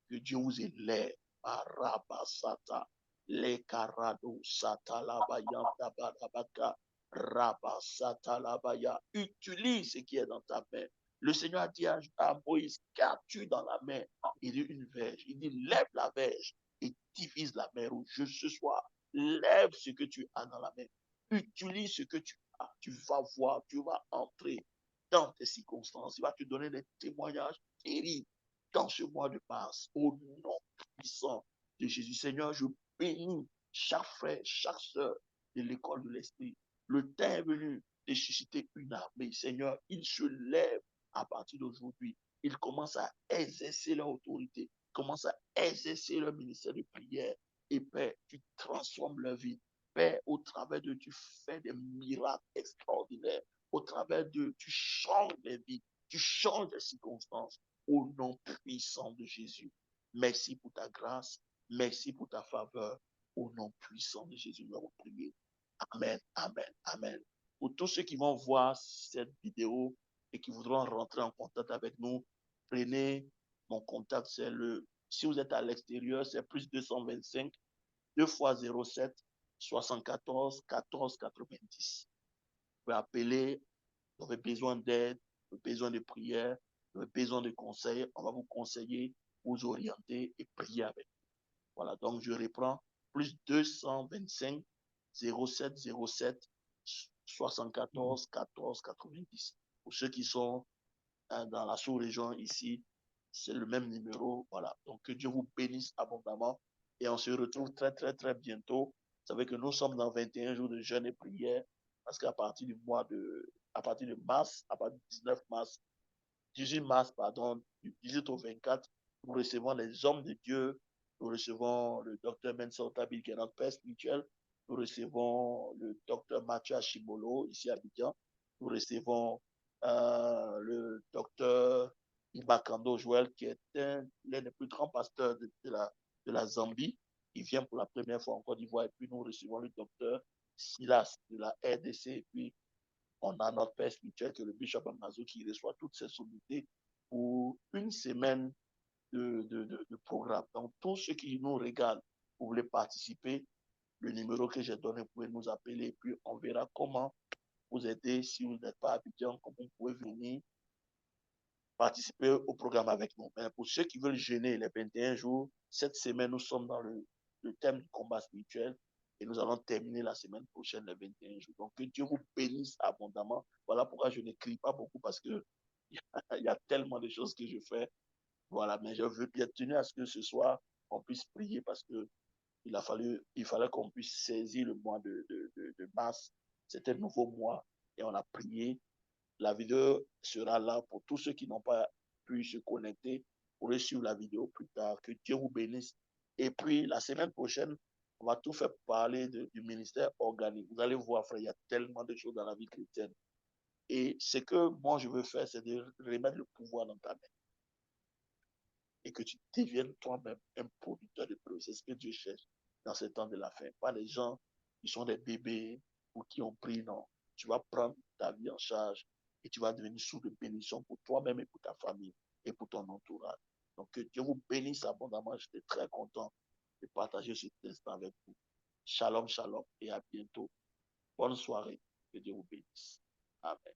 Que Dieu vous élève. Arabasata, lekarado sata labayanta barabaka, rabasata labaya. Utilise ce qui est dans ta main. Le Seigneur a dit à Moïse, qu'as-tu dans la main? Il dit une verge. Il dit, lève la verge et divise la mer rouge. Ce soir, lève ce que tu as dans la main. Utilise ce que tu as. Tu vas voir, tu vas entrer dans tes circonstances. Il va te donner des témoignages terribles dans ce mois de mars. Au nom puissant de Jésus, Seigneur, je bénis chaque frère, chaque sœur de l'école de l'Esprit. Le temps est venu de susciter une armée. Seigneur, ils se lèvent à partir d'aujourd'hui. Ils commencent à exercer leur autorité, commencent à exercer leur ministère de prière. Et Père, tu transformes leur vie. Père, au travers de tu fais des miracles extraordinaires. Au travers de tu changes les vies, tu changes les circonstances. Au nom puissant de Jésus. Merci pour ta grâce. Merci pour ta faveur. Au nom puissant de Jésus, nous avons prié. Amen, amen, amen. Pour tous ceux qui vont voir cette vidéo et qui voudront rentrer en contact avec nous, prenez mon contact. C'est si vous êtes à l'extérieur, c'est plus 225 2 fois 07 74 14 90. Vous pouvez appeler. Vous avez besoin d'aide, vous avez besoin de prière, vous avez besoin de conseils. On va vous conseiller, vous orienter et prier avec vous. Voilà, donc je reprends. Plus 225 07 07 74 14 90. Pour ceux qui sont dans la sous-région ici, c'est le même numéro. Voilà, donc que Dieu vous bénisse abondamment. Et on se retrouve très, très, très bientôt. Vous savez que nous sommes dans 21 jours de jeûne et prière. Parce qu'à partir du à partir de mars, à partir du 19 mars, 18 mars, pardon, du 18 au 24, nous recevons les hommes de Dieu. Nous recevons le docteur Mensah Tabil, qui est notre père spirituel. Nous recevons le docteur Mathieu Achimolo, ici à Abidjan. Nous recevons le docteur Ibakando Joël, qui est l'un des plus grands pasteurs de la Zambie. Il vient pour la première fois en Côte d'Ivoire. Et puis nous recevons le docteur Silas de la RDC. Et puis on a notre père spirituel qui est le bishop Amazou qui reçoit toutes ces sommités pour une semaine de programme. Donc, tous ceux qui nous regardent, vous voulez participer, le numéro que j'ai donné, vous pouvez nous appeler et puis on verra comment vous aider. Si vous n'êtes pas habitué, comment vous pouvez venir participer au programme avec nous. Mais pour ceux qui veulent jeûner les 21 jours, cette semaine, nous sommes dans le thème du combat spirituel et nous allons terminer la semaine prochaine les 21 jours. Donc, que Dieu vous bénisse abondamment. Voilà pourquoi je n'écris pas beaucoup parce que il y a tellement de choses que je fais. Voilà, mais je veux bien tenir à ce que ce soir, on puisse prier parce que il fallait qu'on puisse saisir le mois de mars. C'était un nouveau mois et on a prié. La vidéo sera là pour tous ceux qui n'ont pas pu se connecter. Vous pourrez suivre la vidéo plus tard. Que Dieu vous bénisse. Et puis, la semaine prochaine, on va tout faire parler du ministère organique. Vous allez voir, frère, il y a tellement de choses dans la vie chrétienne. Et ce que moi, je veux faire, c'est de remettre le pouvoir dans ta main. Et que tu deviennes toi-même un producteur de preuves. C'est ce que Dieu cherche dans ce temps de la fin. Pas les gens qui sont des bébés ou qui ont pris, non. Tu vas prendre ta vie en charge et tu vas devenir source de bénédiction pour toi-même et pour ta famille et pour ton entourage. Donc, que Dieu vous bénisse abondamment. J'étais très content de partager cet instant avec vous. Shalom, shalom et à bientôt. Bonne soirée. Que Dieu vous bénisse. Amen.